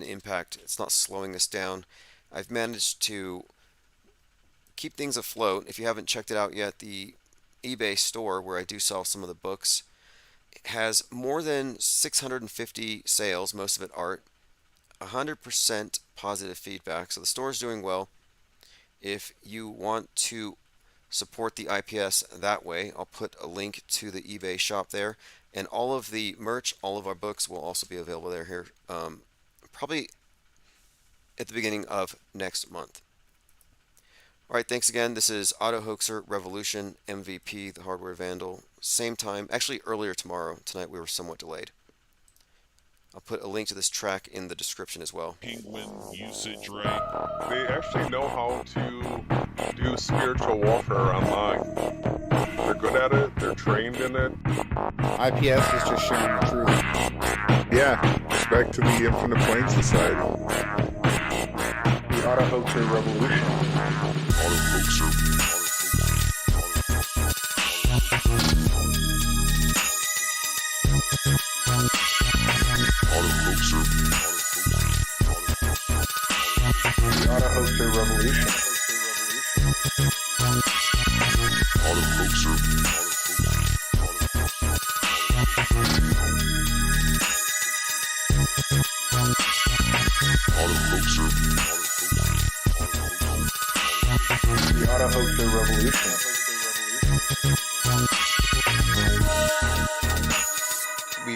impact. It's not slowing us down. I've managed to keep things afloat, if you haven't checked it out yet, the eBay store where I do sell some of the books has more than 650 sales, most of it art, 100% positive feedback. So the store is doing well. If you want to support the IPS that way, I'll put a link to the eBay shop there, and all of the merch, all of our books will also be available there here, probably at the beginning of next month. All right, thanks again. This is Auto Hoaxer Revolution MVP, the Hardware Vandal. Same time, actually earlier tomorrow. Tonight we were somewhat delayed. I'll put a link to this track in the description as well. Penguin usage rate. They actually know how to do spiritual warfare online. They're good at it. They're trained in it. IPS is just sharing the truth. Yeah, respect to the Infinite Plane Society. The Auto Hoaxer Revolution.